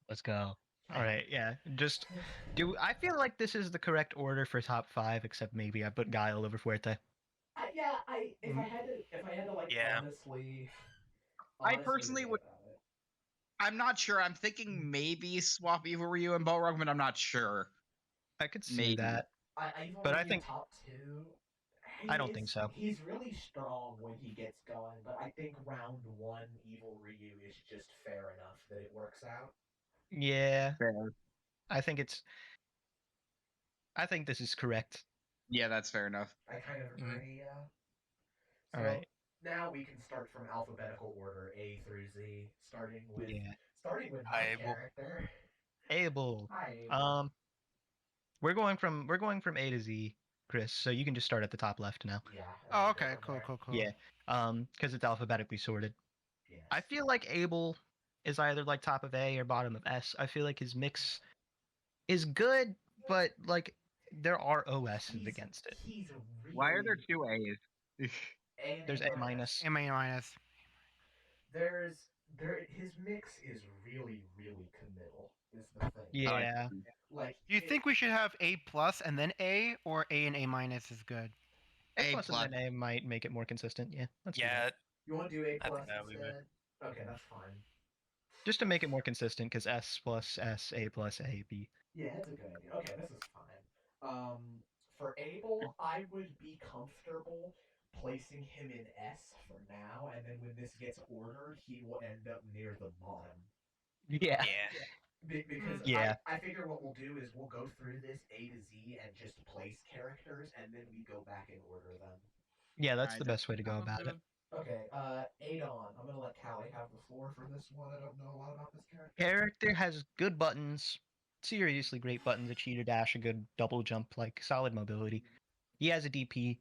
Let's go. All right, yeah. Just do. I feel like this is the correct order for top 5, except maybe I put Guile over Fuerte. If I had to like Yeah. I honestly personally debate would. about it. I'm not sure. I'm thinking maybe swap Evil Ryu and Balrog, but I'm not sure. I could see Maybe. that, Evil but I Ryu think top two. I don't think so. He's really strong when he gets going, but I think round one Evil Ryu is just fair enough that it works out. Yeah, Fair. I think it's. I think this is correct. Yeah, that's fair enough. I kind of Mhm. agree. Yeah. All So right. now we can start from alphabetical order, A through Z, Yeah. starting with my Able. character. Able. Hi, Abel. Um, we're going from A to Z, Chris. So you can just start at the top left now. Yeah, and Oh, we'll go okay, from cool, there. cool, cool. Yeah. Because it's alphabetically sorted. Yes. I feel like Abel is either like top of A or bottom of S. I feel like his mix is good, but like there are OSs against it. He's really Why are there two A's? A and There's A minus. A minus. his mix is really committal is the thing. Yeah. Like Do you think we should have A plus and then A, or A and A minus is good? A A plus and plus. then A might make it more consistent. Yeah, let's do Yeah, that. you want to do A I think plus that would be instead? Okay, that's fine. Just to make it more consistent, because S plus S, A plus A, B. Yeah, that's a good idea. Okay, this is fine. For Abel, I would be comfortable placing him in S for now, and then when this gets ordered, he will end up near the bottom. Yeah. Yeah. Because Yeah. I figure what we'll do is we'll go through this A to Z and just place characters, and then we go back and order them. Yeah, that's Alright, the best way to go about it. Okay, Adon. I'm gonna let Callie have the floor for this one. I don't know a lot about this character. Character has good buttons, seriously great buttons, a cheater dash, a good double jump, like solid mobility. He has a DP.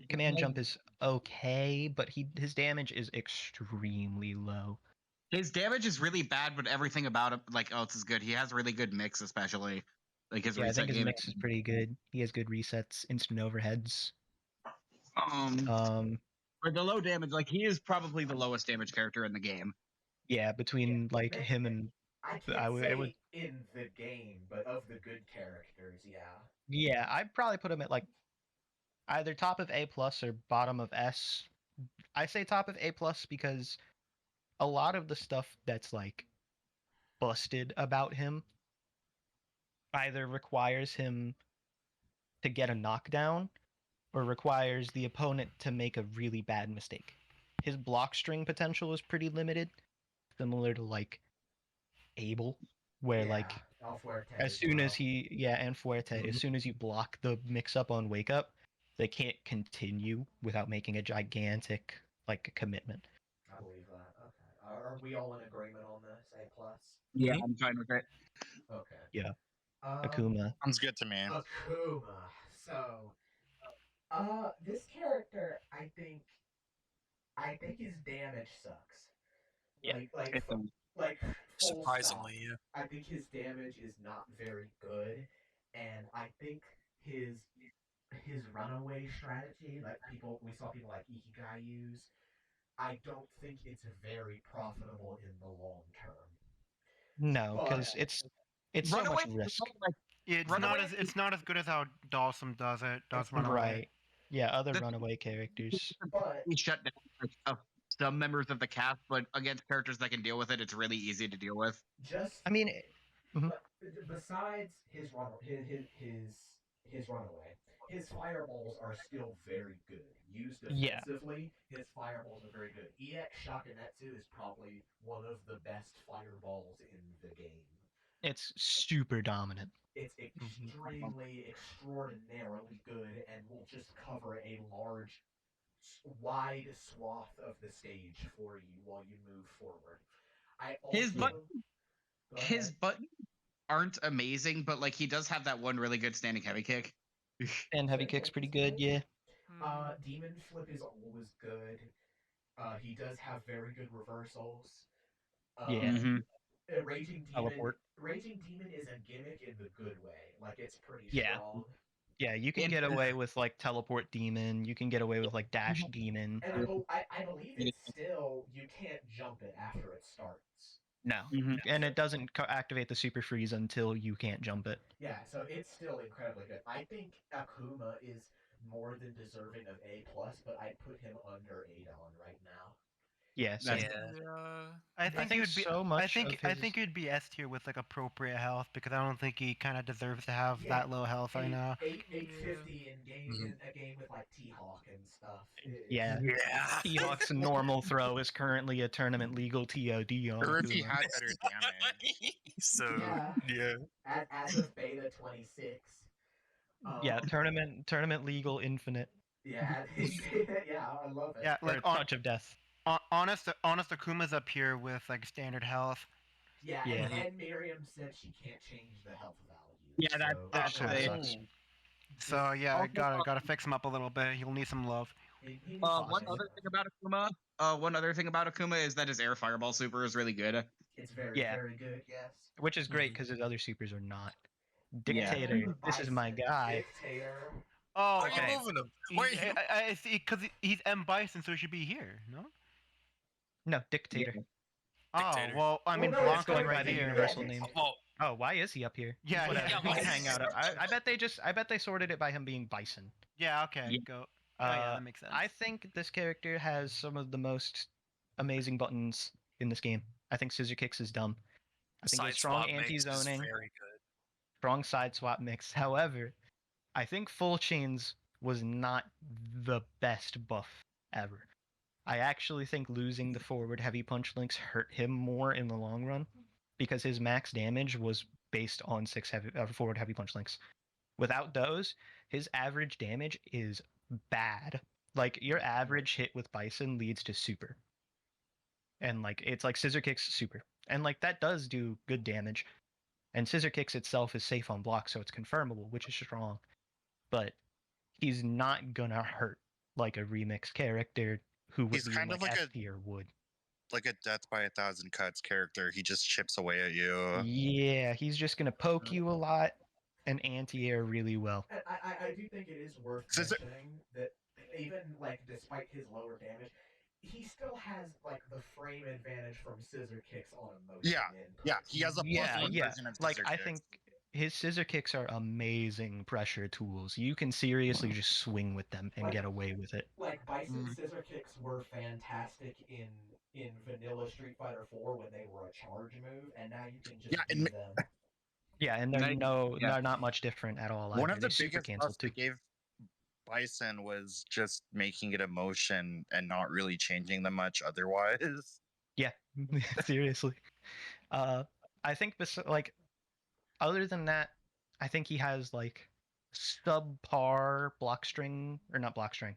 Command jump is okay, but his damage is extremely low. His damage is really bad, but everything about him, like, else is good. He has really good mix, especially. Like his Yeah, I reset think his game. mix is pretty good. He has good resets, instant overheads. Um, Um, for the low damage, like, he is probably the lowest damage character in the game. yeah, between like Man, him and I I can't would it would say in the game, but of the good characters, yeah. yeah, I'd probably put him at like either top of A plus or bottom of S. I say top of A plus because a lot of the stuff that's like busted about him either requires him to get a knockdown or requires the opponent to make a really bad mistake. His block string potential is pretty limited, similar to like Abel, where like El Fuerte as as soon well. as and Fuerte, as soon as you block the mix up on wake up, they can't continue without making a gigantic like commitment. I believe that. Okay. Are we all in agreement on this? A plus. Yeah, I'm fine with it. Okay. Yeah, Um, Akuma. Sounds good to me. Akuma. So, this character, I think his damage sucks. Yeah, It's, Like full stop. Surprisingly, yeah. I think his damage is not very good, and I think his runaway strategy, like we saw people like Ikigai use. I don't think it's very profitable in the long term. no, But because it's so Runaway, much risk. like, Runaway, It's not as good as how Dawson does run away. Right. Yeah, other the runaway characters. but he shut down like, some members of the cast, but against characters that can deal with it, it's really easy to deal with. just I mean, mhm. but besides his runaway, his fireballs are still very good. Used Yeah, defensively, his fireballs are very good. EX Shakinetsu is probably one of the best fireballs in the game. it's super dominant. It's extremely, extraordinarily good and will just cover a wide swath of the stage for you while you move forward. I His Yeah, also go his ahead. buttons aren't amazing, but like he does have that one really good standing heavy kick. and heavy kick's pretty good. Yeah, Demon Flip is always good. He does have very good reversals. yeah. Uh, Teleport. Raging Demon is a gimmick in the good way. Like it's pretty Yeah, strong. yeah. You can And get away with like teleport demon. You can get away with like dash demon. And I believe it's still you can't jump it after it starts. No, Mhm. and it doesn't activate the super freeze until you can't jump it. Yeah, so it's still incredibly good. I think Akuma is more than deserving of A plus, but I'd put him under Adon right now. Yeah, same. That's- Yeah. I I think think he would be. so much of I his think he'd be S tier with like appropriate health because I don't think he kind of deserves to have Yeah, that low health right now. 850 in game Mhm. in a game with like T Hawk and stuff. Yeah. Yeah. T-Hawk's normal throw is currently a tournament legal TOD on Or if he Akuma. had better damage. So Yeah. yeah. As of beta 26. Yeah, tournament legal infinite Yeah, yeah, I love it. Yeah, or like touch of death. honest Akuma's up here with like standard health. Yeah, Yeah. and Miriam said she can't change the health value. Yeah, that so That sort of they- sucks. So yeah, Also, gotta fix him up a little bit. He'll need some love. he needs one fine. other thing about Akuma is that his air fireball super is really good. It's very, Yeah. very good, yes. Which is great Mhm. because his other supers are not. Yeah. Dictator, this is my Bison, guy. Dictator. Oh, Why are okay. you moving him? Why are you... I see, because he's M Bison, so he should be here. No. No, Dictator. Oh Dictator. well, I mean no, it's Blanca's going by right the here. universal name. Well, Oh, why is he up here? Yeah, Whatever. yeah. He can hang out. I bet they sorted it by him being Bison. Yeah. Okay. Yeah. Go. Oh yeah, Uh, that makes sense. I think this character has some of the most amazing buttons in this game. I think Scissor Kicks is dumb. I think side it's strong swap mix is anti-zoning, very good. strong side swap mix. However, I think Full Chains was not the best buff ever. I actually think losing the forward heavy punch links hurt him more in the long run because his max damage was based on forward heavy punch links. Without those, his average damage is bad. Like your average hit with Bison leads to super. And like it's like Scissor Kicks super. And like that does do good damage. And Scissor Kicks itself is safe on block, so it's confirmable, which is strong. But he's not gonna hurt like a remix character who would He's be in kind of like like S a- tier would. Like a death by 1,000 cuts character. He just chips away at you. Yeah, he's just gonna poke you a lot and anti-air really well. And I do think it is worth Scissor- mentioning that even like despite his lower damage, he still has like the frame advantage from Scissor Kicks on a motion input. Yeah, he has a plus Yeah, one yeah. version of Like Scissor I Kicks. think his Scissor Kicks are amazing pressure tools. You can seriously just swing with them and Like- get away with it. Like Bison's Mm. Scissor Kicks were fantastic in vanilla Street Fighter 4 when they were a charge move, and now you can just Yeah, do and them. Yeah, and they're Yeah. they're not much different at all. One either. of the They super biggest cancel buffs too. they gave Bison was just making it a motion and not really changing them much otherwise. Yeah, seriously. I think like other than that, I think he has like subpar block string or not block string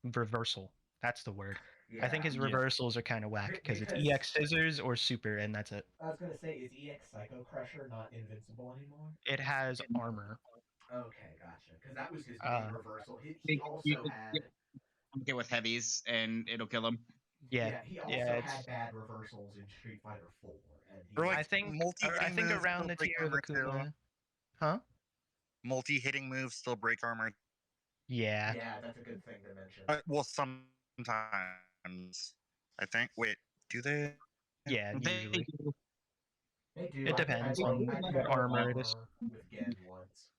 reversal. That's the word. I think his Yeah. reversals are kind of whack because it's Because- EX scissors or super, and that's it. I was gonna say, is EX Psycho Crusher not invincible anymore? It has armor. Okay, gotcha. Because that was his Uh, big reversal. He you- also you- had Get with heavies and it'll kill him. Yeah, he also yeah, had it's- bad reversals in Street Fighter 4, and he Or like I think multi-hitting I think moves around still the break tier of armor too. Akuma. Huh? Multi-hitting moves still break armor. Yeah. yeah, that's a good thing to mention. Well, sometimes. I think. Wait, do they? Yeah, They- usually. They do. It depends I on think what I armor it is. with Gen once.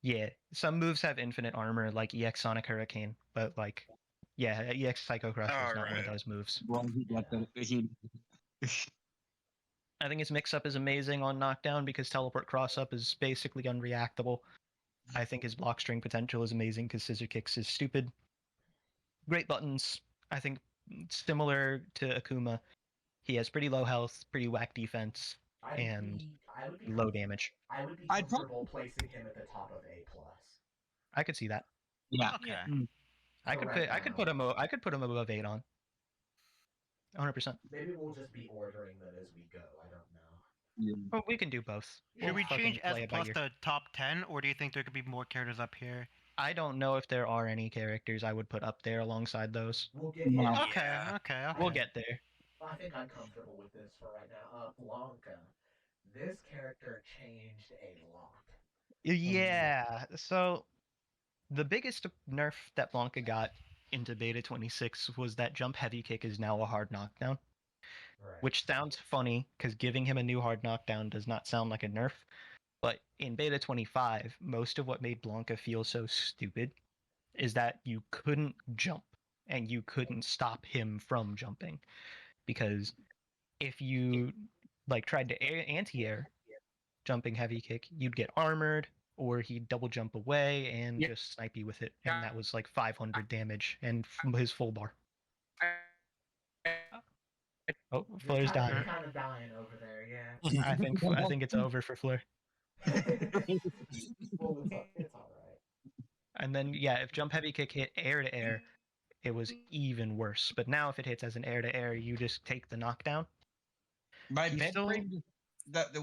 Yeah, some moves have infinite armor, like EX Sonic Hurricane, but like, yeah, EX Psycho Crusher is not one of Alright. those moves. Well, he got the- he- I think his mix-up is amazing on knockdown because teleport cross-up is basically unreactable. I think his block string potential is amazing because Scissor Kicks is stupid. Great buttons. I think similar to Akuma, he has pretty low health, pretty whack defense, and I would be low damage. I would be I'd prob- comfortable placing him at the top of A plus. I could see that. yeah. Okay. I For could right put I could now. put him I could put him above 8 on. 100%. Maybe we'll just be ordering them as we go. I don't know. Well, we can do both. Should We'll we fucking change S play it by plus ear. to top 10, or do you think there could be more characters up here? I don't know if there are any characters I would put up there alongside those. We'll get No. yeah, Okay, Yeah. okay. We'll get there. I think I'm comfortable with this for right now. Blanca. This character changed a lot. Yeah. So the biggest nerf that Blanca got into beta 26 was that jump heavy kick is now a hard knockdown. Right. which sounds funny because giving him a new hard knockdown does not sound like a nerf. But in beta 25, most of what made Blanca feel so stupid is that you couldn't jump and you couldn't stop him from jumping, because if you like tried to anti-air jumping heavy kick, you'd get armored, or he'd double jump away and Yeah. just snipe you with it, and that was like 500 damage and his full bar. Oh, Flair's You're dying. kind of dying over there, yeah. I think it's over for Flair. Well, it's all right. And then yeah, if jump heavy kick hit air to air, it was even worse. But now if it hits as an air to air, you just take the knockdown. My He's bed still- frame,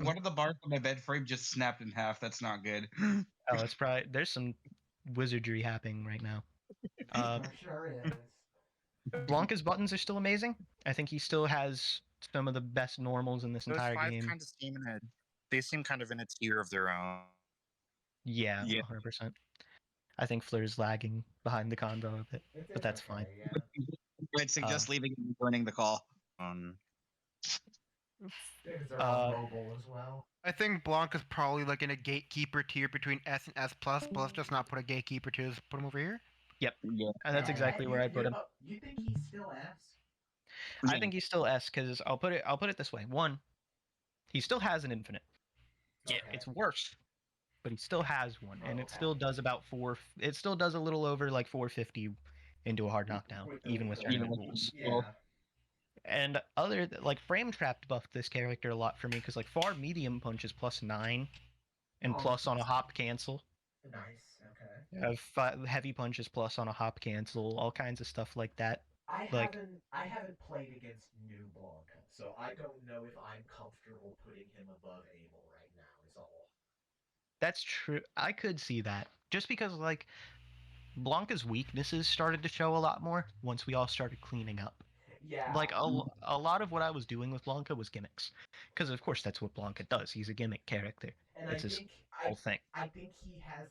one of the bars on my bed frame just snapped in half. That's not good. Oh, it's probably there's some wizardry happening right now. There sure is. Blanca's buttons are still amazing. I think he still has some of the best normals in this Those entire five game. kind of seem in a they seem kind of in a tier of their own. Yeah, Yeah. 100%. I think Flair's lagging behind the combo a bit, but that's okay, fine. Yeah. I'd suggest leaving and joining the call. Because they're on Uh, mobile as well. I think Blanca's probably like in a gatekeeper tier between S and S plus, but let's just not put a gatekeeper tier. Let's put him over here. Yeah. And that's exactly where I put him. You think he's still S? I think he's still S because I'll put it this way. One, he still has an infinite. Okay. It's worse, but he still has one, and it Okay. still does about four. It still does a little over like 450 into a hard knockdown, even with tournament rules. Yeah. And like frame trapped buffed this character a lot for me because like far medium punch is +9, and Oh. plus on a hop cancel. Nice. Okay. Heavy punch is plus on a hop cancel. All kinds of stuff like that. I Like- haven't played against new Blanca, so I don't know if I'm comfortable putting him above Abel right now. Is all. That's true. I could see that just because like Blanca's weaknesses started to show a lot more once we all started cleaning up. Yeah. Like a lot of what I was doing with Blanca was gimmicks, because of course that's what Blanca does. He's a gimmick character. And It's I his think whole thing. I think he has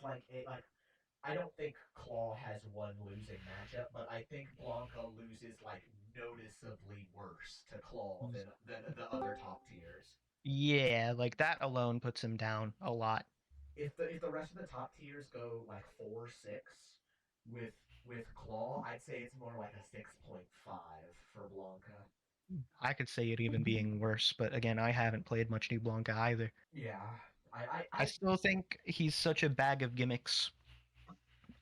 I don't think Claw has one losing matchup, but I think Blanca loses like noticeably worse to Claw than the other top tiers. Yeah, like that alone puts him down a lot. If the rest of the top tiers go like 4-6 with Claw, I'd say it's more like a 6.5 for Blanca. I could say it even being worse, but again, I haven't played much new Blanca either. Yeah. I still think he's such a bag of gimmicks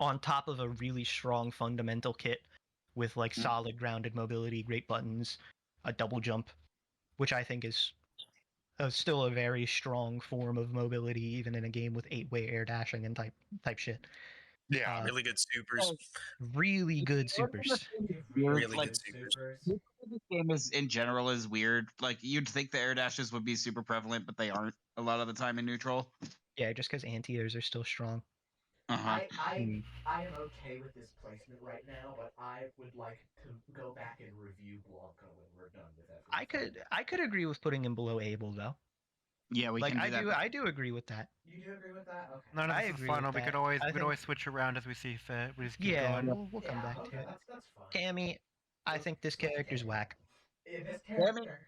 on top of a really strong fundamental kit with like solid grounded mobility, great buttons, a double jump, which I think is still a very strong form of mobility even in a game with 8-way air dashing and type shit. Yeah, really good supers. Really good supers. Really like, good supers. This game is in general is weird. Like you'd think the air dashes would be super prevalent, but they aren't a lot of the time in neutral. Yeah, just because anti-airs are still strong. Uh-huh. I am okay with this placement right now, but I would like to go back and review Blanca when we're done with everything. I could agree with putting him below Abel though. Yeah, we Like can do that. I do agree with that. You do agree with that? Okay. None of I this is agree final. with We that. could always I we could think- always switch around as we see fit. We just keep Yeah, going. we'll come back to it. That's fine. Cammy, I think this character's whack. This character.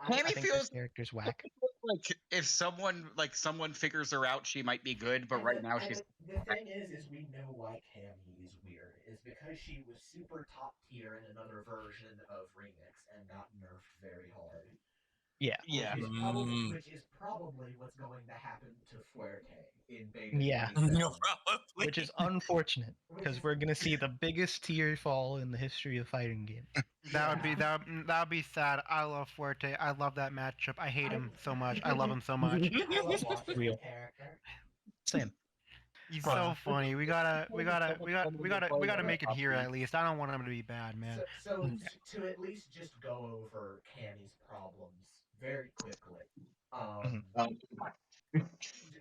I Cammy think this feels character's whack. like if someone figures her out, she might be good, but right now she's The thing is we know why Cammy is weird. Is because she was super top tier in another version of Remix and got nerfed very hard. Yeah. yeah. Which is probably what's going to happen to Fuerte in beta. Yeah. 27. No, probably. Which is unfortunate because we're gonna see the biggest tier fall in the history of fighting games. That would be sad. I love Fuerte. I love that matchup. I hate him so much. I love him so much. I love watching Real. the character. Same. He's so funny. We gotta make it here at least. I don't want him to be bad, man. So to at least just go over Cammy's problems very quickly.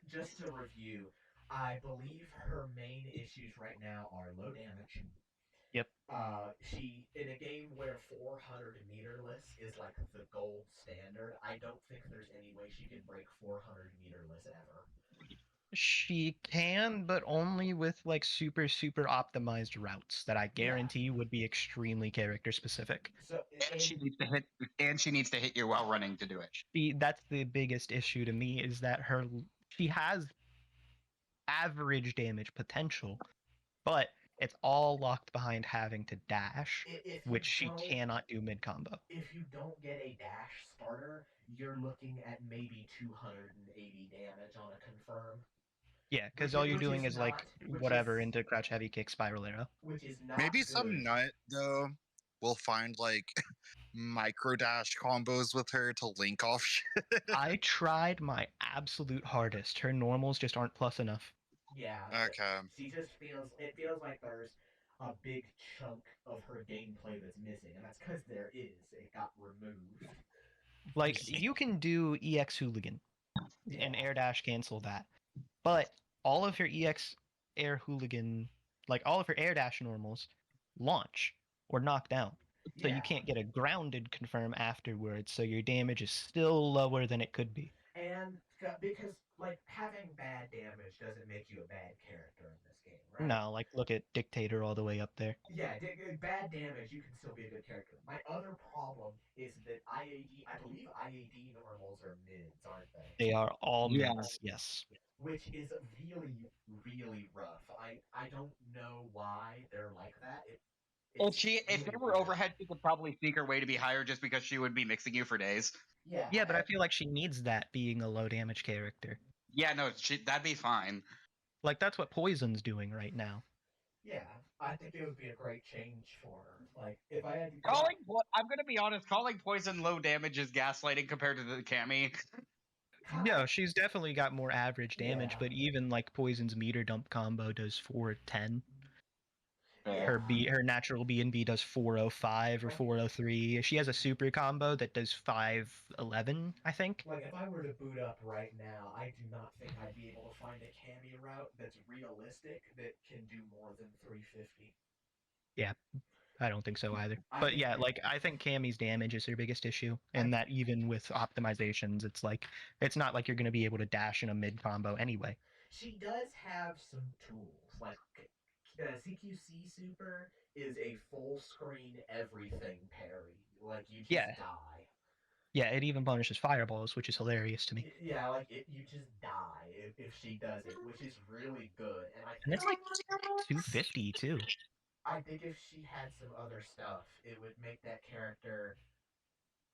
Just to review, I believe her main issues right now are low damage. Yep. She in a game where 400 meterless is like the gold standard. I don't think there's any way she can break 400 meterless ever. She can, but only with like super optimized routes that I Yeah. guarantee would be extremely character specific. So And she needs to hit. And she needs to hit you while running to do it. That's the biggest issue to me is that she has average damage potential, but it's all locked behind having to dash, if you which she don't cannot do mid combo. if you don't get a dash starter, you're looking at maybe 280 damage on a confirm. Yeah, because all you're doing is like which whatever is into crouch heavy kick spiral arrow. which is not Maybe good. some nut though will find like micro dash combos with her to link off shit. I tried my absolute hardest. Her normals just aren't plus enough. Yeah. Okay. She just feels like there's a big chunk of her gameplay that's missing, and that's because there is. It got removed. Like you can do EX Hooligan and Yeah. air dash cancel that, but all of her EX air hooligan, like all of her air dash normals, launch or knock down. So Yeah. you can't get a grounded confirm afterwards, so your damage is still lower than it could be. And because like having bad damage doesn't make you a bad character in this game, right? No, like look at Dictator all the way up there. Yeah, bad damage, you can still be a good character. My other problem is that I believe IAD normals are mids, aren't they? They are all Yeah. mids, yes. Which is really, really rough. I don't know why they're like that. If It's if really they were weird. overhead, she could probably sneak her way to be higher just because she would be mixing you for days. Yeah. Yeah, but I feel like she needs that being a low damage character. Yeah, no, that'd be fine. Like that's what Poison's doing right now. Yeah, I think it would be a great change for her. Like if I had to I'm gonna be honest. Calling poison low damage is gaslighting compared to the Cammy. No, she's definitely got more average damage, Yeah. but even like Poison's meter dump combo does 410. Yeah. Her natural B and B does 405 or 403. She has a super combo that does 511, I think. Like if I were to boot up right now, I do not think I'd be able to find a Cammy route that's realistic that can do more than 350. Yeah, I don't think so either. I But think yeah, like I think Cammy's damage is her biggest issue, and that even with optimizations, it's like it's not like you're going to be able to dash in a mid combo anyway. she does have some tools. Like CQC Super is a full screen everything parry. Like you just Yeah. die. Yeah, it even punishes fireballs, which is hilarious to me. Yeah, like you just die if she does it, which is really good. And it's like 250 too. I think if she had some other stuff, it would make that character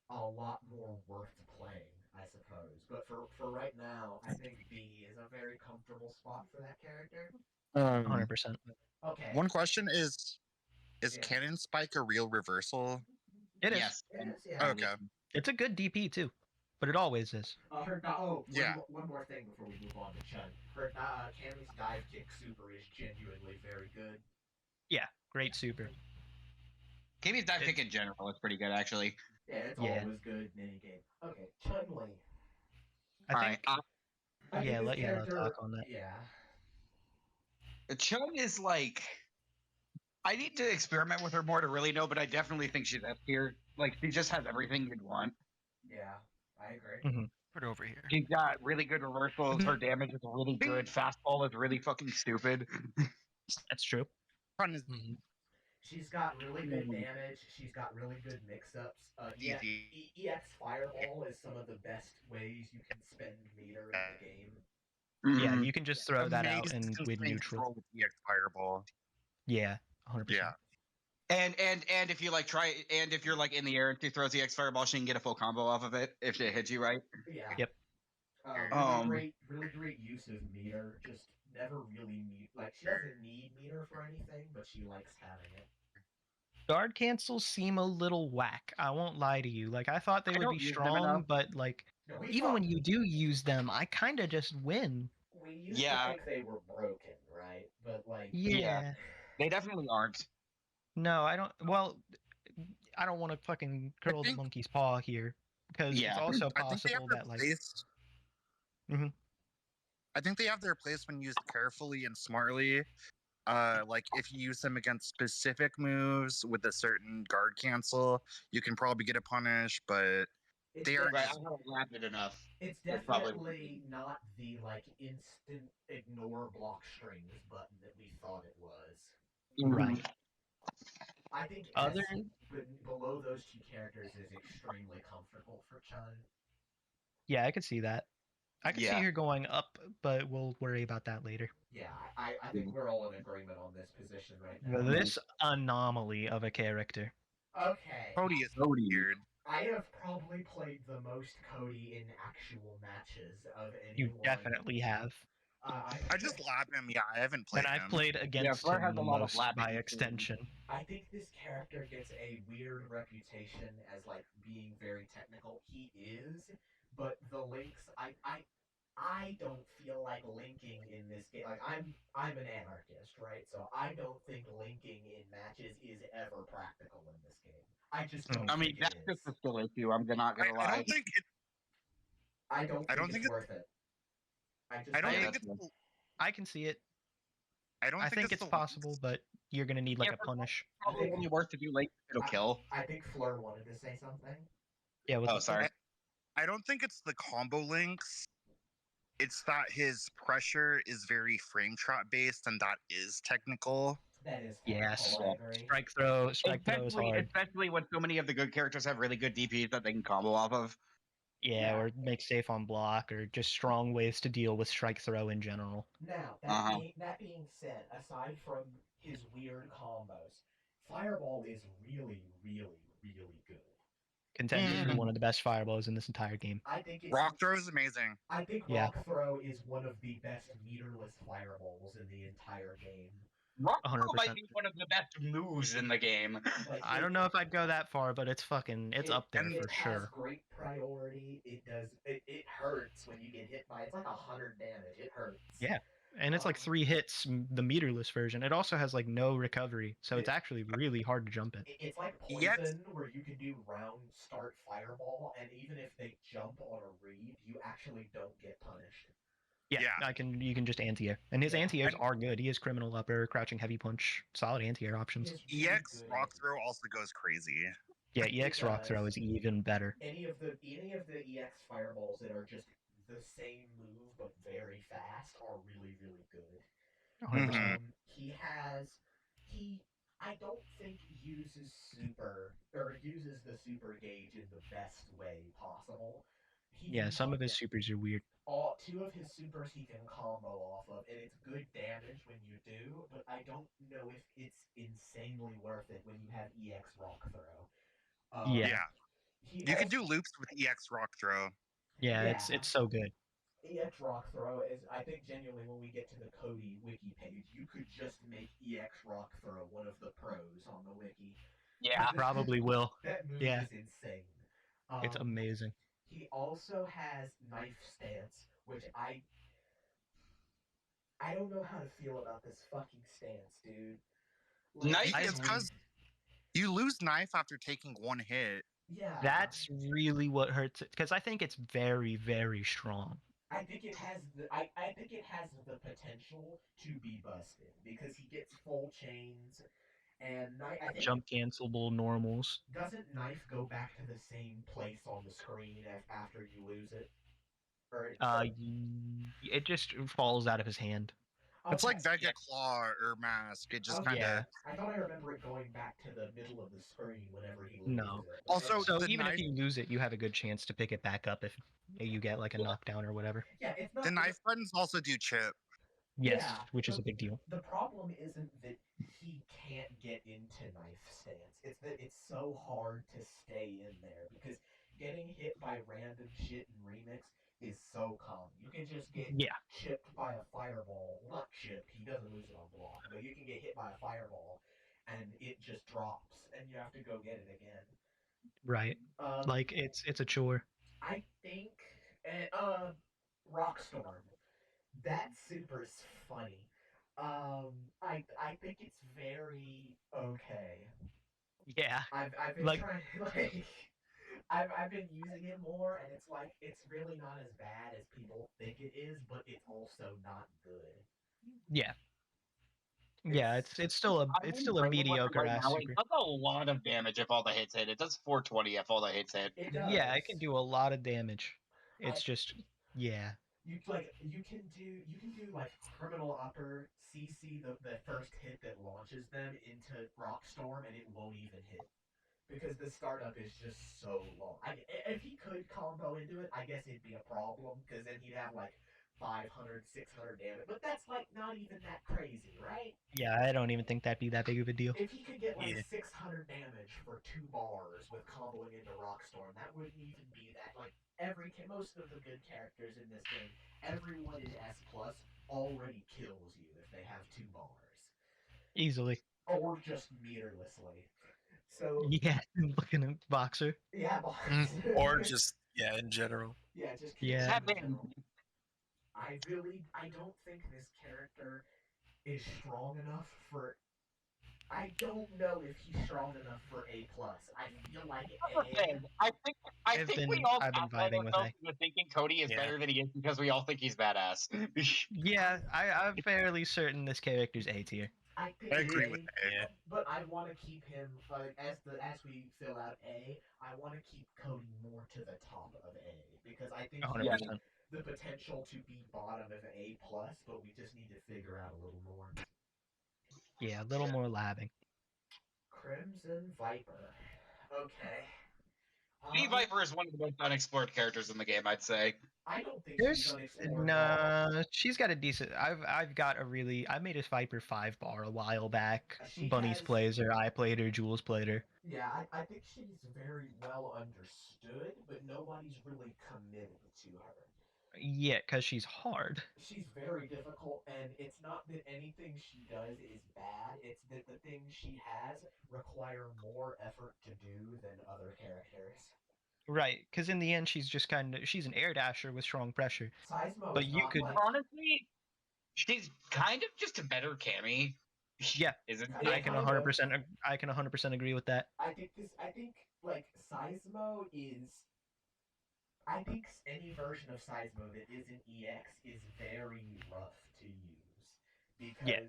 a lot more worth playing, I suppose. But for right now, I think B is a very comfortable spot for that character. 100%. Okay. One question is Yeah. Cannon Spike a real reversal? It is. Yes. Yeah. Okay. It's a good DP too, but it always is. Yeah. One more thing before we move on to Chun. Her Cammy's dive kick super is genuinely very good. Yeah, great super. Cammy's dive kick in general is pretty good, actually. Yeah, it's Yeah. always good in any game. Okay, Chun Li. I think. Yeah, this let Yellow character, talk on that. Yeah. Chun is like. I need to experiment with her more to really know, but I definitely think she's F tier. Like, she just has everything you'd want. Yeah, I agree. Put it over here. She's got really good reversals. Her damage is really good. Fastball is really fucking stupid. That's true. Fun is She's got really good damage. She's got really good mix-ups. EX Fireball is some of the best ways you can spend meter in the game. Yeah, you can just throw that out and amazing win thing neutral. control with EX Fireball. Yeah, 100%. Yeah. And if you like if you're like in the air and she throws the X fireball, she can get a full combo off of it if it hits you right. Yeah. Yep. Really great use of meter. Just never really need she doesn't need meter for anything, but she likes having it. Guard cancels seem a little whack. I won't lie to you. Like I thought they would be strong, but like even when you do use them, I kind of just win. We used to think they were broken, right? But like Yeah. They definitely aren't. No, I don't. Well, I don't want to fucking curl the monkey's paw here because it's also possible that like. Mm-hmm. I think they have their place when used carefully and smartly. Like if you use them against specific moves with a certain guard cancel, you can probably get a punish. But It's They de- are Right, I just haven't laughed it enough. it's There's probably definitely not the like instant ignore block strings button that we thought it was. Right. I think Other S below those two characters is extremely comfortable for Chun. Yeah, I could see that. I could see Yeah. her going up, but we'll worry about that later. Yeah, I think we're all in agreement on this position right now. This anomaly of a character. Okay, Cody is Cody. weird. I have probably played the most Cody in actual matches of You anyone. definitely have. I just lap him. Yeah, I haven't played And I've him. played against Fleur has him a the lot of most lapping by experience. extension. I think this character gets a weird reputation as like being very technical. He is, but the links I don't feel like linking in this game. Like I'm an anarchist, right? So I don't think linking in matches is ever practical in this game. I just don't I mean, think that's it just is. a skill issue. I'm not gonna I lie. don't think it. I don't I think don't it's think it. worth it. I just I don't Yeah, think that's it's. good. I can see it. I don't I think think it's the possible, links. but you're gonna need like Yeah, a punish. Probably only worth to do late. It'll kill. I think Fleur wanted to say something. Yeah, what's Oh, up? sorry. I don't think it's the combo links. It's that his pressure is very frame trap based, and that is technical. That is Yes. technical, I agree. Strike throw is hard. Especially when so many of the good characters have really good DPs that they can combo off of. Yeah, Yeah. or make safe on block, or just strong ways to deal with strike throw in general. Now, Uh-huh. that being said, aside from his weird combos, Fireball is really, really, really good. Contended for Mm. one of the best fireballs in this entire game. I think it's Rock throw is amazing. I think Yeah. Rock Throw is one of the best meterless fireballs in the entire game. Rock 100%. might be one of the best moves in the game. Like I don't know if I'd go that far, but it's up there it for has sure. great priority. It hurts when you get hit by it's like 100 damage. It hurts. Yeah. And it's like 3 hits, the meterless version. It also has like no recovery, so it's actually really hard to jump it. It's like Yet- poison where you can do round start fireball, and even if they jump on a read, you actually don't get punished. Yeah, Yeah. you can just anti-air. And his Yeah. anti-airs are good. He has criminal upper, crouching heavy punch, solid anti-air options. It's really EX good rock anti- throw also goes crazy. Yeah, It EX rock does. throw is even better. Any of the EX fireballs that are just the same move but very fast are really really good. 100%. He I don't think uses the super gauge in the best way possible. Yeah, some of his supers are weird. All 2 of his supers he can combo off of, and it's good damage when you do, but I don't know if it's insanely worth it when you have EX Rock Throw. Yeah. You can do loops with EX rock throw. Yeah, Yeah. it's so good. EX Rock Throw is, I think, genuinely when we get to the Cody wiki page, you could just make EX Rock Throw one of the pros on the wiki. Yeah. Probably will. That move Yeah. is insane. It's amazing. He also has Knife Stance, which I don't know how to feel about this fucking stance, dude. Knife It's because you lose knife after taking one hit. Yeah. That's really what hurts it, because I think it's very, very strong. I think it has the potential to be busted because he gets full chains and I think Jump cancelable normals. doesn't Knife go back to the same place on the screen after you lose it? Or It just falls out of his hand. It's like Okay. Vega Claw or Mask. It just Okay. kind of. Yeah. I thought I remember it going back to the middle of the screen whenever he loses No. it. Also, So the even knife, if you lose it, you have a good chance to pick it back up if you get like a knockdown or whatever. yeah, it's not the knife buttons also do chip. Yes, Yeah, which is a big deal. The problem isn't that he can't get into Knife Stance. It's that it's so hard to stay in there because getting hit by random shit in Remix is so common. You can just get Yeah. chipped by a fireball. Well, not chipped, he doesn't lose it on block, but you can get hit by a fireball and it just drops and you have to go get it again. Right. Like it's a chore. I think Rockstorm. That super's funny. I think it's very okay. Yeah. I've been Like- trying like I've been using it more, and it's like it's really not as bad as people think it is, but it's also not good. Yeah. Yeah, it's still a I'm in Raven with it mediocre right ass now. It super. does a lot of damage if all the hits hit. It does 420 if all the hits hit. It does. Yeah, it can do a lot of damage. It's just yeah. You can do like criminal upper CC the first hit that launches them into Rockstorm and it won't even hit because the startup is just so long. If he could combo into it, I guess it'd be a problem because then he'd have like 500, 600 damage. But that's like not even that crazy, right? Yeah, I don't even think that'd be that big of a deal. If he could get like Yeah. 600 damage for 2 bars with comboing into Rockstorm, that wouldn't even be that. Like most of the good characters in this game, everyone in S plus already kills you if they have 2 bars, Easily. or just meterlessly. So Yeah, looking at Boxer. yeah, Or just in general. yeah, just Yeah. kills in general. I don't think this character is strong enough for. I don't know if he's strong enough for A plus. I feel like That's the A. thing. I think we all I've been gaslight vibing with ourselves A. into thinking Cody is Yeah. better than he is because we all think he's badass. Yeah, I'm fairly certain this character's A tier. I think I agree with Yeah. A. but I want to keep him as we fill out A. I want to keep Cody more to the top of A because I think he 100%. has the potential to be bottom of A plus, but we just need to figure out a little more. Yeah, a little more labbing. Crimson Viper. Okay. Lady Viper is one of the most unexplored characters in the game, I'd say. I don't think she's There's unexplored at all. no, she's got a decent. I've got a really. I made a Viper 5 bar a while back. She Bunnies has- plays her. I played her. Jules played her. Yeah, I think she's very well understood, but nobody's really committed to her. Yeah, because she's hard. She's very difficult, and it's not that anything she does is bad, it's that the things she has require more effort to do than other characters. Right, because in the end, she's just she's an air dasher with strong pressure. Seismo But is you not could- like, Honestly, she's kind of just a better Cammy. Yeah, Isn't Yeah, I can kind of. 100%. I can 100% agree with that. I think like Seismo is. I think any version of Seismo that isn't EX is very rough to use because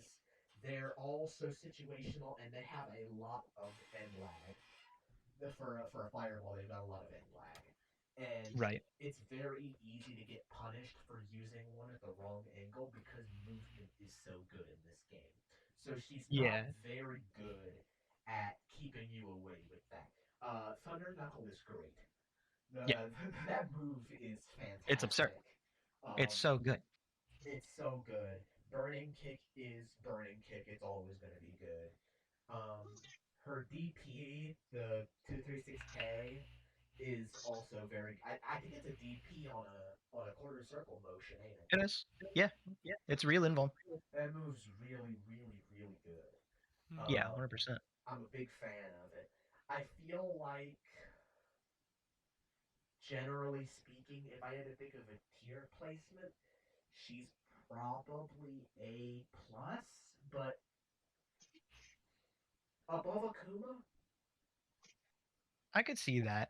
they're all so situational and they have a lot of end lag. For a fireball, they've got a lot of end lag, and Right. it's very easy to get punished for using one at the wrong angle because movement is so good in this game. So she's Yeah. not very good at keeping you away with that. Thunder Knuckle is great. That move is fantastic. It's absurd. It's so good. It's so good. Burning Kick is Burning Kick. It's always going to be good. Her DP, the 236K, is also very. I think it's a DP on a quarter circle motion, ain't it? It is. Yeah. It's real invuln. That move's really, really, really good. Yeah, 100%. I'm a big fan of it. I feel like, generally speaking, if I had to think of a tier placement, she's probably A plus, but above Akuma. I could see that.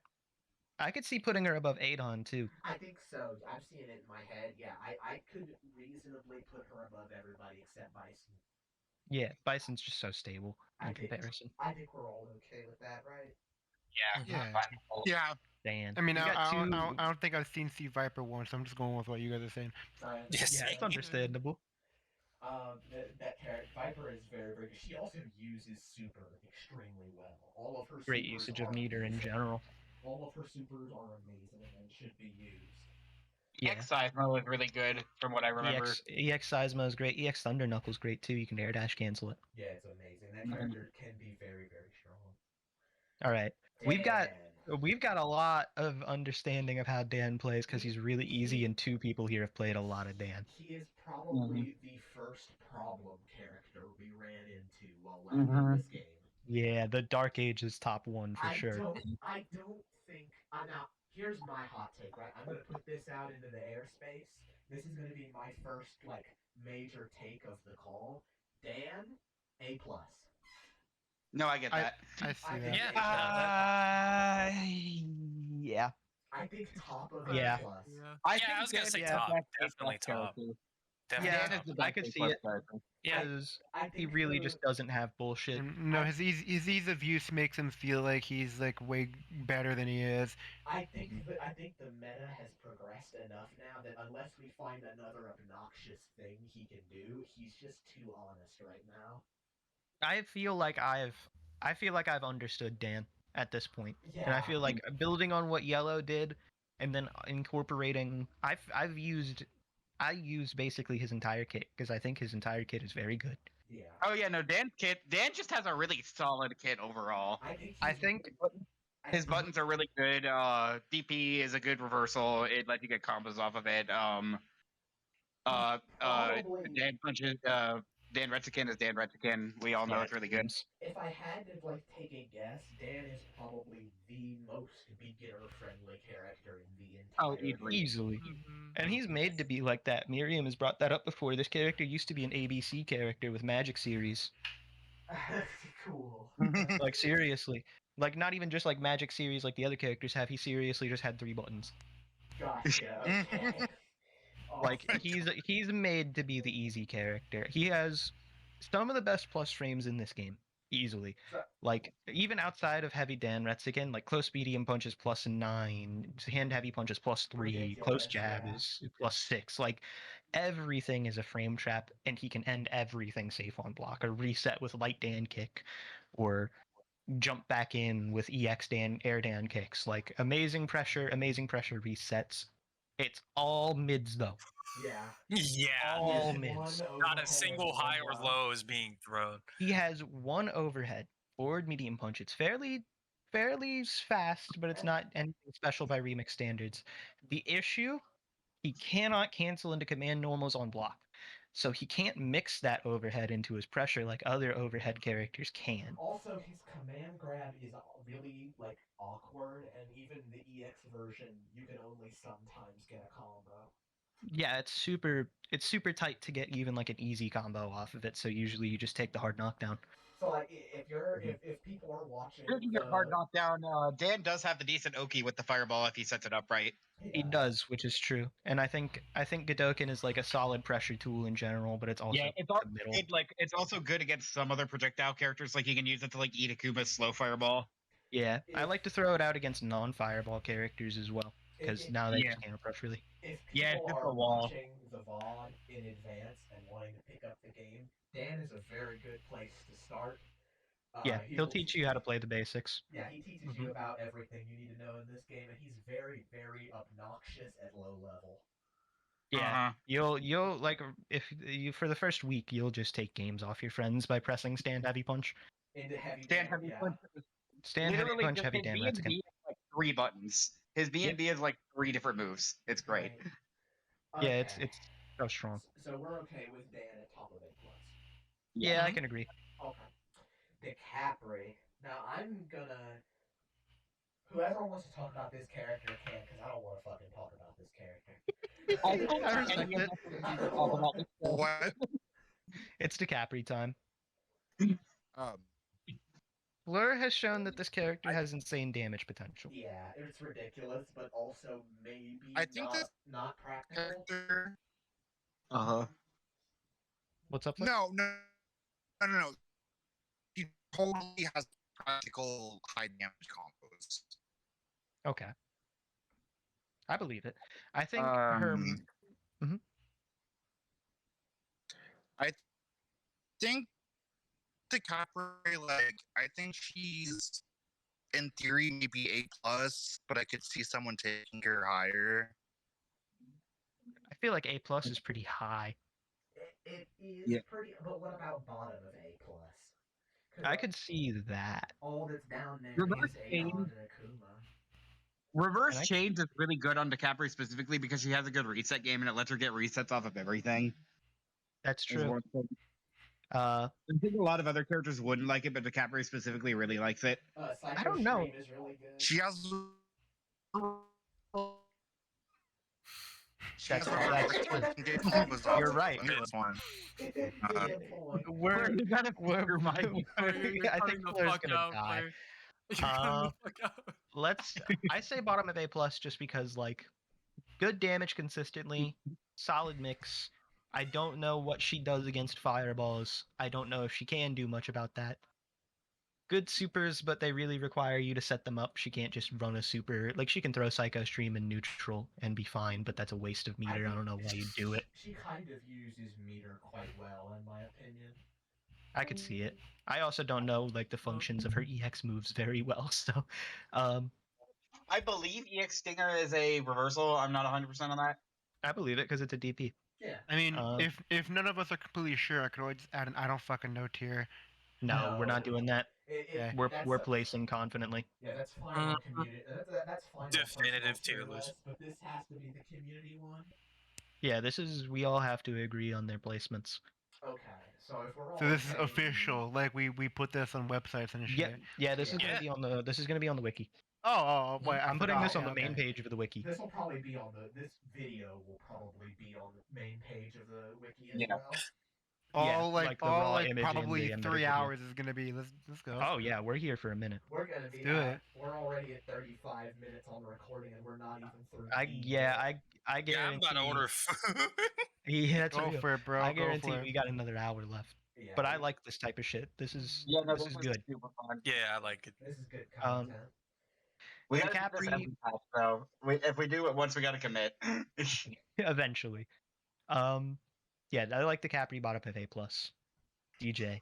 I could see putting her above Adon too. I think so. I've seen it in my head. Yeah, I could reasonably put her above everybody except Bison. Yeah, Bison's just so stable I in think- comparison. I think we're all okay with that, right? Yeah. Yeah. fine. Yeah. Dan. I mean, You got two- I don't think I've seen C Viper once. I'm just going with what you guys are saying. Yes. Yeah, it's understandable. That character Viper is very, very good. She also uses super extremely well. All of her Great supers usage of are meter in amazing. general. All of her supers are amazing and should be used. Yeah. X Seismo is really good from what I remember. EX Seismo is great. EX Thunder Knuckle's great too. You can air dash cancel it. Yeah, it's amazing. That Mhm. character can be very, very strong. All right. We've got Dan. a lot of understanding of how Dan plays because he's really easy, and 2 people here have played a lot of Dan. He is probably the first problem character we ran into while Mhm. this game. Yeah, the Dark Ages top 1 for sure. I don't think. Now, here's my hot take. Right, I'm gonna put this out into the airspace. This is gonna be my first major take of the call. Dan, A plus. No, I get that. I see I that. think Yeah. Yeah. I think top of Yeah. A plus. Yeah. I Yeah, think I was gonna Dan say is top, that A+ definitely top. character. Definitely Dan top. is the I best could A see plus it. character. Yeah. Because I he think really the- just doesn't have bullshit. No, his ease of use makes him feel like he's like way better than he is. I think the meta has progressed enough now that unless we find another obnoxious thing he can do, he's just too honest right now. I feel like I've understood Dan at this point. And I Yeah. feel like building on what Yellow did and then incorporating I used basically his entire kit because I think his entire kit is very good. Yeah. Oh yeah, no, Dan just has a really solid kit overall. I think I he's think His buttons are really good. DP is a good reversal. It lets you get combos off of it. probably Dan punches. Dan Retzikin is Dan Retzikin. We all know yeah, it's really good. if I had to like take a guess, Dan is probably the most beginner friendly character in the Oh, entire easily. game. easily. Mhm. And he's made to be like that. Miriam has brought that up before. This character used to be an ABC character with Magic series. Cool. Like seriously. Like not even just like Magic series like the other characters have. He seriously just had 3 buttons. Gotcha. Okay. Like Awesome. he's made to be the easy character. He has some of the best plus frames in this game, easily. So- Like even outside of heavy Dan Retzikin, like close medium punch is +9, hand heavy punch is +3, close Ridiculous, jab yeah. is +6. Like everything is a frame trap, and he can end everything safe on block or reset with light Dan kick, or jump back in with EX Dan air Dan kicks. Like amazing pressure resets. It's all mids though. Yeah. Yeah. He has All one mids. Not overhead a single and one high or low. low is being thrown. He has one overhead, forward medium punch. It's fairly fast, but it's not anything special by remix standards. The issue, he cannot cancel into command normals on block. So he can't mix that overhead into his pressure like other overhead characters can. Also, his command grab is really like awkward, and even the EX version, you can only sometimes get a combo. Yeah, it's super tight to get even like an easy combo off of it, so usually you just take the hard knockdown. So like, if people are watching Speaking of hard knockdown, Dan does have the decent Oki with the fireball if he sets it up right. He does, which is true. And I think Godoken is like a solid pressure tool in general, but it's also Yeah, it's also the middle. good. Like it's also good against some other projectile characters. Like you can use it to like eat Akuma's slow fireball. Yeah, I If- like to throw it out against non-fireball characters as well, because now they Yeah. just can't approach really. If Yeah, people it's just are a wall. watching the VOD in advance and wanting to pick up the game, Dan is a very good place to start. Yeah, he'll will teach you how to play the basics. Yeah, he teaches you about everything you need to know in this game, and he's very, very obnoxious at low level. Yeah, you'll like if you for the first week you'll just take games off your friends by pressing stand heavy punch, Into heavy Dan Dan, heavy yeah. punch. stand heavy Literally, punch, just heavy his Dan B and Retzikin. B is like 3 buttons. His B and B is like 3 different moves. It's great. Right. Yeah, Okay. it's so strong. So we're okay with Dan at top of A+. Yeah, I can agree. Okay. DeCapri. Now I'm gonna... Whoever wants to talk about this character can, because I don't want to fucking talk about this character. I respect it. What? It's DeCapri time. Um, Blur has shown that this character I- has insane damage potential. Yeah, it's ridiculous, but also maybe I think this not practical. character. What's up? No. He totally has practical high damage combos. Okay. I believe it. I think her I think DiCaprio, I think she's in theory maybe A+, but I could see someone taking her higher. I feel like A+ is pretty high. It is Yeah. pretty, but what about bottom of A+? I could see that. All that's down there Reverse is change. Aeon and Akuma. Reverse And I- change is really good on DeCapri specifically because she has a good reset game and it lets her get resets off of everything. That's Is true. one thing. Uh, I think a lot of other characters wouldn't like it, but DeCapri specifically really likes it. Psycho don't know. Stream is really good. She has. That's true. You're right. This one. Good point. We're You gotta we're, figure my- You're I cutting think the Blur's fuck gonna out, die. Blair. You're cutting the fuck out. Let's. I say bottom of A+ just because like good damage consistently, solid mix. I don't know what she does against fireballs. I don't know if she can do much about that. Good supers, but they really require you to set them up. She can't just run a super. Like, she can throw Psycho Stream in neutral and be fine, but that's a waste of meter. I think don't know why you do it. she kind of uses meter quite well, in my opinion. I could see it. I also don't know like the functions of her EX moves very well, so I believe EX Stinger is a reversal. I'm not 100% on that. I believe it because it's a DP. Yeah. I mean, Um, if none of us are completely sure, I could always just add an I don't fucking know tier. No, we're not doing that. Okay. We're placing confidently. Yeah, that's fine Mm. on community. That's fine Definitive on tier personal list. but this has to be the community one. Yeah, this is we all have to agree on their placements. Okay, so if we're all So this is okay- official. Like we put this on websites and shit. Yeah, this is Yeah. gonna be on the wiki. Oh, wait, I I'm putting forgot. this on Yeah, the main okay. page of the wiki. This will probably be on this video will probably be on the main page of the wiki as Yeah. well. Yeah, All like the raw image in probably the embedded 3 video. hours is gonna be. Let's go. Oh yeah, we're here for a minute. We're gonna be. do it. We're already at 35 minutes on the recording, and we're not even through. I D yeah, yet. I Yeah, I'm guarantee. about to order food. Yeah, that's Go real. for it, bro. I Go guarantee for it. we got another hour left. Yeah, But I like this type of shit. This is Yeah, no, this is good. super fun. Yeah, I like it. This is good Um, content. We the gotta do this Capri every patch, though. If we do it once, we gotta commit. eventually. Yeah, I like the Capri bottom of A plus. DJ.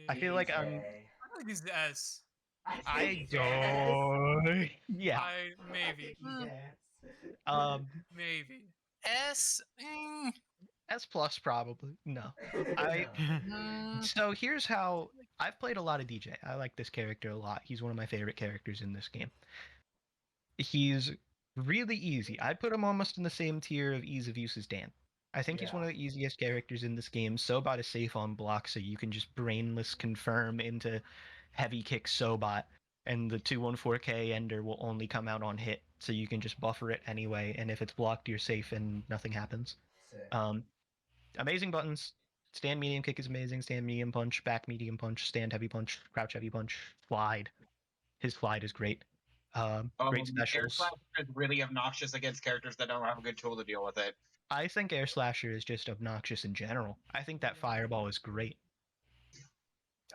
I feel like I'm. I think he's S. I don't. Yeah. Maybe. Maybe. S. S plus probably. No. I. Mm, So here's how I've played a lot of DJ. I like this character a lot. He's one of my favorite characters in this game. He's really easy. I'd put him almost in the same tier of ease of use as Dan. I think he's one of the easiest characters in this game. Sobat is safe on block, so you can just brainless confirm into heavy kick Sobat, and the 214K ender will only come out on hit, so you can just buffer it anyway, and if it's blocked, you're safe and nothing happens. Sick. Amazing buttons. Stand medium kick is amazing. Stand medium punch, back medium punch, stand heavy punch, crouch heavy punch, slide. His slide is great. Great Air specials. Slash is really obnoxious against characters that don't have a good tool to deal with it. I think Air Slasher is just obnoxious in general. I think that Fireball is great.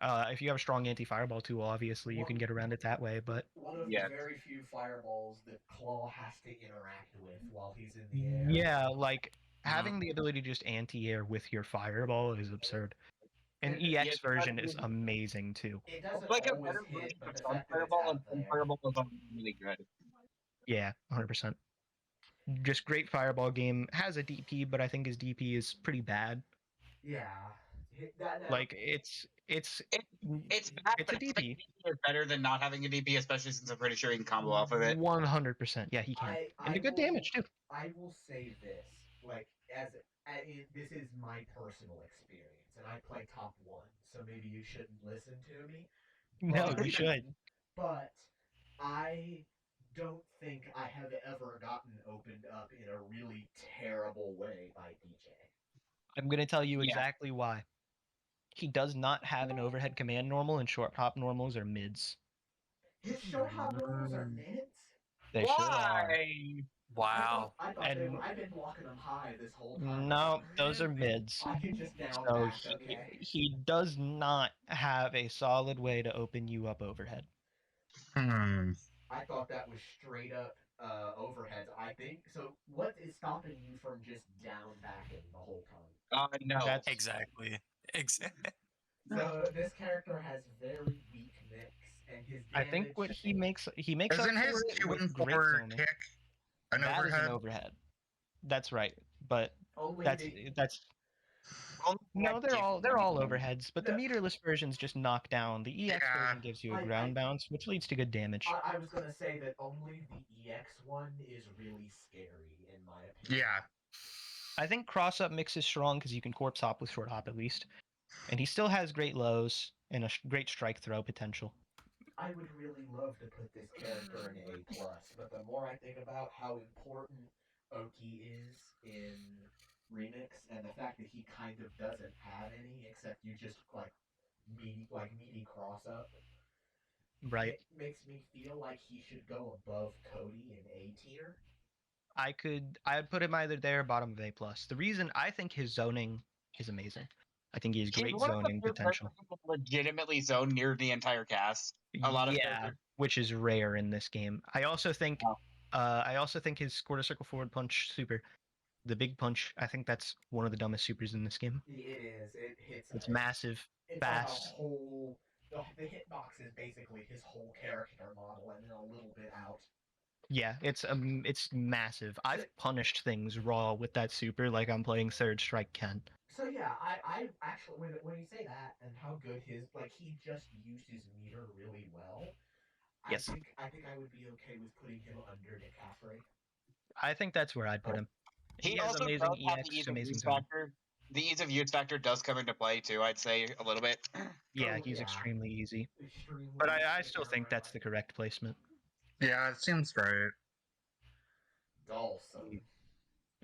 If you have a strong anti-fireball tool, obviously you can get around it that way, but one of Yeah. the very few fireballs that Claw has to interact with while he's in the air. yeah, like having the ability to just anti-air with your fireball is absurd. An And- EX Yeah, version is amazing too. It doesn't Like a always better hit, version but of the Sun fact that it's Fireball, out and Sun there. Fireball is really good. Yeah, 100%. Just great fireball game. Has a DP, but I think his DP is pretty bad. Yeah. That, Like it's It's bad, it's a but it's DP. like DP is better than not having a DP, especially since I'm pretty sure you can combo off of it. 100%. Yeah, he can. And do good damage too. I will say this, like this is my personal experience, and I play top one, so maybe you shouldn't listen to me. No, But- you should. But I don't think I have ever gotten opened up in a really terrible way by DJ. I'm gonna tell you Yeah. exactly why. He does not have an overhead command normal, and short hop normals are mids. His short hop normals are mids. They sure are. Why? Wow. I thought And- I've been blocking them high this whole time. No, those are mids. I can just down So back, okay. he does not have a solid way to open you up overhead. I thought that was straight up overheads. I think so. What is stopping you from just down backing the whole time? No. That's Exactly. Exactly. So this character has very weak mix, and his I damage. think what he makes up Isn't for his it 2 with and great 4 zoning. kick an That is overhead? an overhead. That's right, but only that's the, no, they're all overhead. overheads. But the No. meterless versions just knock down. The EX Yeah. version gives you a I- ground bounce, which leads to good damage. I was gonna say that only the EX one is really scary in my opinion. Yeah. I think cross up mix is strong because you can corpse hop with short hop at least, and he still has great lows and a great strike throw potential. I would really love to put this character in A plus, but the more I think about how important Oki is in Remix and the fact that he kind of doesn't have any except you just meaty cross up, Right. it makes me feel like he should go above Cody in A tier. I'd put him either there or bottom of A plus. The reason I think his zoning is amazing. I think he has He's great one of the zoning few characters potential. who can legitimately zone near the entire cast. A lot of Yeah, characters. which is rare in this game. I also think Oh. his quarter circle forward punch super, the big punch, I think that's one of the dumbest supers in this game. It is. It hits. It's massive, It's like a fast. whole. The hitbox is basically his whole character model, and then a little bit out. Yeah, it's massive. I've punished things raw with that super like I'm playing Third Strike Ken. So yeah, I actually when you say that and how good his he just used his meter really well. Yes. I think I would be okay with putting him under DeCapre. I think that's where I'd put him. He has also amazing does have the EX, ease of amazing use zone. factor. The ease of use factor does come into play too. I'd say a little bit. Yeah, Oh, he's yeah. extremely easy. Extremely. But I still think that's the correct placement. Yeah, it seems right. Dawson.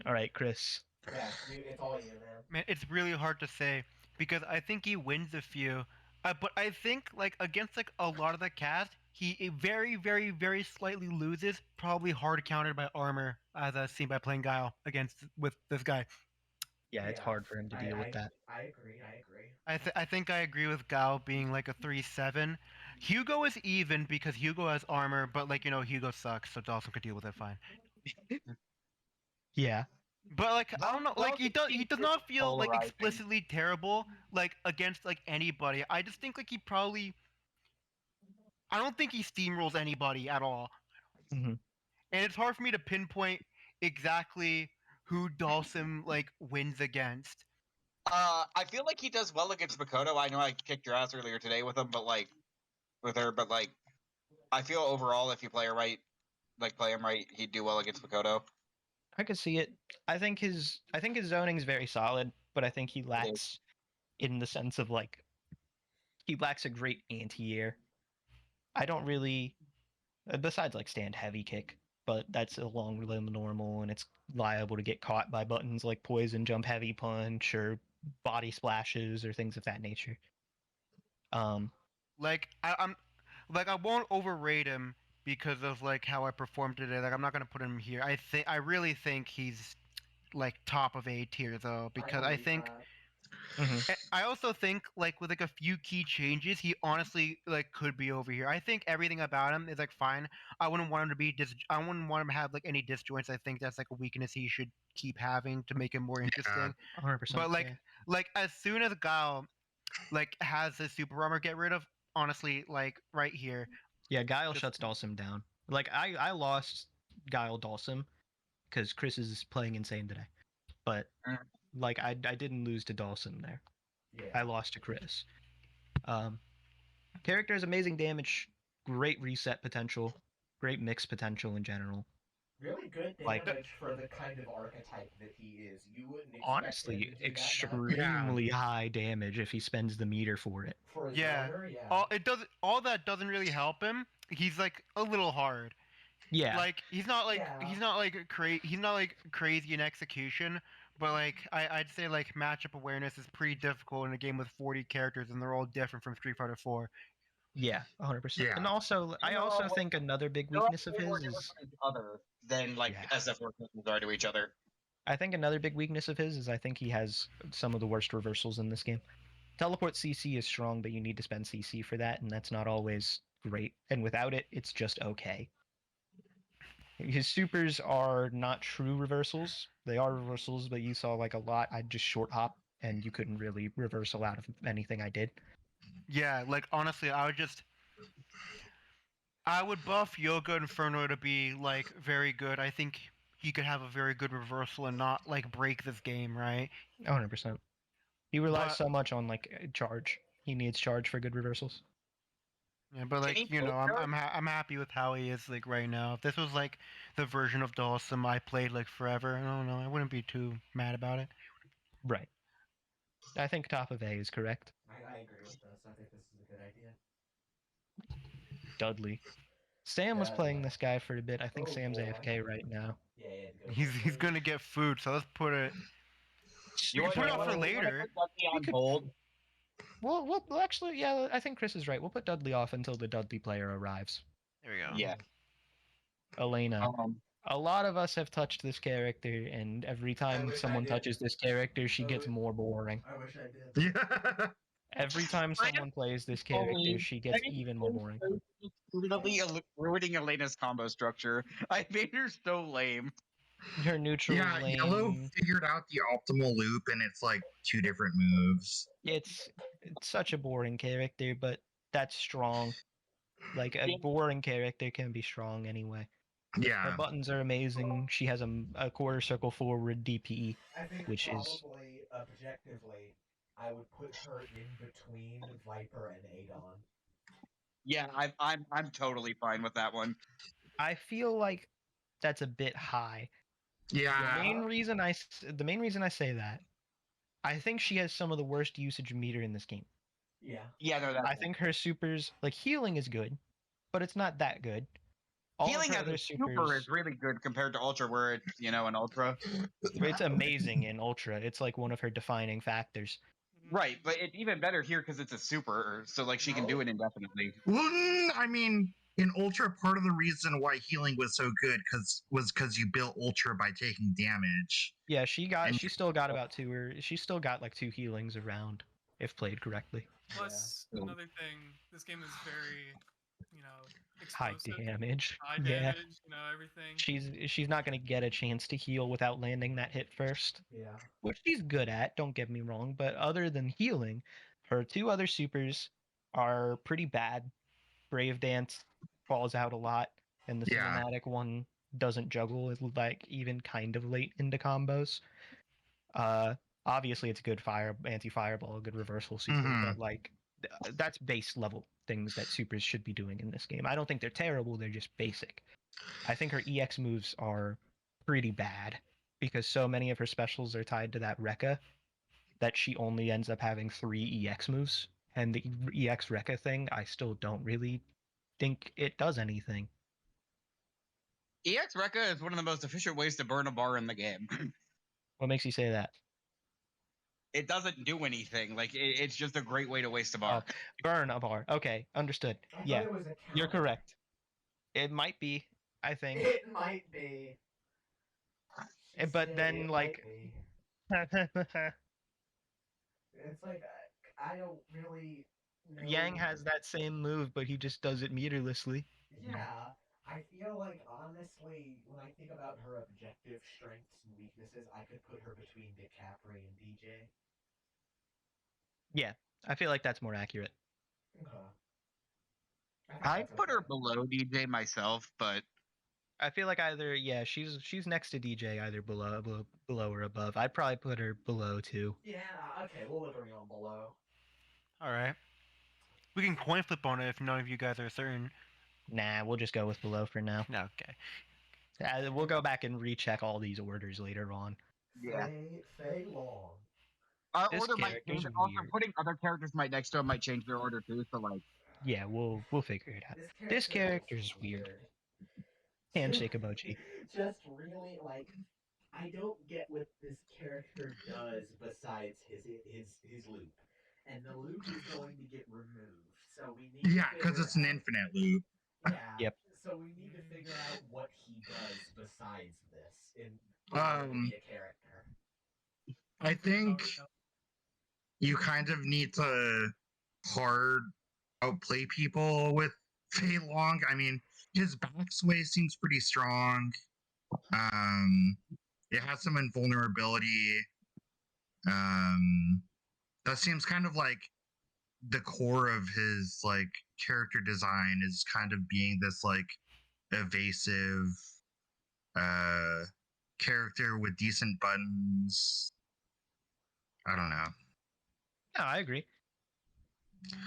All right, Chris. Yeah, it's all you, man. Man, it's really hard to say because I think he wins a few, but I think like against like a lot of the cast, he very, very, very slightly loses. Probably hard countered by armor, as seen by playing Guile against with this guy. Yeah, it's hard for him to deal with that. I agree. I agree. I think I agree with Guile being like a 3-7. Hugo is even because Hugo has armor, but like Hugo sucks, so Dawson could deal with it fine. Yeah. But like I don't know, like he does not feel like polarizing. explicitly terrible like against like anybody. I just think like I don't think he steamrolls anybody at all. Mhm. And it's hard for me to pinpoint exactly who Dawson like wins against. I feel like he does well against Makoto. I know I kicked your ass earlier today with him, but like with her, but like I feel overall if you play her right, like play him right, he'd do well against Makoto. I could see it. I think his zoning is very solid, but I think he lacks in the sense of like he lacks a great anti-air. I don't really besides like stand heavy kick, but that's a longer than the normal and it's liable to get caught by buttons like poison jump heavy punch or body splashes or things of that nature. Like I'm like I won't overrate him because of like how I performed today. Like I'm not gonna put him here. I really think he's like top of A tier though because I think I also think like with like a few key changes, he honestly like could be over here. I think everything about him is like fine. I wouldn't want him to be I wouldn't want him to have like any disjoints. I think that's like a weakness he should keep having to make him more interesting. 100%. But like as soon as Guile like has his super armor get rid of, honestly, like right here. Yeah, Guile Just- shuts Dawson down. Like I lost Guile Dawson because Chris is playing insane today. But like I didn't lose to Dawson there. Yeah. I lost to Chris. Character has amazing damage, great reset potential, great mix potential in general. Really good Like- damage for the kind of archetype that he is. You wouldn't expect him Honestly, to do that much. extremely high damage if he spends the meter for it. For his Yeah. owner, yeah. All that doesn't really help him. He's like a little hard. Yeah. Like he's not like Yeah. he's not like crazy in execution, but like I'd say like matchup awareness is pretty difficult in a game with 40 characters and they're all different from Street Fighter 4. Yeah, 100%. Yeah. And also, I They're all also way- think another big They're all weakness of way more his different is from each other than like Yeah. SF workers are to each other. I think another big weakness of his is I think he has some of the worst reversals in this game. Teleport CC is strong, but you need to spend CC for that, and that's not always great. And without it, it's just okay. His supers are not true reversals. They are reversals, but you saw like a lot. I'd just short hop, and you couldn't really reversal out of anything I did. Yeah, like honestly, I would buff Yoga Inferno to be like very good. I think he could have a very good reversal and not like break this game, right? 100%. He relies But- so much on like charge. He needs charge for good reversals. Yeah, but Can like he I'm happy with how he is like right now. If this was like the version of Dawson I played like forever, I don't know, I wouldn't be too mad about it. Right. I think top of A is correct. I agree with this. I think this is a good idea. Dudley. Sam was playing Dudley. this guy for a bit. I think Oh, Sam's boy. AFK right now. Yeah, yeah. Go He's gonna get food, so let's put it. We can put it put off for later. We could- Hold. Well, actually, yeah, I think Chris is right. We'll put Dudley off until the Dudley player arrives. There we go. Yeah. Elena. A lot of us have touched this character, and every time wish I someone didn't. touches this character, she I gets wi- more boring. I wish I did. Yeah. Every time someone plays this character, she gets even more boring. Literally ruining Elena's combo structure. I made her so lame. Her neutral Yeah, lane. Yellow figured out the optimal loop, and it's like 2 different moves. It's such a boring character, but that's strong. Like a Yeah. boring character can be strong anyway. Her Yeah. buttons are amazing. She has a quarter circle forward DPE, I think which is probably objectively, I would put her in between Viper and Adon. Yeah, I'm totally fine with that one. I feel like that's a bit high. Yeah. The main reason I say that, I think she has some of the worst usage meter in this game. Yeah. Yeah, no, I think her supers, like healing is good, but it's not that good. All healing of her as other a super supers, is really good compared to Ultra, where it's an Ultra. it's amazing in Ultra. It's like one of her defining factors. Right, but it's even better here because it's a super, so like she can do it indefinitely. Well, I mean, in Ultra, part of the reason why healing was so good was because you built Ultra by taking damage. Yeah, she And- still got about two, or she still got like 2 healings around if played correctly. Plus, Yeah. another thing, this game is very, High explosive, damage. high Yeah. damage, everything. She's not gonna get a chance to heal without landing that hit first, Yeah. which she's good at. Don't get me wrong, but other than healing, her 2 other supers are pretty bad. Brave Dance falls out a lot, and the Yeah. cinematic one doesn't juggle like even kind of late into combos. Obviously it's a good anti-fireball, a good reversal super, but like that's base level things that supers should be doing in this game. I don't think they're terrible, they're just basic. I think her EX moves are pretty bad because so many of her specials are tied to that Rekka that she only ends up having 3 EX moves. And the EX Rekka thing, I still don't really think it does anything. EX Rekka is one of the most efficient ways to burn a bar in the game. What makes you say that? It doesn't do anything. Like it's just a great way to waste a bar. Burn a bar. Okay, understood. I thought Yeah, it was a you're counter. correct. It might be, I think. It might be. She But said then, it like, might be. It's like I don't really know. Yang has that same move, but he just does it meterlessly. Yeah, I feel like honestly, when I think about her objective strengths and weaknesses, I could put her between DiCaprio and DJ. Yeah, I feel like that's more accurate. Okay. I'd put her below DJ myself, but I feel like either she's next to DJ, either below or above. I'd probably put her below too. Yeah, okay, we'll agree on below. All right. We can coin flip on it if none of you guys are certain. Nah, we'll just go with below for now. Okay. We'll go back and recheck all these orders later on. Yeah. Fei Long. our This order might character's change. Also, weird. putting other characters next to him might change their order too. So like, Yeah, we'll figure it out. This character's weird. Handshake emoji. Just really like, I don't get what this character does besides his loop, and the loop is going to get removed. So we need. Yeah, because it's an infinite loop. Yeah. Yep. So we need to figure out what he does besides this in Um, to be a character. I think you kind of need to hard outplay people with Fei Long. I mean, his backsway seems pretty strong. It has some invulnerability. That seems kind of like the core of his like character design is kind of being this like evasive character with decent buttons. I don't know. No, I agree.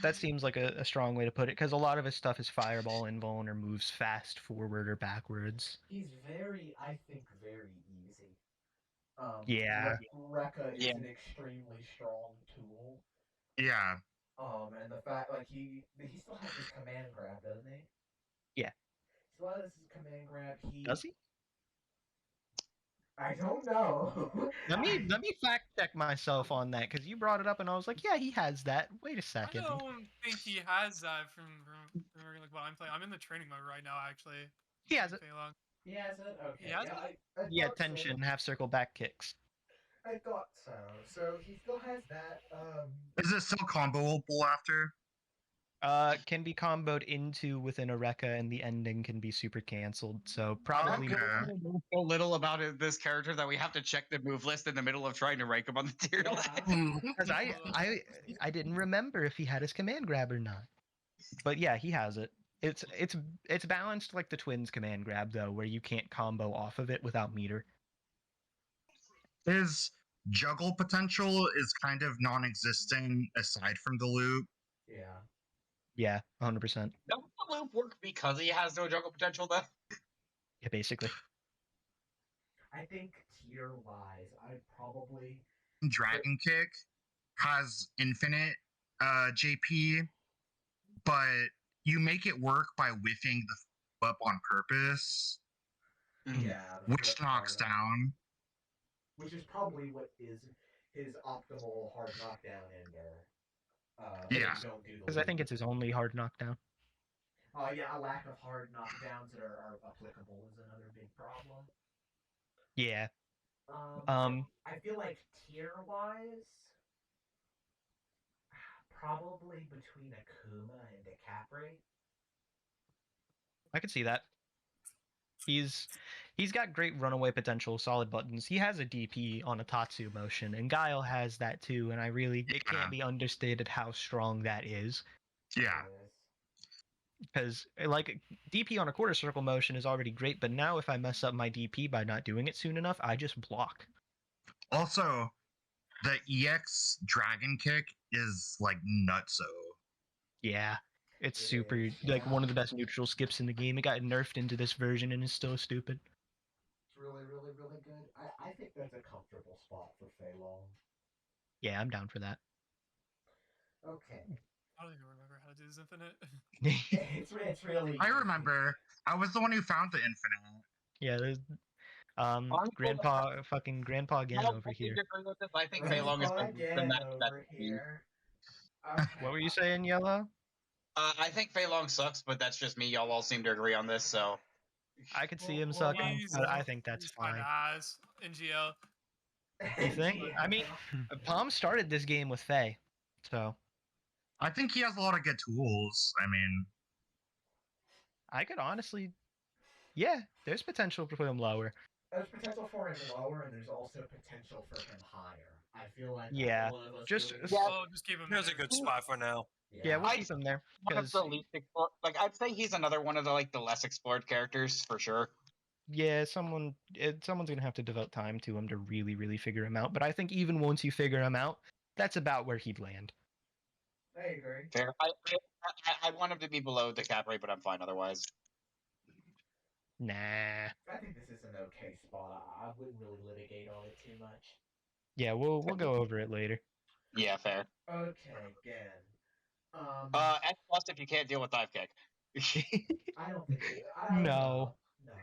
That seems like a strong way to put it, because a lot of his stuff is fireball, invuln, or moves fast forward or backwards. He's I think, very easy. Yeah. Rekka is Yeah. an extremely strong tool. Yeah. And the fact, like, he still has his command grab, doesn't he? Yeah. Still has his command grab. Does he? I don't know. Let me fact check myself on that, because you brought it up and I was like, yeah, he has that. Wait a I second. don't think he has that from like what I'm playing. I'm in the training mode right now, actually. He has it. Fei Long. He has it. Okay. has Yeah, it? I Yeah, thought tension, so. half circle back kicks. I thought so. So he still has that. Is it still comboable after? Can be comboed into within a Rekka, and the ending can be super cancelled. So probably Okay. So little about this character that we have to check the move list in the middle of trying to rank him on the tier Yeah. list. because I didn't remember if he had his command grab or not. But yeah, he has it. It's balanced like the twins command grab though, where you can't combo off of it without meter. His juggle potential is kind of non-existent aside from the loop. Yeah. Yeah, 100%. Does the loop work because he has no juggle potential though? Yeah, basically. I think tier wise, I'd probably. Dragon Kick has infinite JP, but you make it work by whiffing the up on purpose, Yeah. The which flip knocks card, down. which is probably what is his optimal hard knockdown ender. It When Yeah. you is. don't do the Because I think loop. it's his only hard knockdown. Yeah, a lack of hard knockdowns that are applicable is another big problem. Yeah. I feel like tier wise, probably between Akuma and DeCapri. I could see that. He's got great runaway potential, solid buttons. He has a DP on a Tatsu motion, and Guile has that too. And it Yeah. can't be understated how strong that is. Yeah. Because like DP on a quarter circle motion is already great, but now if I mess up my DP by not doing it soon enough, I just block. Also, the EX Dragon Kick is like nutso. Yeah. It's It super is, like yeah. one of the best neutral skips in the game. It got nerfed into this version and is still stupid. It's really, really, really good. I think that's a comfortable spot for Fei Long. Yeah, I'm down for that. Okay. I don't even remember how to do this infinite. It's really I easy. remember. I was the one who found the infinite. Yeah, there's Honestly, grandpa again I over here. disagree with this. I think Fei Long is Grandpa better than again that. over here. Okay. What were you saying, Yellow? I think Fei Long sucks, but that's just me. Y'all all seem to agree on this, so I could see him Well, sucking, He's, but I think that's he's kind fine. of ass in GL. You think? Yeah. I mean, Palm started this game with Faye, so I think he has a lot of good tools. I mean, I could honestly, yeah, there's potential to put him lower. There's potential for him lower, and there's also potential for him higher. I feel like Yeah, one of us just- really. Oh, just keep him Here's a there. good spot for now. Yeah, we'll I- keep him there one of because the least explored. Like I'd say he's another one of the less explored characters for sure. yeah, someone's gonna have to devote time to him to really, really figure him out. But I think even once you figure him out, that's about where he'd land. I agree. Fair. I want him to be below DiCaprio, but I'm fine otherwise. Nah. I think this is an okay spot. I wouldn't really litigate on it too much. Yeah, we'll go over it later. Yeah, fair. Okay, again. X plus if you can't deal with dive kick. I don't think. I don't No. know.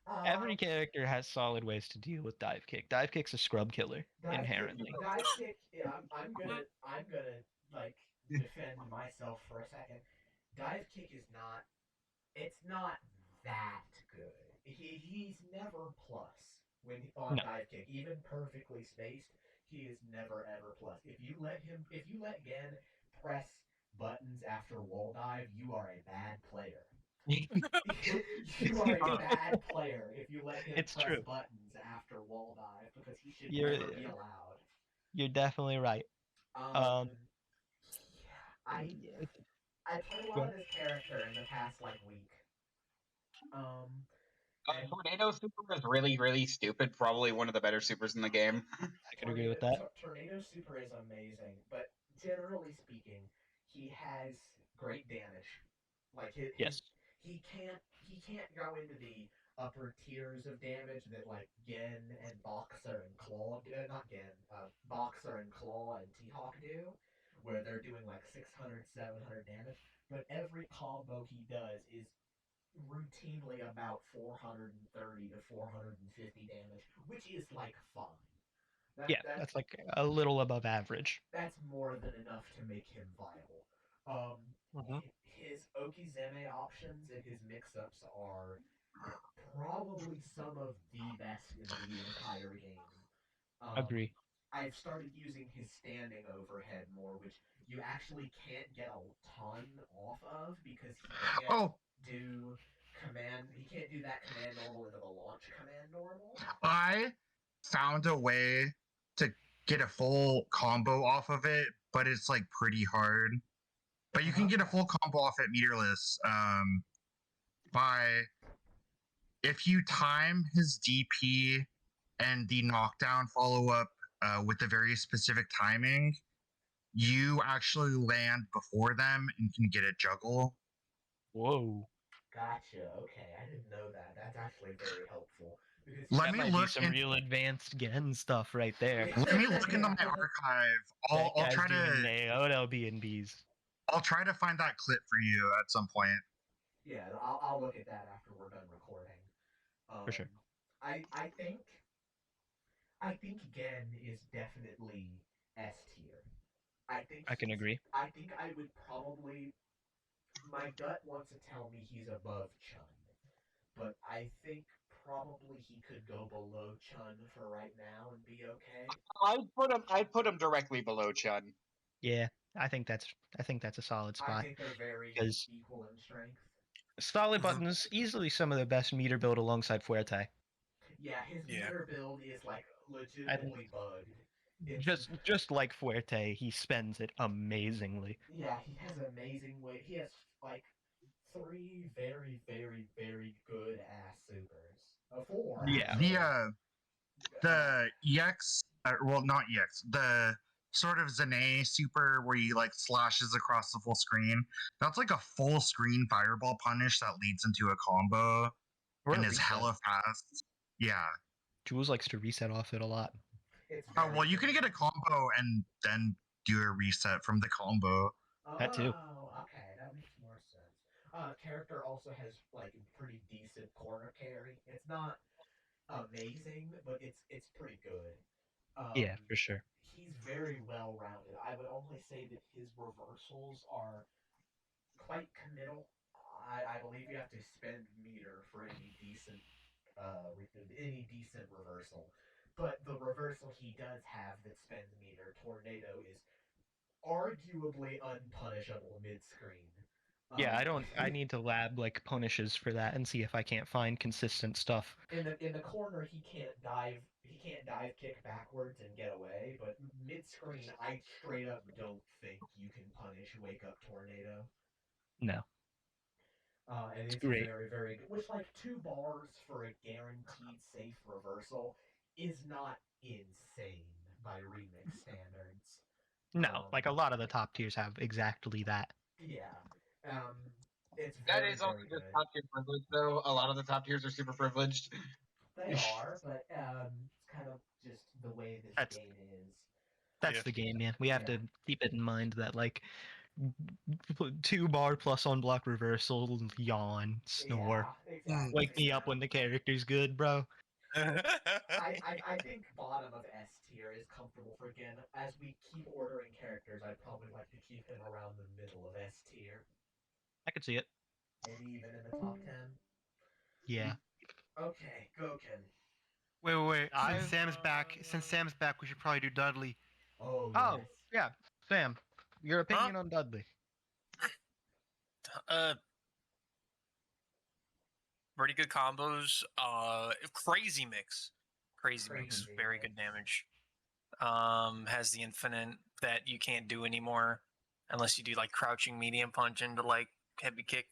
No. Every character has solid ways to deal with dive kick. Dive kick's a scrub killer inherently. Dive kick. Yeah, I'm gonna like defend myself for a second. Dive kick is not. It's not that good. He's never plus when on No. dive kick, even perfectly spaced. He is never ever plus. If you let Gen press buttons after wall dive, you are a bad player. You are a bad player if you let him It's press true. buttons after wall dive because he should You're- never be allowed. You're definitely right. Yeah, I played a lot Go of this character in the past like week. And Tornado super is really, really stupid. Probably one of the better supers in the game. I could agree with that. Tornado Super is amazing, but generally speaking, he has great damage. Like Yes. he can't go into the upper tiers of damage that like Gen and Boxer and Claw not Gen, Boxer and Claw and T-Hawk do, where they're doing like 600, 700 damage. But every combo he does is routinely about 430 to 450 damage, which is like fine. Yeah, that's like a little above average. That's more than enough to make him viable. His Okizeme options and his mix-ups are probably some of the best in the entire game. Agree. I've started using his standing overhead more, which you actually can't get a ton off of because he can't Oh, do he can't do that command normal into the launch command normal. I found a way to get a full combo off of it, but it's like pretty hard. But you can get a Okay. full combo off at meterless by if you time his DP and the knockdown follow up with a very specific timing, you actually land before them and can get a juggle. Whoa. Gotcha. Okay, I didn't know that. That's actually very helpful because Let That me might be look some in, real advanced Gen stuff right there. let me look into Yeah. my archive. That I'll guy's try doing to Naoto B&Bs. I'll try to find that clip for you at some point. Yeah, I'll look at that after we're done recording. For sure. I think Gen is definitely S tier. I can agree. I think I would probably. My gut wants to tell me he's above Chun, but I think probably he could go below Chun for right now and be okay. I'd put him directly below Chun. Yeah, I think that's a solid I spot think they're very because equal in strength. solid Mhm. buttons easily some of the best meter build alongside Fuerte. Yeah, his Yeah. meter build is like legitimately bugged. It's Just like Fuerte, he spends it amazingly. yeah, he has amazing weight. He has like three very, very, very good ass supers. Four Yeah. actually. The EX, well, not EX, the sort of Zane super where he like slashes across the full screen. That's like a full screen fireball punish that leads into a combo Or a and is reset. hella fast. Yeah. Jules likes to reset off it a lot. It's Oh, very well, you can good. get a combo and then do a reset from the combo. That too. Oh, okay, that makes more sense. Character also has like pretty decent corner carry. It's not amazing, but it's pretty good. Yeah, for sure. He's very well rounded. I would only say that his reversals are quite committal. I believe you have to spend meter for any decent reversal. But the reversal he does have that spends meter, Tornado, is arguably unpunishable mid screen. Yeah, I need to lab like punishes for that and see if I can't find consistent stuff. In the corner he can't dive kick backwards and get away, but mid screen I straight up don't think you can punish wake up tornado. No. And It's it's great. very, very good. Which, like, 2 bars for a guaranteed safe reversal is not insane by remix standards. No, like a lot of the top tiers have exactly that. Yeah. Um, it's That very, is also very just good. top tier privilege, though. A lot of the top tiers are super privileged. They are, but it's kind of just the way this That's game is. that's Yeah. the game, man. We have Yeah. to keep it in mind that like 2 bar plus on block reversal, yawn, snore. Yeah, exactly. Wake me Yeah. up when the character's good, bro. I think bottom of S tier is comfortable for Gen. As we keep ordering characters, I'd probably like to keep him around the middle of S tier. I could see it. Maybe even in the top 10. Yeah. Okay, go Ken. Wait. I've Since Sam's back, we should probably do Dudley. Oh Oh, yes. yeah. Sam, your opinion on Dudley. uh, Pretty good combos. Crazy mix. Crazy mix. Crazy Very mix. good damage. Has the infinite that you can't do anymore unless you do like crouching medium punch into like heavy kick.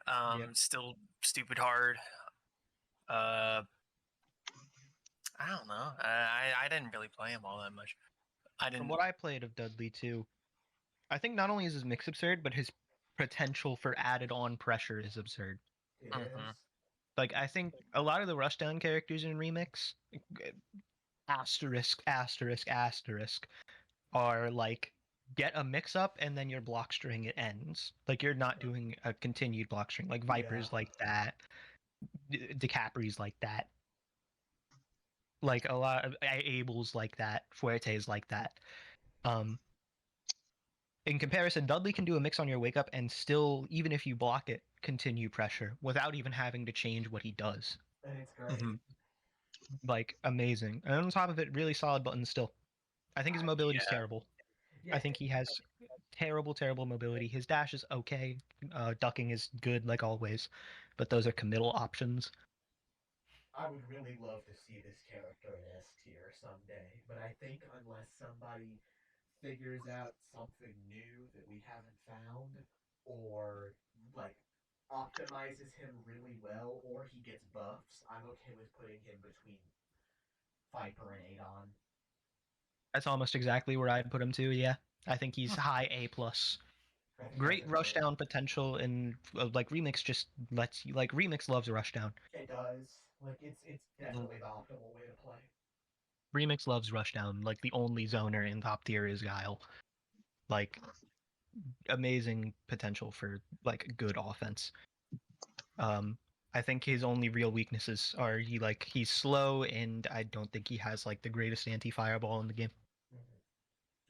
Yep. Still stupid hard. Uh, I don't know. I didn't really play him all that much. I From didn't. what I played of Dudley too, I think not only is his mix absurd, but his potential for added on pressure is absurd. It Mhm. is. Like I think a lot of the rushdown characters in Remix, asterisk, are like get a mix up and then your block string it ends. Like you're not doing a continued block string. Like Viper's Yeah. like that, DeCapri's like that. Like a lot of Abel's like that, Fuerte's like that. In comparison, Dudley can do a mix on your wake up and still, even if you block it, continue pressure without even having to change what he does. And it's great. Mhm. Like, amazing. And on top of it, really solid buttons still. I think his mobility's Yeah. terrible. Yeah, I think he has terrible mobility. His dash is okay. Ducking is good, like always. But those are committal options. I would really love to see this character in S tier someday, but I think unless somebody figures out something new that we haven't found, or like optimizes him really well, or he gets buffs, I'm okay with putting him between Viper and Adon. That's almost exactly where I'd put him too, yeah. I think he's high A+. I think Great that's a rushdown potential, and like Remix just lets you, like Remix loves rushdown. It does. Like it's definitely the optimal way to play. Remix loves rushdown. Like the only zoner in top tier is Guile. Like amazing potential for like good offense. I think his only real weaknesses are he's slow, and I don't think he has like the greatest anti-fireball in the game.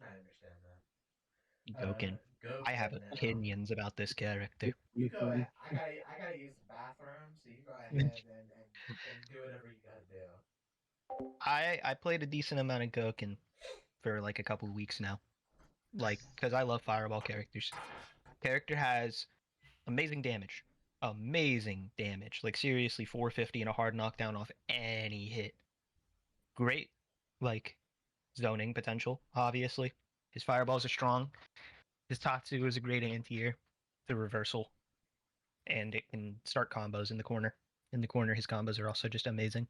I understand that. Gokin. Go I have now. opinions about this character. You go ahead. I gotta use the bathroom, so you go ahead and do whatever you gotta do. I played a decent amount of Gokin for like a couple of weeks now. Like, because I love fireball characters. Character has amazing damage. Amazing damage. Like seriously 450 and a hard knockdown off any hit. Great like zoning potential, obviously. His fireballs are strong. His Tatsu is a great anti-air. The reversal. And it can start combos in the corner. In the corner, his combos are also just amazing.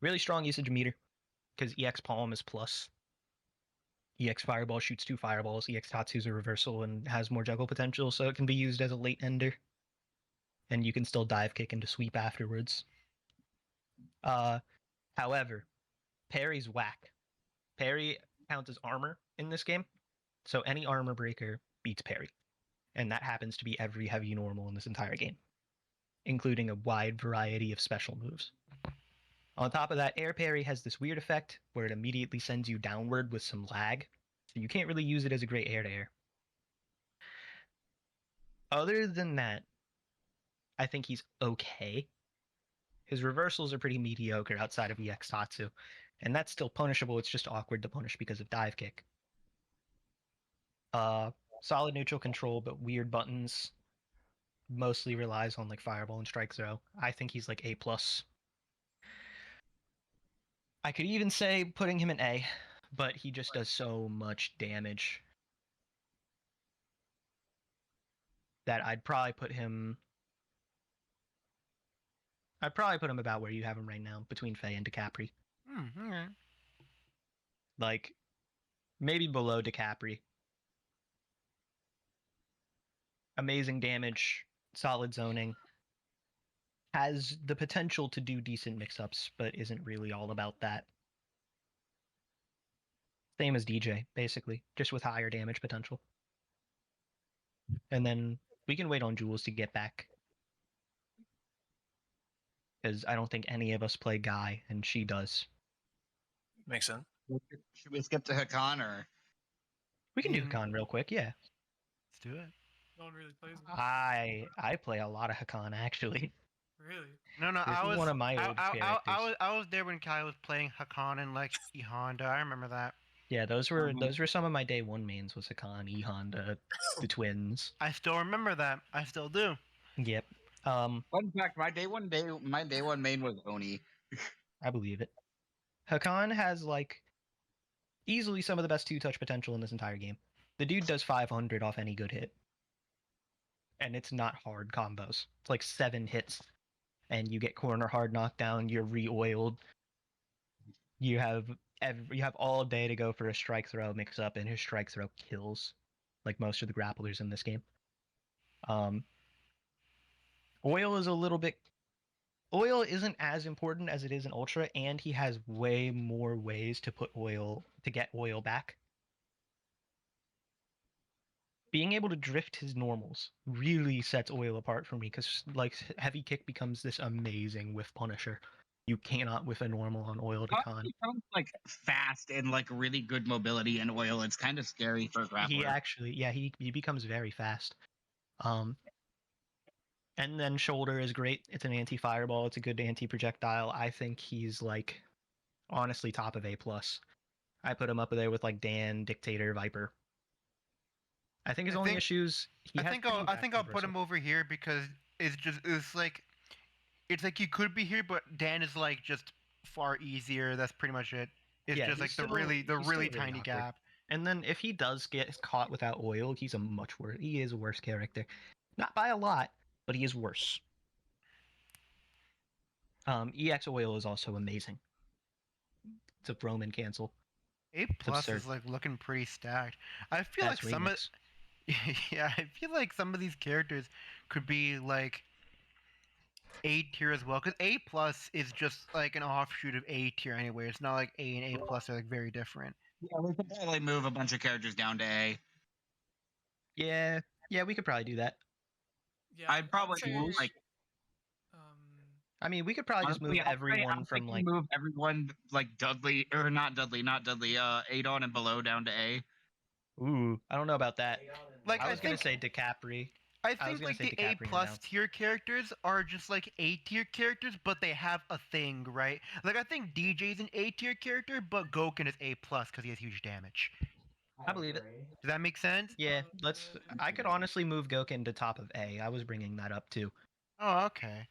Really strong usage meter, because EX Palm is plus. EX Fireball shoots 2 fireballs. EX Tatsu is a reversal and has more juggle potential, so it can be used as a late ender. And you can still dive kick into sweep afterwards. However, parry's whack. Parry counts as armor in this game, so any armor breaker beats parry. And that happens to be every heavy normal in this entire game, including a wide variety of special moves. On top of that, air parry has this weird effect where it immediately sends you downward with some lag, so you can't really use it as a great air-to-air. Other than that, I think he's okay. His reversals are pretty mediocre outside of EX Tatsu, and that's still punishable, it's just awkward to punish because of dive kick. Solid neutral control, but weird buttons. Mostly relies on like fireball and strike throw. I think he's like A+. I could even say putting him in A, but he just does so much damage that I'd probably put him about where you have him right now, between Faye and DiCapri. Okay. Like, maybe below DiCapri. Amazing damage, solid zoning. Has the potential to do decent mix-ups, but isn't really all about that. Same as DJ, basically, just with higher damage potential. And then we can wait on Jules to get back, because I don't think any of us play Guy, and she does. Makes sense. Should we skip to Hakan or? We can do Mm. Hakan real quick, yeah. Let's do it. No one really plays him. I play a lot of Hakan, actually. Really? No, This I is was one of my I, old I, I, characters. I was there when Kai was playing Hakan and like E Honda. I remember that. Yeah, those were some of my day one mains, was Hakan, E Honda, the twins. I still remember that. I still do. Yep. Fun fact: my day one main was Oni. I believe it. Hakan has like easily some of the best 2-touch potential in this entire game. The dude does 500 off any good hit. And it's not hard combos. It's like 7 hits and you get corner hard knockdown, you're re-oiled. You have all day to go for a strike throw mix up, and his strike throw kills like most of the grapplers in this game. Oil is a little bit Oil isn't as important as it is in Ultra, and he has way more ways to get oil back. Being able to drift his normals really sets Oil apart for me, because like heavy kick becomes this amazing whiff punisher. You cannot whiff a normal on Oil to con. He sounds like fast and like really good mobility in Oil. It's kind of scary for a grappler. He actually, yeah, he becomes very fast. And then shoulder is great. It's an anti-fireball. It's a good anti-projectile. I think he's like honestly top of A plus. I put him up there with like Dan, Dictator, Viper. I think his only issues I think I'll put him over here because it's like you could be here, but Dan is like just far easier. That's pretty much it. It's Yeah, just like he's the still- really he's still really tiny awkward. gap. And then if he does get caught without oil, he's a much worse. He is a worse character, not by a lot, but he is worse. EX oil is also amazing. It's a Roman cancel. A plus absurd. is like looking pretty stacked. I feel That's like some of remix. yeah, I feel like some of these characters could be like A tier as well, because A plus is just like an offshoot of A tier anyway. It's not like A and A plus are like very different. Yeah, we could probably move a bunch of characters down to A. Yeah, we could probably do that. Yeah, I'd probably say, move like um, I mean, we could probably just move honestly, everyone I'm from thinking like. move everyone like Dudley or not Dudley, Adon and below down to A. Ooh, I don't know about that. Like I I was gonna think say DiCapri. I was think gonna like say the A DiCaprio plus now. tier characters are just like A tier characters, but they have a thing, right? Like I think DJ's an A tier character, but Goken is A plus because he has huge damage. I believe it. Does that make sense? Yeah, let's. I could honestly move Goken to top of A. I was bringing that up too. Oh, okay.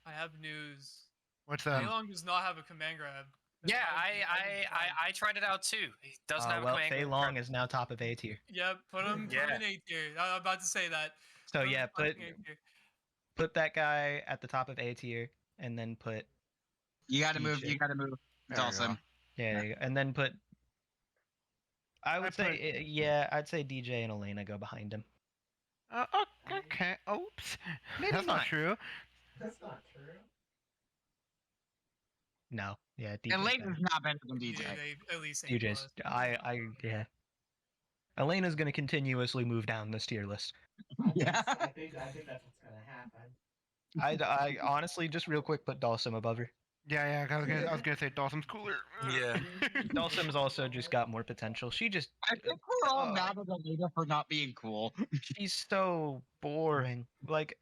I have news. What's that? Long does not have a command grab. Yeah, I tried it out too. He doesn't have a Well, command Fei grab. Long is now top of A tier. Yep, put him Yeah. in A tier. I'm about to say that. So Put him yeah, fucking A tier. put that guy at the top of A tier, and then put You gotta DJ. move. You gotta move There we Dawson. Yeah, and then put. I would say yeah, I'd say DJ and Elena go behind him. Okay. Oops. Maybe That's not not. true. That's not true. No, yeah, And DJ's Leighton's better. not better than DJ. Yeah, they at least A DJ's. plus. Yeah. Elena's gonna continuously move down this tier list. Yeah. I think that's what's gonna happen. I honestly just real quick put Dalsum above her. Yeah. I was gonna say Dawson's cooler. Yeah. Dalsum's also just got more potential. She just I think we're all mad at Elena for not being cool. she's so boring. Like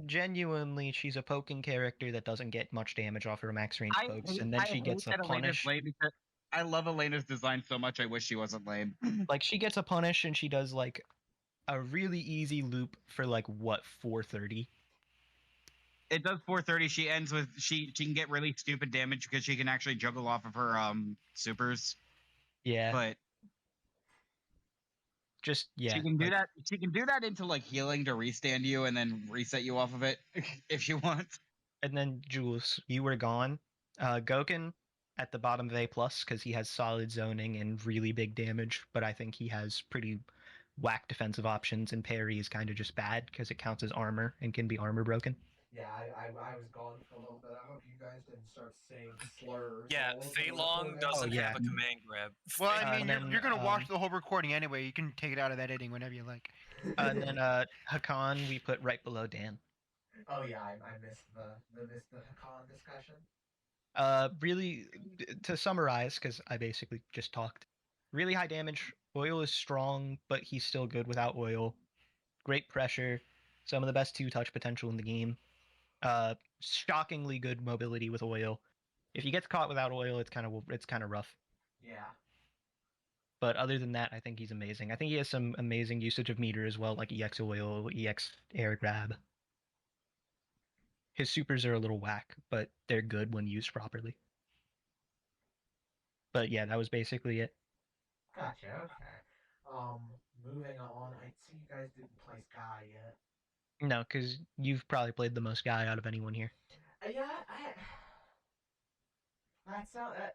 genuinely, she's a poking character that doesn't get much damage off her max range pokes, and then she gets a punish. Because I love Elena's design so much. I wish she wasn't lame. Like she gets a punish, and she does like a really easy loop for like what 430. It does 430. She ends with she can get really stupid damage because she can actually juggle off of her supers. Yeah, But just yeah. she can do like, that. She can do that into like healing to restand you and then reset you off of it if she wants. And then Jules, you were gone. Goken at the bottom of A plus because he has solid zoning and really big damage, but I think he has pretty whack defensive options, and parry is kind of just bad because it counts as armor and can be armor broken. Yeah, I was gone for a little bit. I hope you guys didn't start saying slurs. Yeah, all over Fei the Long recording. doesn't yeah. have a command grab. Well, Fei- I mean, then, you're gonna watch the whole recording anyway. You can take it out of editing whenever you like. And then Hakan we put right below Dan. Oh yeah, I missed the Hakan discussion. Really, to summarize, because I basically just talked. Really high damage. Oil is strong, but he's still good without oil. Great pressure. Some of the best two-touch potential in the game. Shockingly good mobility with oil. If he gets caught without oil, it's kind of rough. Yeah. But other than that, I think he's amazing. I think he has some amazing usage of meter as well, like EX oil, EX air grab. His supers are a little whack, but they're good when used properly. But yeah, that was basically it. Gotcha. Okay. Moving on. I see you guys didn't play Sky yet. No, because you've probably played the most guy out of anyone here. Yeah,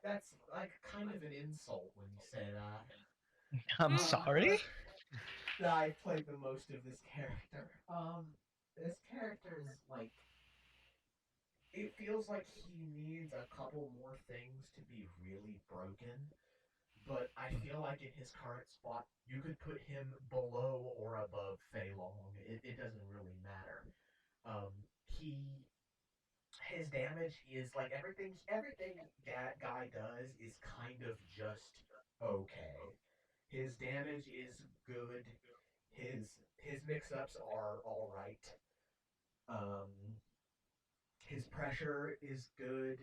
that's like kind of an insult when you say that. I'm sorry. That I played the most of this character. This character is like. It feels like he needs a couple more things to be really broken. But I feel like in his current spot, you could put him below or above Fei Long. It doesn't really matter. His damage is like everything that guy does is kind of just okay. His damage is good. His mix ups are all right. His pressure is good.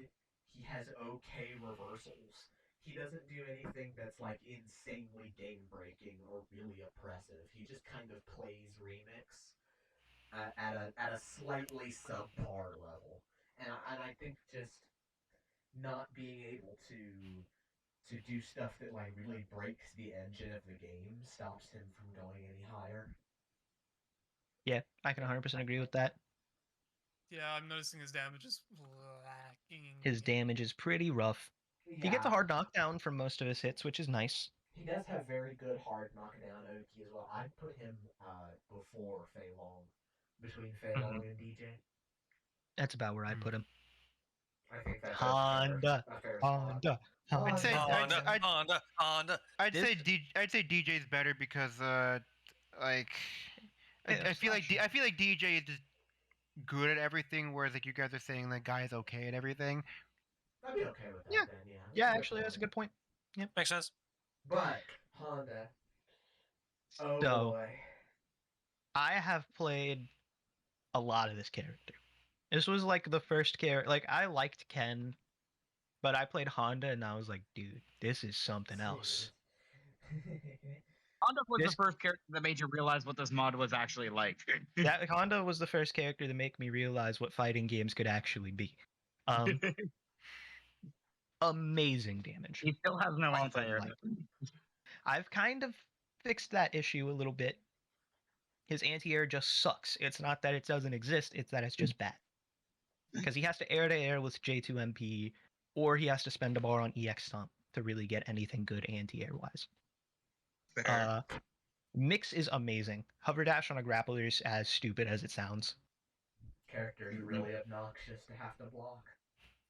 He has okay reversals. He doesn't do anything that's like insanely game breaking or really oppressive. He just kind of plays remix at a slightly subpar level. And I think just not being able to do stuff that like really breaks the engine of the game stops him from going any higher. Yeah, I can 100% agree with that. Yeah, I'm noticing his damage is lacking. His damage is pretty rough. He gets a hard knockdown from most of his hits, which is nice. He does have very good hard knockdown Oki as well. I'd put him before Fei Long, between Fei Long and DJ. That's about where I put him. I think that's Honda, a fair spot. Honda, I'd say Honda. Honda. I'd say DJ's better because like Yeah, I feel like I feel like DJ is just good at everything, whereas like you guys are saying the guy's okay at everything. I'd be okay with that Yeah. then, yeah. Yeah, actually, that's a good point. Yep. Makes sense. But Honda, oh So- boy, I have played a lot of this character. This was like the first character. Like I liked Ken, but I played Honda and I was like, dude, this is something else. Honda was This- the first character that made you realize what this mod was actually like. That Honda was the first character to make me realize what fighting games could actually be. Amazing damage. He still has no I anti-air. like. I've kind of fixed that issue a little bit. His anti-air just sucks. It's not that it doesn't exist, it's that it's just bad. Because he has to air with J2MP, or he has to spend a bar on EX Stomp to really get anything good anti-air wise. Mix is amazing. Hover dash on a grappler is as stupid as it sounds. Character is really obnoxious to have to block.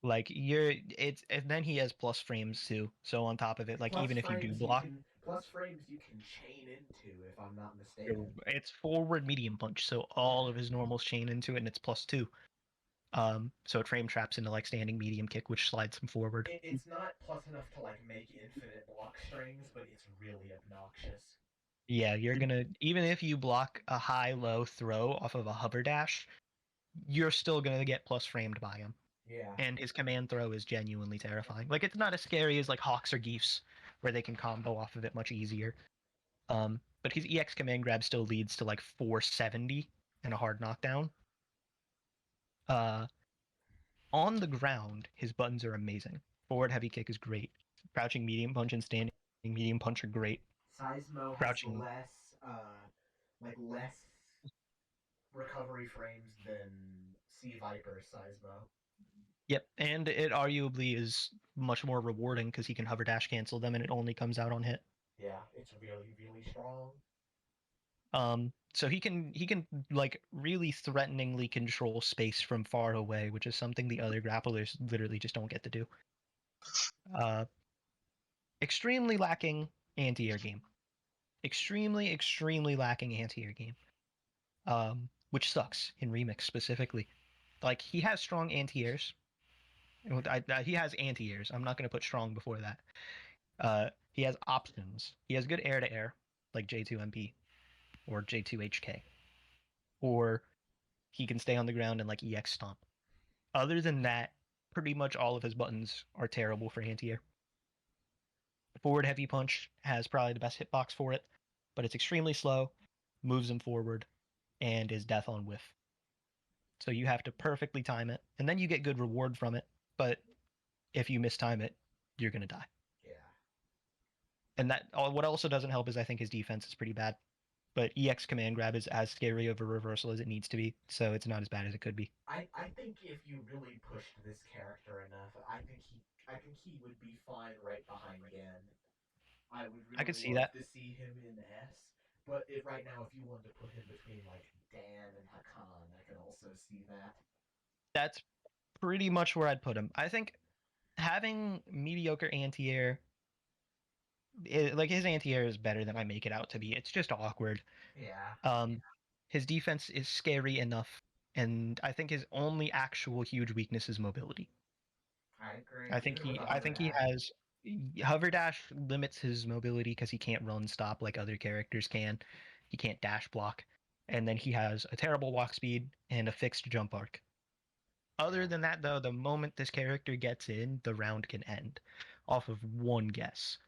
Like and then he has plus frames too. So on top of it, like Plus even if you do frames block, plus frames you can chain into, if I'm not mistaken. it's forward medium punch. So all of his normals chain into it, and it's +2. So it frame traps into like standing medium kick, which slides him forward. It's not plus enough to like make infinite block strings, but it's really obnoxious. Yeah, you're gonna even if you block a high-low throw off of a hover dash, you're still gonna get plus framed by him. Yeah. And his command throw is genuinely terrifying. Like it's not as scary as like Hawks or Geefs, where they can combo off of it much easier. But his EX command grab still leads to like 470 and a hard knockdown. On the ground, his buttons are amazing. Forward heavy kick is great. Crouching medium punch and standing medium punch are great. Seismo Crouching. has less recovery frames than Sea Viper's Seismo. Yep, and it arguably is much more rewarding because he can hover dash cancel them and it only comes out on hit. Yeah, it's really, really strong. So he can like really threateningly control space from far away, which is something the other grapplers literally just don't get to do. Extremely lacking anti-air game. Extremely lacking anti-air game. Which sucks in Remix specifically. Like he has strong anti-airs. He has anti-airs. I'm not going to put strong before that. He has options. He has good air-to-air, like J2MP or J2HK. Or he can stay on the ground and like EX Stomp. Other than that, pretty much all of his buttons are terrible for anti-air. Forward heavy punch has probably the best hitbox for it, but it's extremely slow, moves him forward, and is death on whiff. So you have to perfectly time it, and then you get good reward from it. But if you mistime it, you're gonna die. Yeah. And that what also doesn't help is I think his defense is pretty bad. But EX command grab is as scary of a reversal as it needs to be, so it's not as bad as it could be. I think if you really pushed this character enough, I think he would be fine right behind Gen. I would really I could see love that. to see him in S. But right now, if you wanted to put him between like Dan and Hakan, I could also see that. That's pretty much where I'd put him. I think having mediocre anti-air, like his anti-air is better than I make it out to be. It's just awkward. Yeah. His defense is scary enough, and I think his only actual huge weakness is mobility. I agree. I think he has hover dash limits his mobility because he can't run stop like other characters can. He can't dash block. and then he has a terrible walk speed and a fixed jump arc. Other than that, though, the moment this character gets in, the round can end off of one guess.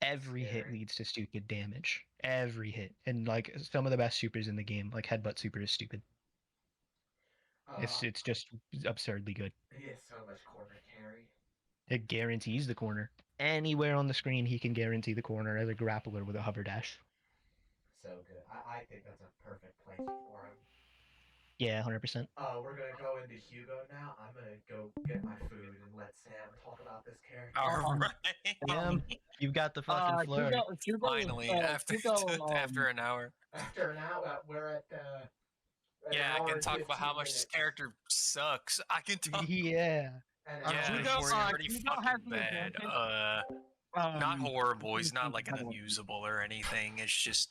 Every hit Scary. leads to stupid damage. Every hit. And like some of the best supers in the game, like Headbutt Super is stupid. It's just absurdly good. He has so much corner carry. It guarantees the corner. Anywhere on the screen, he can guarantee the corner as a grappler with a hover dash. So good. I think that's a perfect placement for him. Yeah, 100%. We're gonna go into Hugo now. I'm gonna go get my food and let Sam talk about this character. All right. Sam, you've got the fucking floor. Finally, after after an hour. After an hour, we're at an Yeah, I hour can and talk about how 15 much this minutes. character sucks. I can talk. Yeah. And I'm Yeah, rooting he's for you. pretty fucking bad. Not horrible. He's not like an unusable or anything. It's just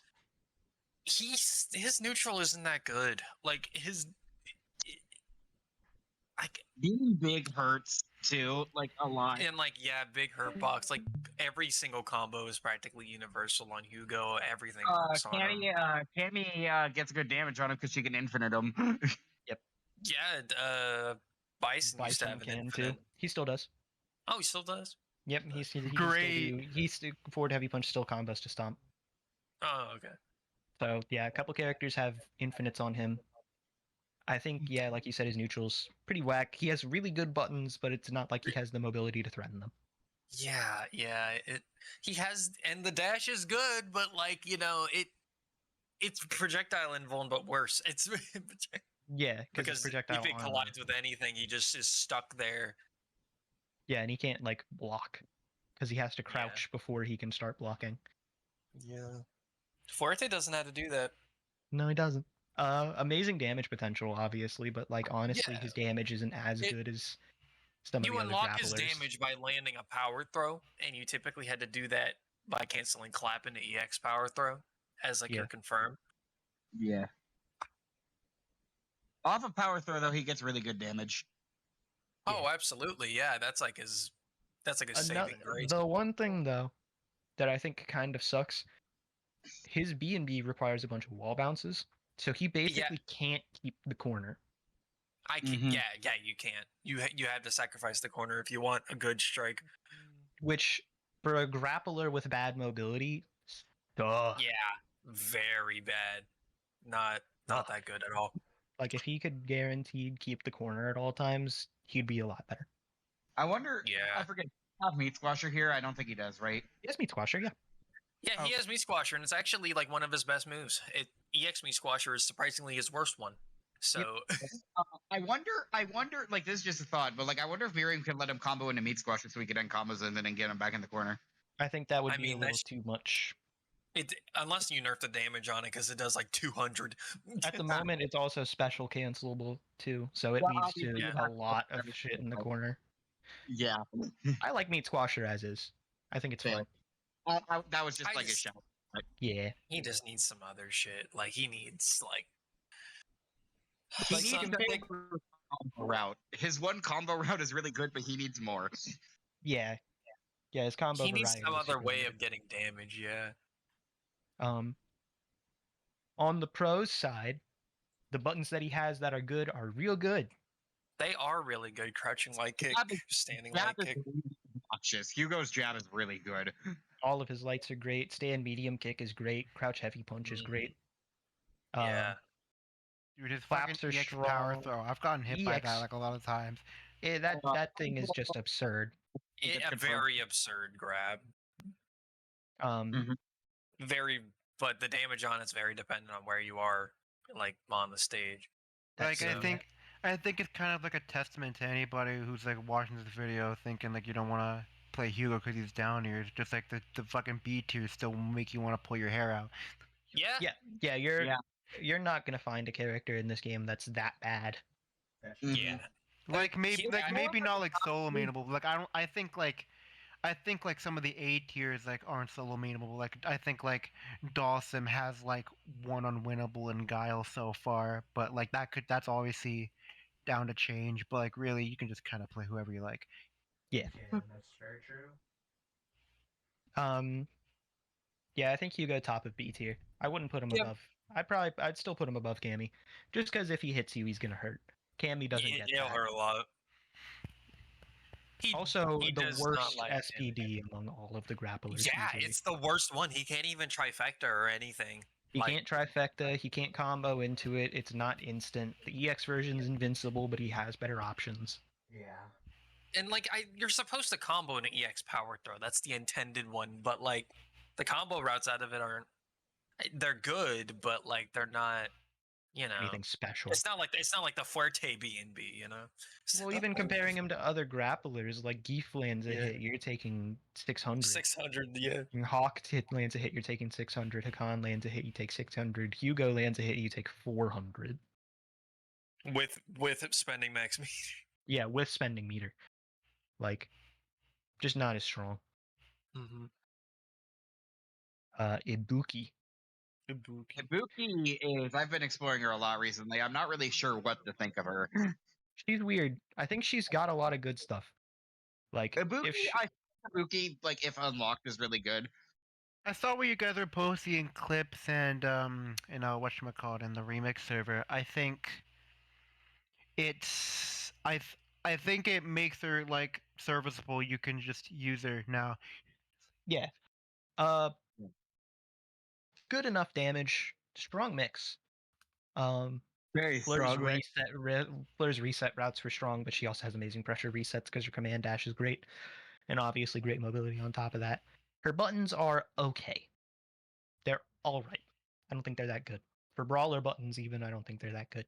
his neutral isn't that good. Like Being big hurts too, like a lot. and like big hurt box. Like every single combo is practically universal on Hugo. Everything works on him. Cammy gets good damage on him because she can infinite him. Yeah, Bison used to Bison have an can infinite. too. He still does. Oh, he still does. Yep, he can still Great. do. He's forward heavy punch still combos to stomp. Oh, okay. So yeah, a couple characters have infinites on him. I think yeah, like you said, his neutral's pretty whack. He has really good buttons, but it's not like he has the mobility to threaten them. Yeah. He has, and the dash is good, but like it's projectile invuln, but worse. It's Yeah, because projectile if it armor. collides with anything, he just is stuck there. Yeah, and he can't like block because he has to crouch before he can start blocking. Yeah. Fuerte doesn't have to do that. No, he doesn't. Amazing damage potential, obviously, but like honestly, his damage isn't as good as some of You the other unlock his grapplers. damage by landing a power throw, and you typically had to do that by canceling clap into EX power throw as like your confirm. Yeah. Off of power throw though, he gets really good damage. Oh, absolutely. Yeah, that's like his saving grace. The one thing though that I think kind of sucks, his B&B requires a bunch of wall bounces, so he basically can't keep the corner. I can, yeah, you can't. You have to sacrifice the corner if you want a good strike. Which, for a grappler with bad mobility, yeah, very bad. Not that good at all. Like if he could guaranteed keep the corner at all times, he'd be a lot better. I wonder. Yeah. I forget. Have Meat Squasher here? I don't think he does, right? He has Meat Squasher, yeah. Yeah, he has Meat Squasher, and it's actually like one of his best moves. EX Meat Squasher is surprisingly his worst one. So I wonder. Like this is just a thought, but like I wonder if Miriam could let him combo into Meat Squasher so we could end combos and then get him back in the corner. I think that would be a little too much. Unless you nerf the damage on it, because it does like 200. At the moment, it's also special cancelable too, so it leads to a lot of shit in the corner. Yeah. I like Meat Squasher as is. I think it's fine. That was just like a shout. Yeah. He just needs some other shit. Like he needs like. He needs a big combo route. His one combo route is really good, but he needs more. Yeah. Yeah, his combo He needs variety some is other super way limited. of getting damage. Yeah. On the pros side, the buttons that he has that are good are real good. They are really good. Crouching light kick, standing light kick. Obnoxious. Hugo's jab is really good. All of his lights are great. Stand medium kick is great. Crouch heavy punch is great. Yeah. Dude, his Flaps fucking are EX power strong. throw. I've gotten hit by that EX like a lot of times. That thing is just absurd. A very absurd grab. But the damage on it's very dependent on where you are, like on the stage. Like I think it's kind of like a testament to anybody who's like watching this video thinking like you don't want to play Hugo because he's down here. It's just like the fucking B tier still make you want to pull your hair out. Yeah. You're not gonna find a character in this game that's that bad. Yeah. Like maybe not like solo mainable. Like I think like some of the A tiers like aren't solo mainable. Like I think like Dawson has like one unwinnable in Guile so far, but like that's obviously down to change. But like really, you can just kind of play whoever you like. Yeah. That's very true. Yeah, I think Hugo top of B tier. I wouldn't put him above I'd still put him above Cammy, just because if he hits you, he's gonna hurt. Cammy doesn't get It'll that. hurt a lot. Also, he the does not worst like SPD among all of the grapplers. Yeah, easily. it's the worst one. He can't even trifecta or anything. He like- can't trifecta. He can't combo into it. It's not instant. The EX version is invincible, but he has better options. Yeah. And like you're supposed to combo an EX power throw. That's the intended one. But like the combo routes out of it aren't. They're good, but like they're not. You know, Anything special. it's not like the Fuerte B&B. You know. Well, even comparing him to other grapplers, like Geef lands a hit, you're taking 600. 600, yeah. Hawk lands a hit, you're taking 600. Hakan lands a hit, you take 600. Hugo lands a hit, you take 400. With spending max meter. Yeah, with spending meter. Like, just not as strong. Mm-hmm. Ibuki. Ibuki is. I've been exploring her a lot recently. I'm not really sure what to think of her. She's weird. I think she's got a lot of good stuff. Like, Ibuki, if she, I think Ibuki, like if unlocked, is really good. I saw what you guys are posting clips and whatchamacallit in the remix server. I think it's I think it makes her like serviceable. You can just use her now. yeah. Good enough damage. Strong mix. Very Flur's Flur's reset routes were strong, but she also has amazing pressure resets because her command dash is great, and obviously great mobility on top of that. Her buttons are okay. They're all right. I don't think they're that good for brawler buttons. Even I don't think they're that good.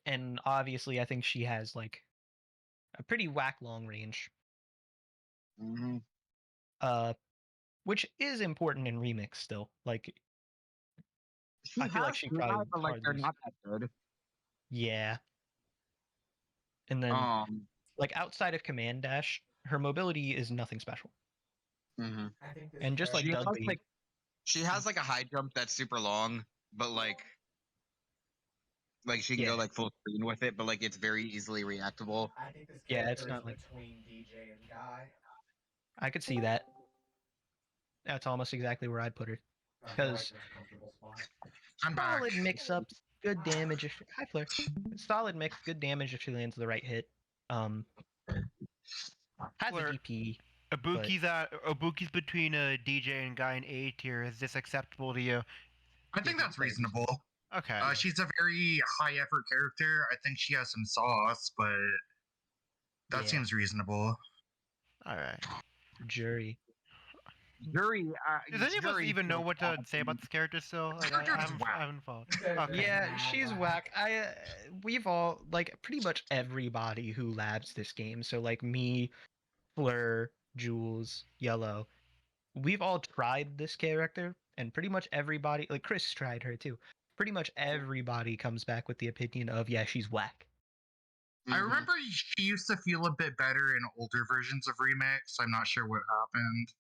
And obviously I think she has like a pretty whack long range. Mm-hmm. Which is important in remix still. Like, I feel like she probably but like they're hardly- not that good. yeah. And then like outside of command dash, her mobility is nothing special. Mm-hmm. I think this And just like She has, Dudley, like, she has like a high jump that's super long, but like she can go Yeah. like full screen with it, but like it's very easily reactable. I think this Yeah, character it's not is like- between DJ and Guy. I could see that. That's almost exactly where I'd put her. I feel like 'Cause- that's a comfortable spot. I'm back. Solid mix-ups, good damage if hi Fleur. Solid mix, good damage if she lands the right hit. Has Fleur, a DP. Ibuki's between DJ and Guy in A tier. Is this acceptable to you? I think that's reasonable. Okay. She's a very high effort character. I think she has some sauce, but that Yeah. seems reasonable. All right. Jury. Jury. Does any of us even know what to say about this character still? Like, character is I whack. haven't followed. They're Okay. Yeah, mad she's whack. We've all like pretty much everybody who labs this game. So like me, Fleur, Jules, Yellow, we've all tried this character, and pretty much everybody, like Chris tried her too. Pretty much everybody comes back with the opinion of yeah, she's whack. I remember she used to feel a bit better in older versions of Remix. I'm not sure what happened.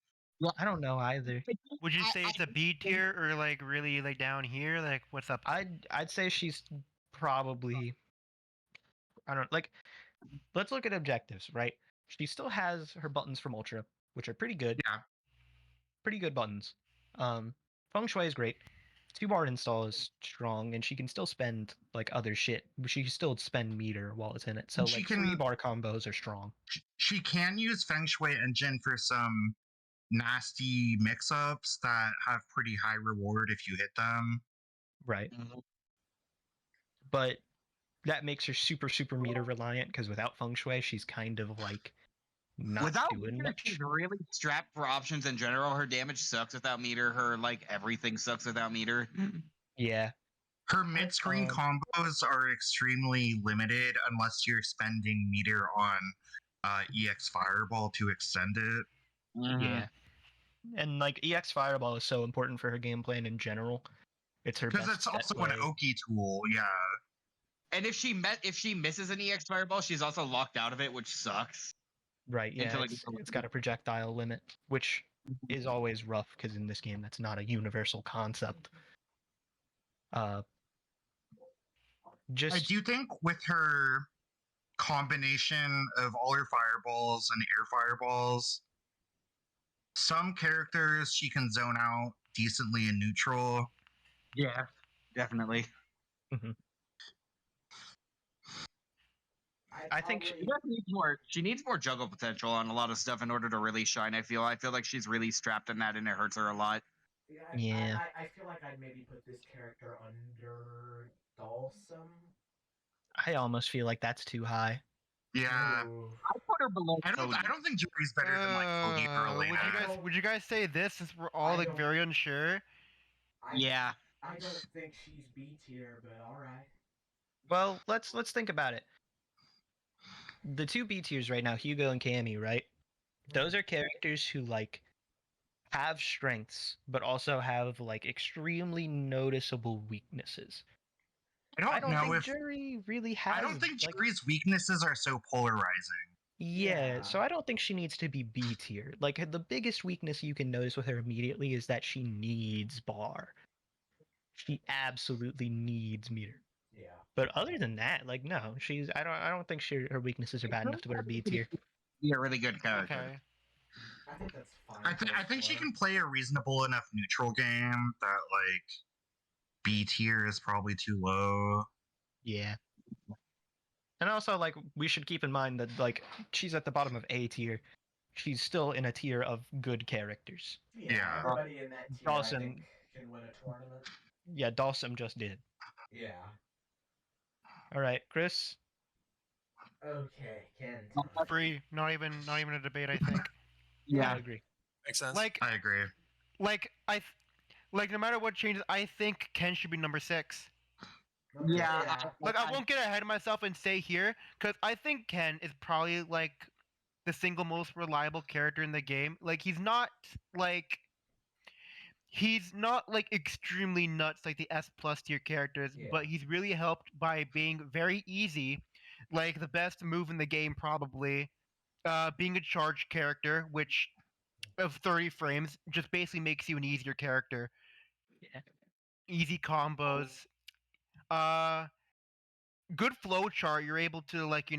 I don't know either. Would you say it's a B tier or like really like down here? Like what's up? I'd say she's probably I don't like. Let's look at objectives, right? She still has her buttons from Ultra, which are pretty good. Yeah. Pretty good buttons. Feng Shui is great. 2-bar install is strong, and she can still spend like other shit. She can still spend meter while it's in it. So And she like can- 3-bar combos are strong. She can use Feng Shui Engine for some nasty mix-ups that have pretty high reward if you hit them. Right. But that makes her super meter reliant because without Feng Shui, she's kind of like not Without doing meter, much. she's really strapped for options in general. Her damage sucks without meter. Her like everything sucks without meter. Yeah. Her mid-screen combos are extremely limited unless you're spending meter on EX Fireball to extend it. Yeah. And like EX Fireball is so important for her game plan in general. It's her Because best it's also set an play. Oki tool, yeah. And if she misses an EX Fireball, she's also locked out of it, which sucks. Right, yeah. until it It's got a projectile limit, which is always rough because in this game that's not a universal concept. Just I do think with her combination of all her fireballs and air fireballs, some characters she can zone out decently in neutral. Yeah, definitely. I think She just needs more. She needs more juggle potential on a lot of stuff in order to really shine. I feel like she's really strapped in that, and it hurts her a lot. Yeah. I feel like I'd maybe put this character under Dalsum. I almost feel like that's too high. Yeah, Ooh. I put her below. I don't think Yuri's better than like Cody or Elena. Would you guys say this since we're all I like don't- very unsure? Yeah. I don't think she's B tier, but all right. Well, let's think about it. The two B tiers right now, Hugo and Cammy, right? Those are characters who like have strengths, but also have like extremely noticeable weaknesses. I don't know think if Jury really has. I don't think like, Yuri's weaknesses are so polarizing. Yeah, so Yeah. I don't think she needs to be B tier. Like the biggest weakness you can notice with her immediately is that she needs bar. She absolutely needs meter. Yeah. But other than that, like no, she's I don't think her weaknesses are bad enough to put her B tier. Be a really good character. Okay. I think that's fine. I think she can play a reasonable enough neutral game that like B tier is probably too low. Yeah. And also like we should keep in mind that like she's at the bottom of A tier. She's still in a tier of good characters. Yeah. Everybody in that tier, Dawson- I think, can win a tournament. Yeah, Dalsum just did. Yeah. All right, Chris. Okay, Ken. Free, not even a debate. I think. I agree. Makes sense. Like I agree. like no matter what changes, I think Ken should be number 6. Yeah. Like I won't get ahead of myself and say here because I think Ken is probably like the single most reliable character in the game. Like he's not like extremely nuts like the S plus tier characters, Yeah. but he's really helped by being very easy, like the best move in the game probably, being a charged character, which of 30 frames just basically makes you an easier character. Yeah. Easy combos. Good flow chart. You're able to like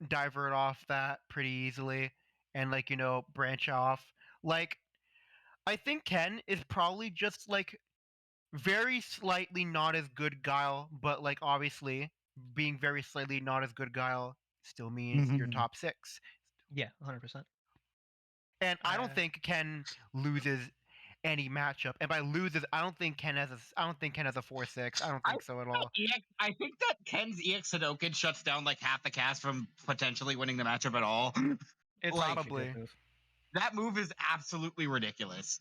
divert off that pretty easily and like branch off. Like I think Ken is probably just like very slightly not as good Guile, but like obviously being very slightly not as good Guile still means you're top 6. Yeah, 100%. And I don't think Ken loses any matchup. And by loses, I don't think Ken has a 4-6. I don't think so at all. I think that Ken's EX Hadoken shuts down like half the cast from potentially winning the matchup at all. It's Like, such a good probably. move. That move is absolutely ridiculous.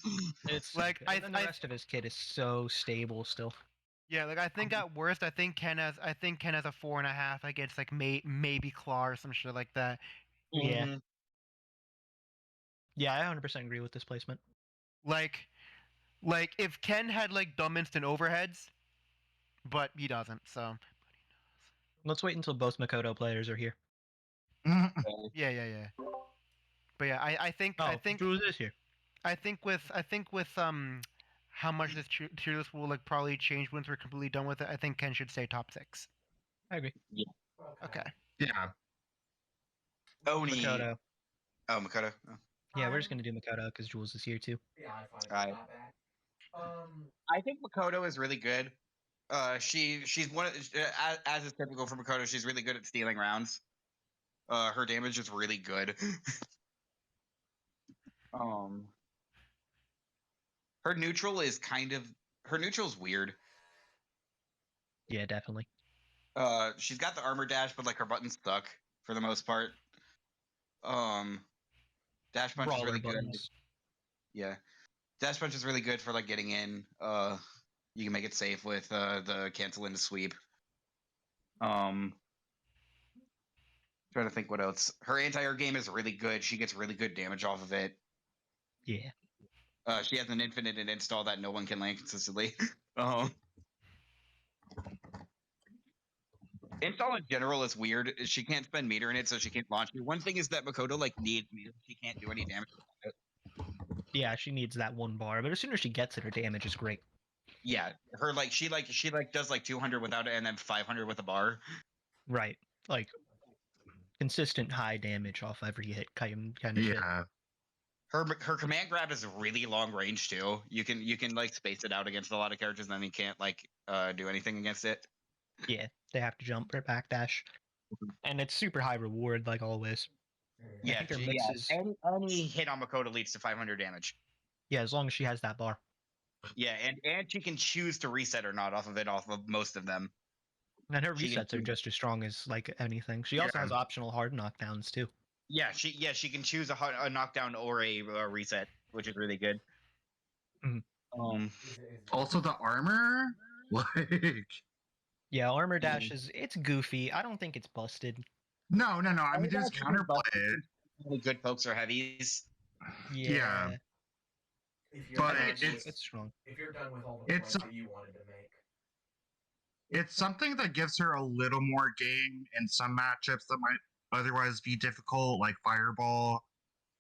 It's Like, like and then the rest of his kit is so stable still. Yeah, like I think at worst, I think Ken has a 4.5 against like maybe Claw or some shit like that. Yeah. Mhm. Yeah, I 100% agree with this placement. Like if Ken had like dumb instant overheads, but he doesn't. So Let's wait until both Makoto players are here. yeah. But yeah, I think Jules is here. I think with how much this tier list will like probably change once we're completely done with it. I think Ken should stay top 6. I agree. Okay. Yeah. Oni. Makoto. Oh, Makoto. Oh. Yeah, we're just gonna do Makoto because Jules is here too. Yeah, I find Alright. that back. I think Makoto is really good. She's one of, as is typical for Makoto, she's really good at stealing rounds. Her damage is really good. Her neutral is weird. Yeah, definitely. She's got the armor dash, but like her buttons suck for the most part. Dash punch is really good. Yeah, dash punch is really good for like getting in. You can make it safe with the cancel into sweep. Trying to think what else. Her anti-air game is really good. She gets really good damage off of it. Yeah. She has an infinite and install that no one can land consistently. Install in general is weird. She can't spend meter in it, so she can't launch you. One thing is that Makoto like needs meter. She can't do any damage. Yeah, she needs that one bar, but as soon as she gets it, her damage is great. Yeah, her she does like 200 without it and then 500 with a bar. Right. Like consistent high damage off every hit kind of shit. Yeah. her command grab is really long range too. You can like space it out against a lot of characters, and then you can't like do anything against it. Yeah, they have to jump or backdash, and it's super high reward like always. I think her mix is any hit on Makoto leads to 500 damage. yeah, as long as she has that bar. Yeah, and she can choose to reset or not off of most of them. And her She can resets are choose- just as strong as like anything. She also Yeah. has optional hard knockdowns too. Yeah, she can choose a knockdown or a reset, which is really good. Mhm. Also, the armor, like, Yeah, armor dash it's goofy. I don't think it's busted. no. I mean, there's counterplay. Really good pokes or heavies. Yeah, If you're But done it's- with, strong. if you're done with all the it's- points that you wanted to make, It's something that gives her a little more game in some matchups that might otherwise be difficult, like fireball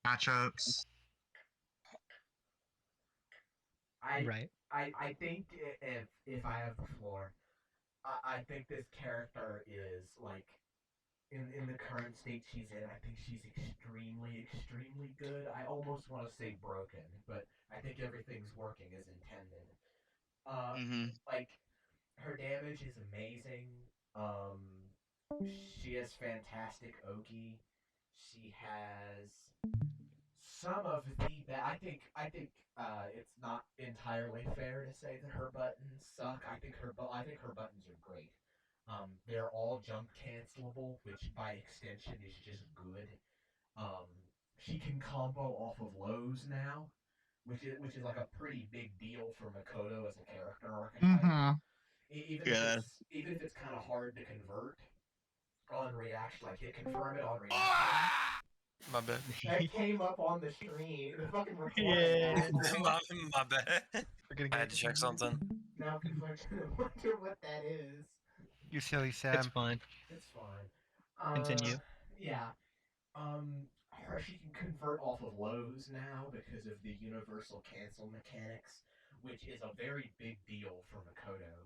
matchups. Right. I think if I have the floor, I think this character is like in the current state she's in. I think she's extremely good. I almost want to say broken, but I think everything's working as intended. Like her damage is amazing. She has fantastic Oki. She has some of the I think it's not entirely fair to say that her buttons suck. I think her buttons are great. They're all jump cancelable, which by extension is just good. Um, she can combo off of lows now, which is like a pretty big deal for Makoto as a character archetype. Mm-hmm. Even if it's kind of hard to convert on reaction, like hit confirm it on reaction. My bad. That came up on the screen, the fucking recording. Yeah. asshole. my bad. We're gonna I get had to check something. Now people are gonna wonder what that is. You silly It's Sam. fine. It's fine. Continue. Yeah. Her she can convert off of lows now because of the universal cancel mechanics, which is a very big deal for Makoto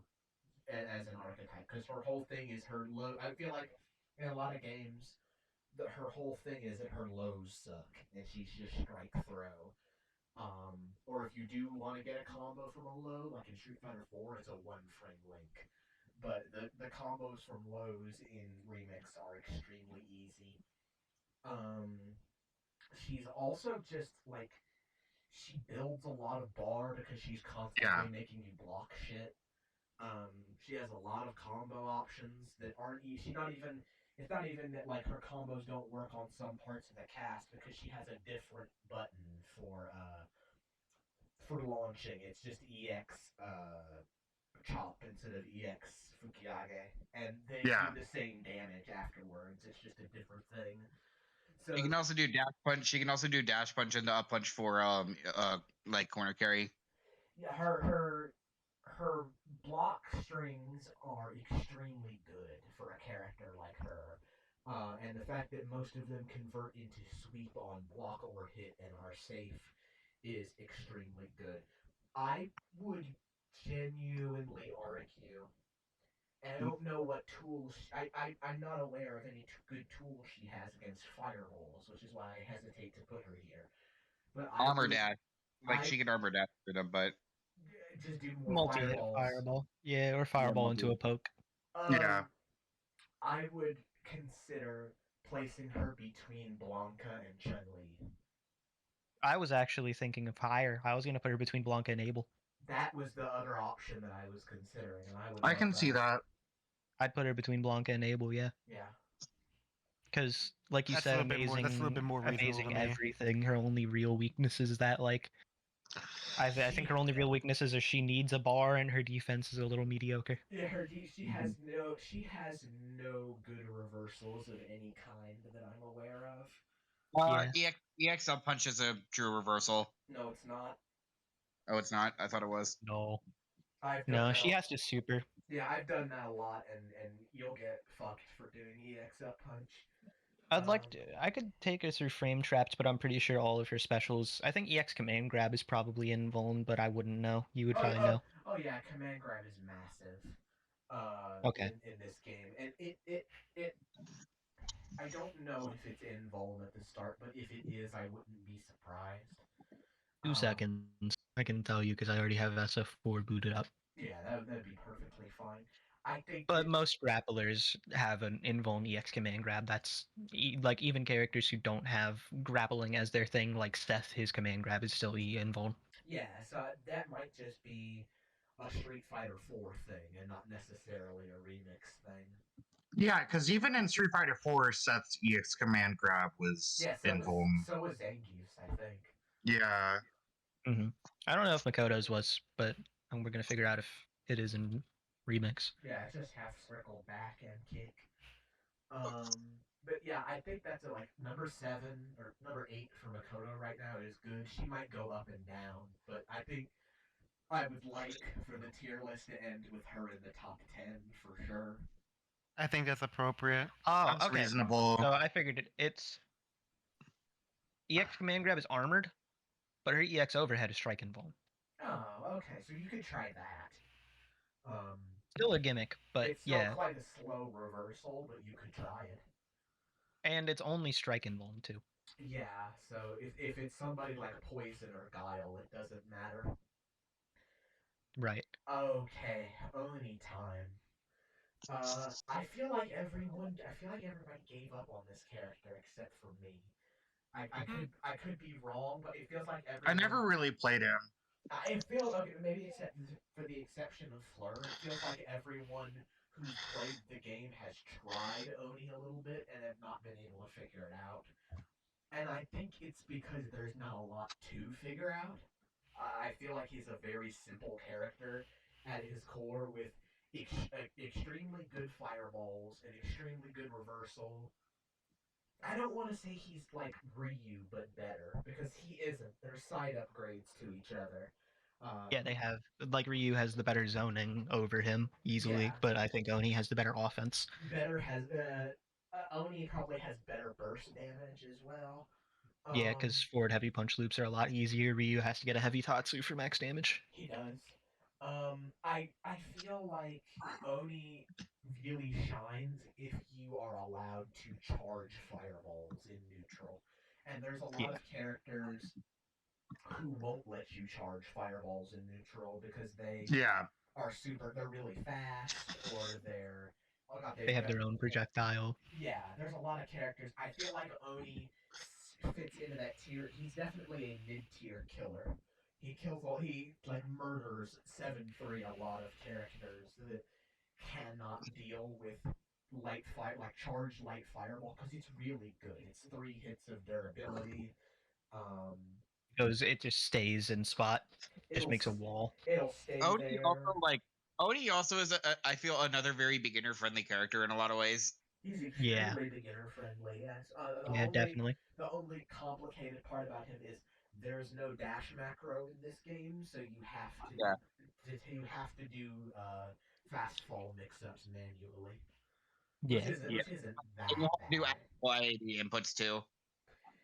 as an archetype. Because her whole thing is her low. I feel like in a lot of games, her whole thing is that her lows suck and she's just strike throw. Or if you do want to get a combo from a low, like in Street Fighter 4, it's a one frame link. But the combos from lows in Remix are extremely easy. She's also just like she builds a lot of bar because she's constantly making you block shit. She has a lot of combo options that aren't easy. It's not even that like her combos don't work on some parts of the cast because she has a different button for launching. It's just EX chop instead of EX Fukiage, and they do the same damage afterwards. It's just a different thing. So You can also do dash punch. She can also do dash punch and the up punch for like corner carry. yeah, her block strings are extremely good for a character like her. And the fact that most of them convert into sweep on block or hit and are safe is extremely good. I would genuinely argue, and I don't know what tools. I'm not aware of any good tools she has against fireballs, which is why I hesitate to put her here. But Armor dash. Like she can armor dash for them, but just do more Multi-hit fireballs. fireball. Yeah, or fireball into a poke. I would consider placing her between Blanca and Chun Li. I was actually thinking of higher. I was gonna put her between Blanca and Abel. That was the other option that I was considering, and I can see that. I'd put her between Blanca and Abel, yeah. Yeah. Because, like you That's said, a little bit more- that's a little bit more reasonable amazing to me. everything. Her only real weakness is that, like, I think her only real weaknesses are she needs a bar and her defense is a little mediocre. Yeah, she has no good reversals of any kind that I'm aware of. EX up punch is a true reversal. No, it's not. Oh, it's not. I thought it was. No. I've No, done she that. has to super. Yeah, I've done that a lot, and you'll get fucked for doing EX up punch. I'd like to. I could take her through frame traps, but I'm pretty sure all of her specials. I think EX command grab is probably in Vuln, but I wouldn't know. You would probably know. Oh yeah, command grab is massive. Okay. In this game, and it I don't know if it's in Volum at the start, but if it is, I wouldn't be surprised. 2 seconds. I can tell you because I already have SF4 booted up. Yeah, that'd be perfectly fine. I think But that most grapplers have an invuln EX command grab. That's like even characters who don't have grappling as their thing, like Seth, his command grab is still invuln. yeah, so that might just be a Street Fighter 4 thing and not necessarily a remix thing. Yeah, because even in Street Fighter 4, Seth's EX command grab was Yeah, invuln. so was Zangief's, I think. Yeah. I don't know if Makoto's was, but we're gonna figure out if it is in remix. Yeah, it's just half circle back and kick. But yeah, I think that's like number 7 or number 8 for Makoto right now is good. She might go up and down, but I think I would like for the tier list to end with her in the top 10 for sure. I think that's appropriate. Oh, That's okay. reasonable. So I figured it. It's EX command grab is armored, but her EX overhead is strike invuln. Oh, okay. So you could try that. Still a gimmick, but It's still yeah, quite a slow reversal, but you could try it. and it's only strike invuln too. Yeah, so if it's somebody like Poison or Guile, it doesn't matter. Right. Okay, Oni time. I feel like everybody gave up on this character except for me. I could be wrong, but it feels like I everyone. never really played him. I feel okay, maybe except for the exception of Fleur. It feels like everyone who's played the game has tried Oni a little bit and have not been able to figure it out. And I think it's because there's not a lot to figure out. I feel like he's a very simple character at his core with extremely good fireballs and extremely good reversal. I don't want to say he's like Ryu, but better, because he isn't. They're side upgrades to each other. Yeah, they have like Ryu has the better zoning over him easily, Yeah. but I think Oni has the better offense. Better has Oni probably has better burst damage as well. Yeah, because forward heavy punch loops are a lot easier. Ryu has to get a heavy Tatsu for max damage. He does. I feel like Oni really shines if you are allowed to charge fireballs in neutral. And there's a lot Yeah. of characters who won't let you charge fireballs in neutral because they're really fast or they're oh god They have their own projectile. yeah, there's a lot of characters. I feel like Oni fits into that tier. He's definitely a mid-tier killer. He like murders 7-3 a lot of characters that cannot deal with charged light fireball because it's really good. It's 3 hits of durability. Um, It just stays in spot. Just makes a wall. It'll stay Oni there. also Oni also is I feel another very beginner friendly character in a lot of ways. He's Yeah. extremely beginner friendly. Yes. Definitely. The only complicated part about him is there's no dash macro in this game, so you have to do fast fall mix-ups manually, Yeah. which isn't that And you have to do bad. actual IAD inputs too.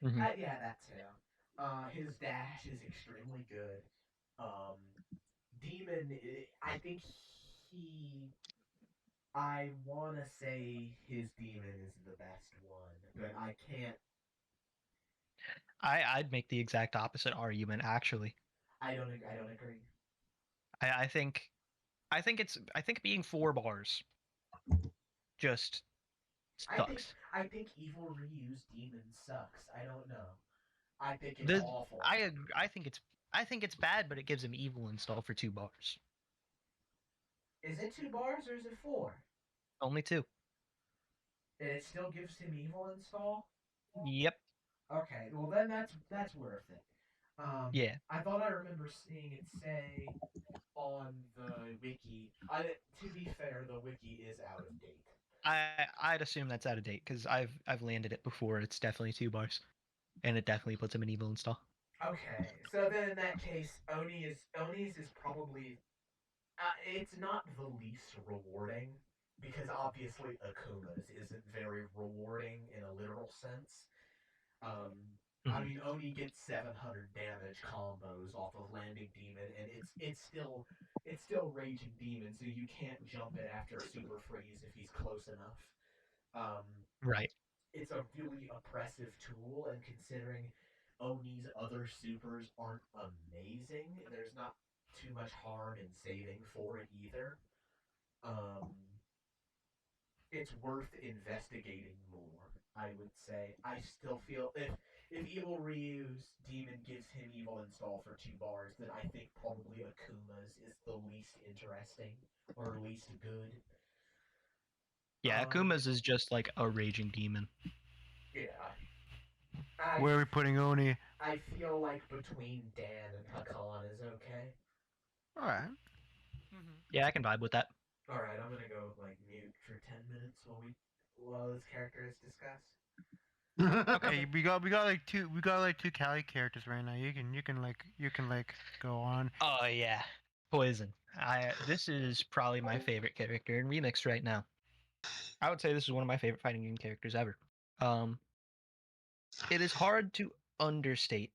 Yeah, that too. His dash is extremely good. Um, Demon, I think he I want to say his demon is the best one, but I can't. I'd make the exact opposite argument actually. I don't agree. I think being 4 bars just sucks. I think Evil Ryu's demon sucks. I don't know. I think it's awful. I think it's bad, but it gives him evil install for 2 bars. Is it 2 bars or is it 4? Only 2. And it still gives him evil install? Yep. Okay, well then that's worth it. Yeah. I thought I remember seeing it say on the wiki. To be fair, the wiki is out of date. I'd assume that's out of date because I've landed it before. It's definitely 2 bars, and it definitely puts him in evil install. Okay, so then in that case, Oni's is probably it's not the least rewarding because obviously Akuma's isn't very rewarding in a literal sense. I mean, Oni gets 700 damage combos off of landing demon, and it's still raging demon, so you can't jump it after super freeze if he's close enough. Right. it's a really oppressive tool, and considering Oni's other supers aren't amazing, there's not too much harm in saving for it either. Um, it's worth investigating more. I would say. I still feel if Evil Ryu's demon gives him evil install for 2 bars, then I think probably Akuma's is the least interesting or least good. Yeah, Um, Akuma's is just like a raging demon. yeah. Where are we putting Oni? I feel like between Dan and Hakan is okay. All right. Mm-hmm. Yeah, I can vibe with that. All right, I'm gonna go like mute for 10 minutes while this character is discussed. Okay, we got like two Cali characters right now. You can go on. Oh yeah, Poison. This is probably my favorite character in Remix right now. I would say this is one of my favorite fighting game characters ever. It is hard to understate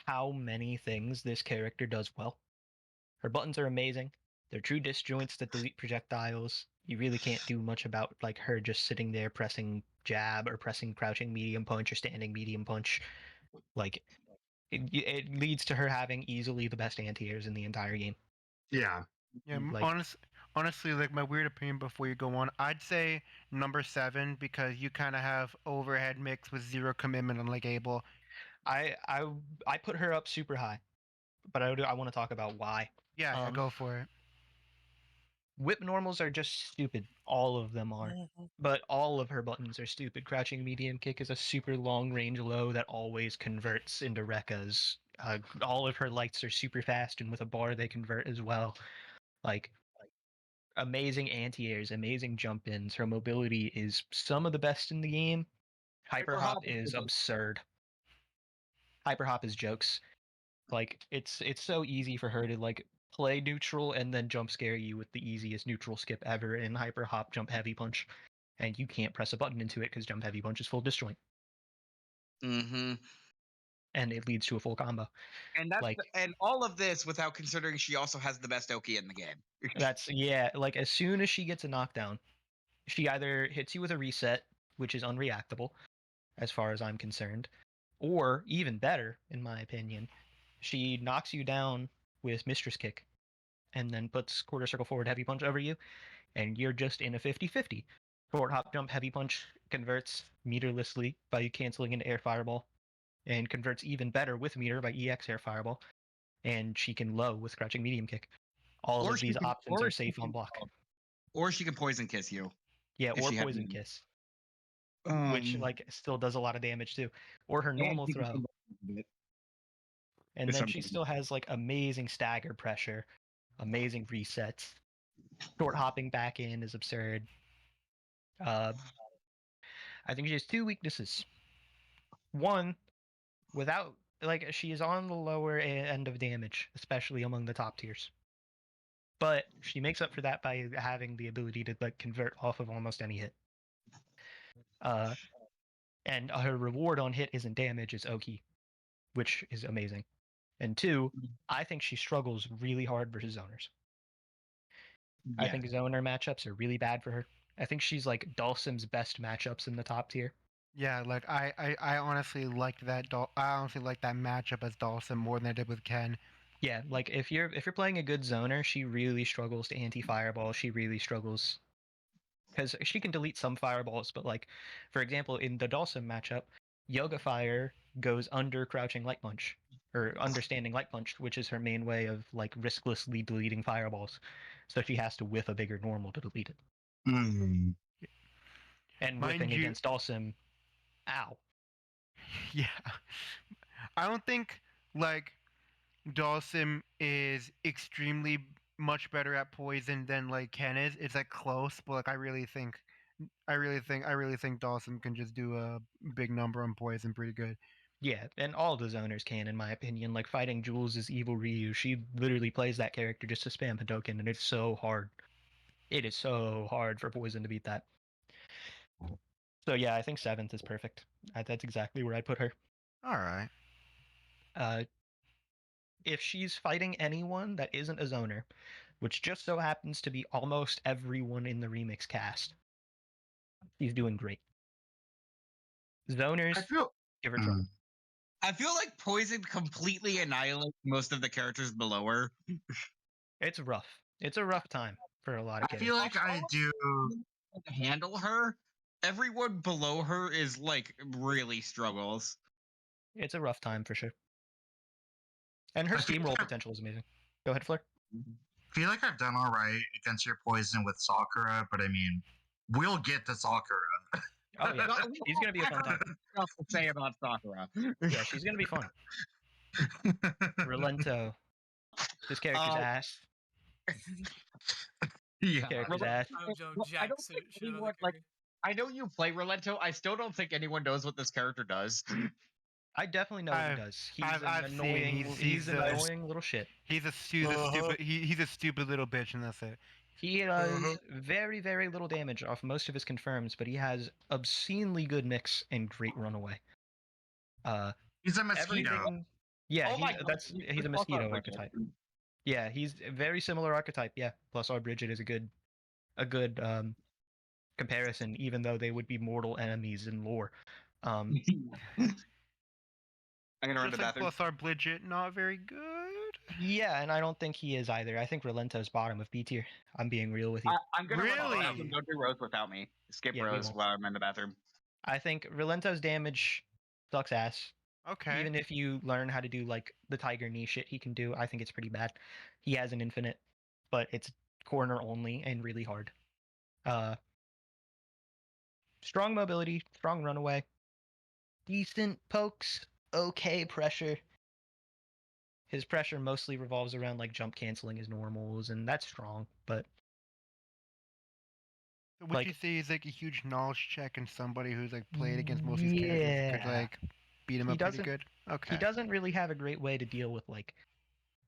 how many things this character does well. Her buttons are amazing. They're true disjoints that delete projectiles. You really can't do much about like her just sitting there pressing jab or pressing crouching medium punch or standing medium punch. Like it leads to her having easily the best anti-airs in the entire game. Yeah. Yeah, Like honestly, like my weird opinion before you go on, I'd say number 7 because you kind of have overhead mix with zero commitment, unlike Abel. I I I put her up super high, but I want to talk about why. Yeah, go for it. Whip normals are just stupid. All of them are. But all of her buttons are stupid. Crouching medium kick is a super long range low that always converts into Rekkas. All of her lights are super fast, and with a bar they convert as well. Like amazing anti-airs, amazing jump ins. Her mobility is some of the best in the game. Hyper hop is absurd. Hyper hop is jokes. Like it's so easy for her to like play neutral and then jump scare you with the easiest neutral skip ever in hyper hop jump heavy punch, and you can't press a button into it because jump heavy punch is full disjoint, Mm-hmm. and it leads to a full combo. And that's Like and all of this without considering she also has the best Oki in the game. that's yeah. Like as soon as she gets a knockdown, she either hits you with a reset, which is unreactable, as far as I'm concerned, or even better, in my opinion, she knocks you down with Mistress Kick, and then puts quarter circle forward heavy punch over you, and you're just in a 50-50. Forward hop jump heavy punch converts meterlessly by canceling into air fireball, and converts even better with meter by EX air fireball, and she can low with crouching medium kick. All Or of she these can- options or are she safe on can- block. Or she can poison kiss you. Yeah, if or she had poison meter. kiss, which like still does a lot of damage too, or her and normal she can throw. come back with it. And If then she something- still has like amazing stagger pressure, amazing resets. Short hopping back in is absurd. I think she has two weaknesses. One, without like she is on the lower end of damage, especially among the top tiers. But she makes up for that by having the ability to like convert off of almost any hit. And her reward on hit isn't damage, it's Oki, which is amazing. And two, I think she struggles really hard versus zoners. I Yeah. think zoner matchups are really bad for her. I think she's like Dulcim's best matchups in the top tier. Yeah, like I honestly liked that. I honestly liked that matchup as Dawson more than I did with Ken. Yeah, like if you're playing a good zoner, she really struggles to anti-fireball. She really struggles because she can delete some fireballs, but like for example, in the Dawson matchup, Yoga Fire goes under crouching light punch or understanding light punch, which is her main way of like risklessly deleting fireballs. So she has to whiff a bigger normal to delete it. Mm. And Mind whiffing you- against Dawson, ow. Yeah, I don't think like Dawson is extremely much better at poison than like Ken is. It's like close, but like I really think Dawson can just do a big number on poison pretty good. Yeah, and all the zoners can, in my opinion. Like fighting Jules is evil Ryu. She literally plays that character just to spam Hadoken, and it's so hard. It is so hard for Poison to beat that. So yeah, I think 7th is perfect. That's exactly where I put her. All right. If she's fighting anyone that isn't a zoner, which just so happens to be almost everyone in the remix cast, she's doing great. Zoners, I feel give her trouble. I feel like Poison completely annihilates most of the characters below her. It's rough. It's a rough time for a lot of I characters. feel like I do. Handle her. Everyone below her is like really struggles. It's a rough time for sure. And her I feel steamroll like potential is amazing. Go ahead, Fleur. I feel like I've done all right against your poison with Sakura, but I mean, we'll get to Sakura. Oh yeah, she's gonna be a fun time. Stuff to say about Sakura. Yeah, she's gonna be fun. Relento. This character's ass. Yeah. Character's Relento- ass. Oh, Joe, Well, I Jack don't shit think shit about anyone, that like, character. I know you play Relento. I still don't think anyone knows what this character does. I definitely know what he I've- does. He's I've an seen, annoying. He's an a- annoying little shit. He's a stupid. He's a stupid little bitch, and that's it. He does very, very little damage off most of his confirms, but he has obscenely good mix and great runaway. He's a mosquito. Everything. Yeah, Oh my God, he's a mosquito archetype. Yeah, he's a very similar archetype. Yeah, plus our Bridget is a good comparison, even though they would be mortal enemies in lore. I'm gonna run to Just the like bathroom. plus our Bridget, not very good. Yeah, and I don't think he is either. I think Relento's bottom of B tier. I'm being real with you. I'm gonna run to the Really? bathroom. Don't do Rose without me. Skip Yeah, we Rose won't. while I'm in the bathroom. I think Relento's damage sucks ass. Okay. Even if you learn how to do like the Tiger Knee shit he can do, I think it's pretty bad. He has an infinite, but it's corner only and really hard. Strong mobility, strong runaway, decent pokes, okay pressure. His pressure mostly revolves around like jump canceling his normals, and that's strong, but So would like- you say he's like a huge knowledge check and somebody who's like played against most of these characters could Yeah. like beat him He up pretty doesn't- good? Okay. he doesn't really have a great way to deal with like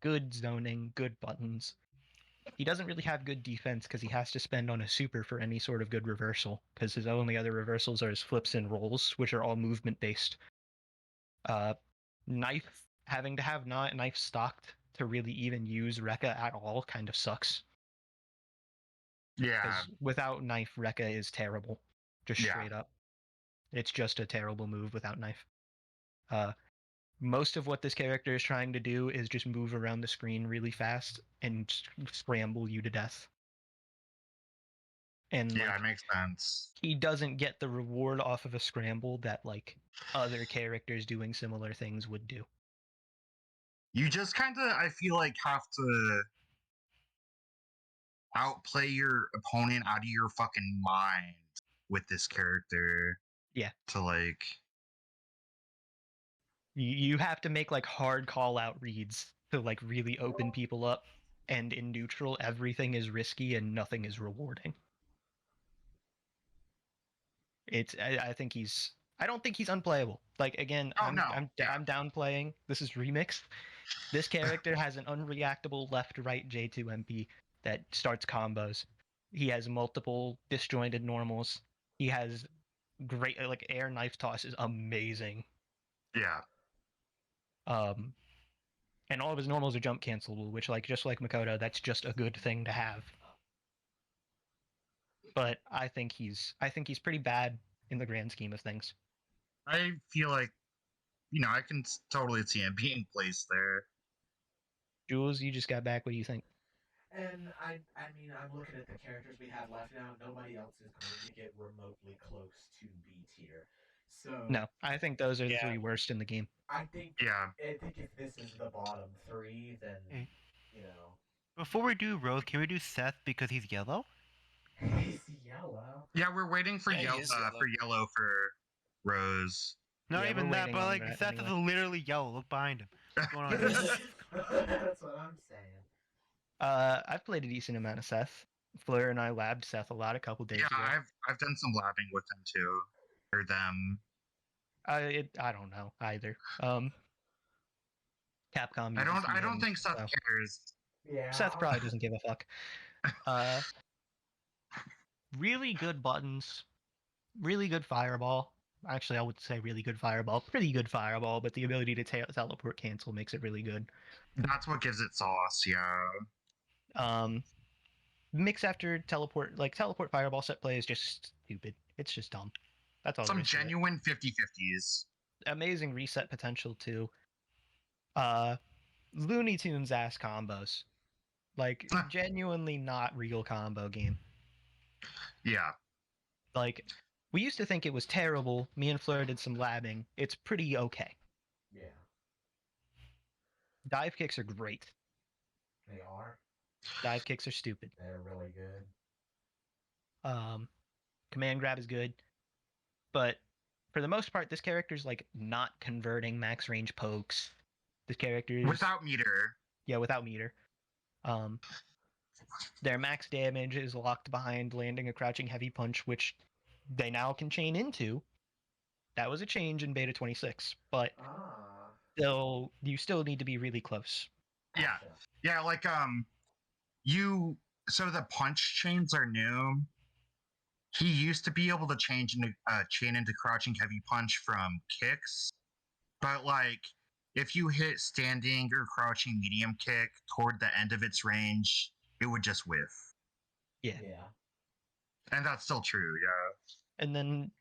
good zoning, good buttons. He doesn't really have good defense because he has to spend on a super for any sort of good reversal, because his only other reversals are his flips and rolls, which are all movement based. Knife, having to have not knife stocked to really even use Rekka at all kind of sucks. Yeah. Because without knife, Rekka is terrible. Just Yeah. straight up. It's just a terrible move without knife. Most of what this character is trying to do is just move around the screen really fast and scramble you to death. And Yeah, like, it makes sense. he doesn't get the reward off of a scramble that like other characters doing similar things would do. You just kind of, I feel like, have to outplay your opponent out of your fucking mind with this character. Yeah. To like, You have to make like hard call out reads to like really open people up, and in neutral everything is risky and nothing is rewarding. I think I don't think he's unplayable. Like again, Oh, no, yeah. I'm downplaying. This is remix. This character has an unreactable left-right J2 MP that starts combos. He has multiple disjointed normals. He has great like air knife toss is amazing. yeah. And all of his normals are jump cancelable, which like just like Makoto, that's just a good thing to have. But I think he's pretty bad in the grand scheme of things. I feel like, I can totally see him being placed there. Jules, you just got back. What do you think? And I mean, I'm looking at the characters we have left now. Nobody else is going to get remotely close to B tier. So No, I think those are the Yeah. three worst in the game. I think Yeah. if this is the bottom three, then Okay. you know Before we do Rose, can we do Seth because he's yellow? he's yellow. Yeah, we're waiting for, Yeah, he is yellow. yellow for Rose. Not Yeah, even we're that, waiting but on like that Seth anyway. is literally yellow. Look behind him. What's going on? That's what I'm saying. I've played a decent amount of Seth. Fleur and I labbed Seth a lot a couple days Yeah, ago. I've done some labbing with him too, or them. I don't know either. Capcom. I uses don't him, think Seth so cares. Yeah. Seth probably doesn't give a fuck. Really good buttons, really good fireball. Actually, I would say really good fireball, pretty good fireball, but the ability to teleport cancel makes it really good. That's what gives it sauce. Yeah. Mix after teleport, like teleport fireball set play is just stupid. It's just dumb. That's all. Some there is to it. genuine 50-50s. Amazing reset potential too. Looney Tunes ass combos, like genuinely not real combo game. Yeah. Like we used to think it was terrible. Me and Fleur did some labbing. It's pretty okay. Yeah, Dive kicks are great. they are. Dive kicks are stupid. They're really good. Command grab is good, but for the most part, this character's like not converting max range pokes. This character is Without meter. yeah, without meter. Their max damage is locked behind landing a crouching heavy punch, which they now can chain into. That was a change in beta 26, but you still need to be really close. Yeah. Gotcha. Yeah, like so the punch chains are new. He used to be able to chain into crouching heavy punch from kicks, but like if you hit standing or crouching medium kick toward the end of its range, it would just whiff. Yeah. And that's still true, yeah. And then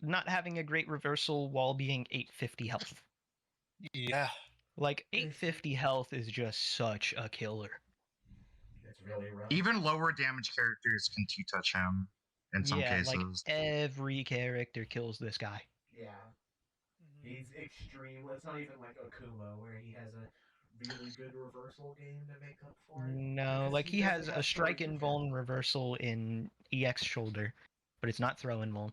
not having a great reversal while being 850 health. Yeah. Like 850 health is just such a killer. It's really rough. Even lower damage characters can two-touch him in some cases. Like every character kills this guy. Yeah. He's extreme. It's not even like Akuma, where he has a really good reversal game to make up for it. No, Because like he has definitely a strike surge and attack. vuln reversal in EX shoulder, but it's not throw and vuln.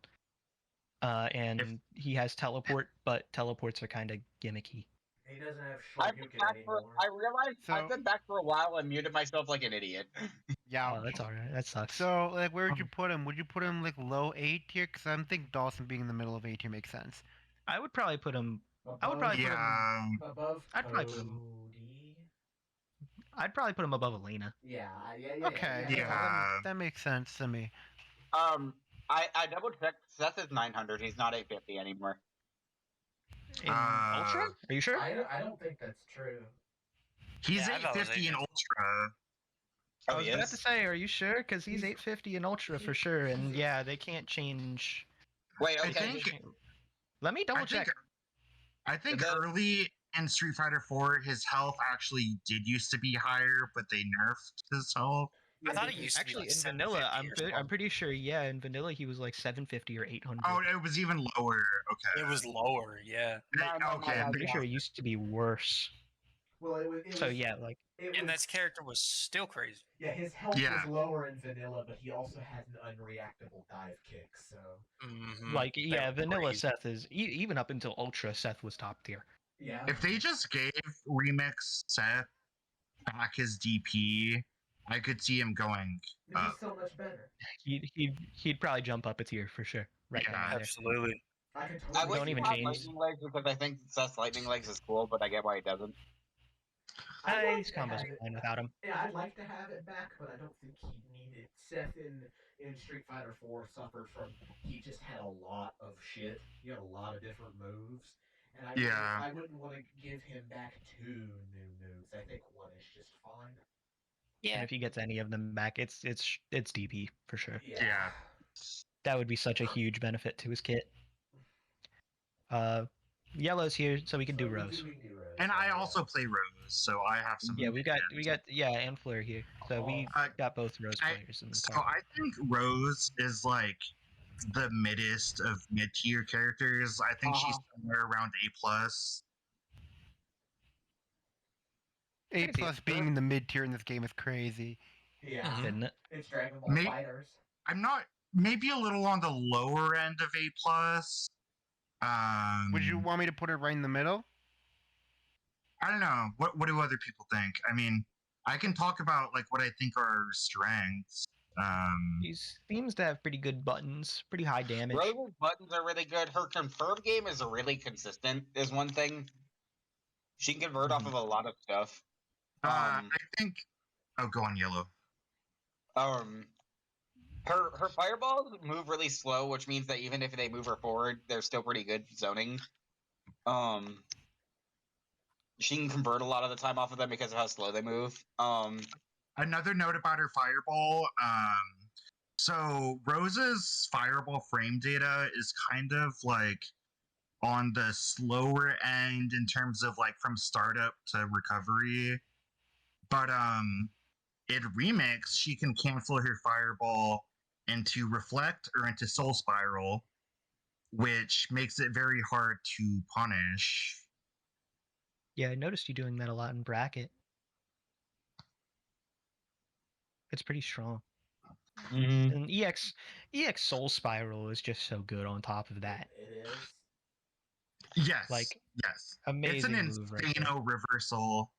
And he has teleport, but teleports are kind of gimmicky. He doesn't have I've been Shoryuken back anymore. I realized I've So- been back for a while and muted myself like an idiot. Yeah. Oh, that's alright. That sucks. So, like, where would you put him? Would you put him like low A tier? Because I think Dawson being in the middle of A tier makes sense. I would probably put him. I would Above- probably put him. Yeah. above I'd probably put him- Cody. I'd probably put him above Elena. Yeah. Okay. Yeah. That makes sense to me. I double checked. Seth is 900. He's not 850 anymore. In Ultra? Are you sure? I don't think that's true. He's Yeah, I thought it was 850 in 850. Ultra. I Oh, was he about is? to say, are you sure? Because he's He's- 850 in Ultra for sure, and yeah, they can't change. Wait, I okay. think- Let me double I think, check. I think The- early in Street Fighter 4, his health actually did used to be higher, but they nerfed his health. I thought it because- used to be Actually, like in vanilla, 750 or I'm something. pretty sure. Yeah, in vanilla, he was like 750 or 800. Oh, it was even lower. Okay. It was lower, yeah. Okay. I'm pretty sure it used to be worse. Well, it So was, yeah, like it And was, this character was still crazy. yeah, his health Yeah. was lower in vanilla, but he also had an unreactable dive kick. So Mhm. like They yeah, were vanilla crazy. Seth is even up until Ultra. Seth was top tier. yeah, If they just gave Remix Seth back his DP, I could see him going. he's so much better. He'd probably jump up a tier for sure. Right Yeah. then and there. Absolutely. I could I totally wish Don't he even had change. lightning legs because I think Seth's lightning legs is cool, but I get why he doesn't. I'd like These to combos have are it- fine without him. Yeah, I'd like to have it back, but I don't think he needed. Seth in Street Fighter 4 suffered from he just had a lot of shit. He had a lot of different moves, and I wouldn't want to give him back 2 new moves. I think one is just fine. And if he gets any of them back, it's DP for sure. Yeah. That would be such a huge benefit to his kit. Yellow's here, so we can do Rose. We can do Rose. And I also play Rose, so I have some. Yeah, we got and Fleur here, so we got both Rose players in the So car. I think Rose is like the middest of mid tier characters. I think she's somewhere around A plus. A can see it. plus being in the mid tier in this game is crazy. Yeah, Mhm. Isn't it? it's Dragon Ball May- Fighters. I'm not maybe a little on the lower end of A plus. Would you want me to put it right in the middle? I don't know. What do other people think? I mean, I can talk about like what I think are her strengths. He seems to have pretty good buttons, pretty high damage. Rose's buttons are really good. Her confirm game is really consistent, is one thing. She can convert off of a lot of stuff. I think. Oh, go on, Yellow. Her fireballs move really slow, which means that even if they move her forward, they're still pretty good zoning. She can convert a lot of the time off of them because of how slow they move. Another note about her fireball. So Rose's fireball frame data is kind of like on the slower end in terms of like from startup to recovery. But in Remix, she can cancel her fireball into Reflect or into Soul Spiral, which makes it very hard to punish. Yeah, I noticed you doing that a lot in bracket. It's pretty strong. Mm-hmm. And EX Soul Spiral is just so good on top of that. It is. Yes, Like, yes, amazing it's an move right there. Insano reversal.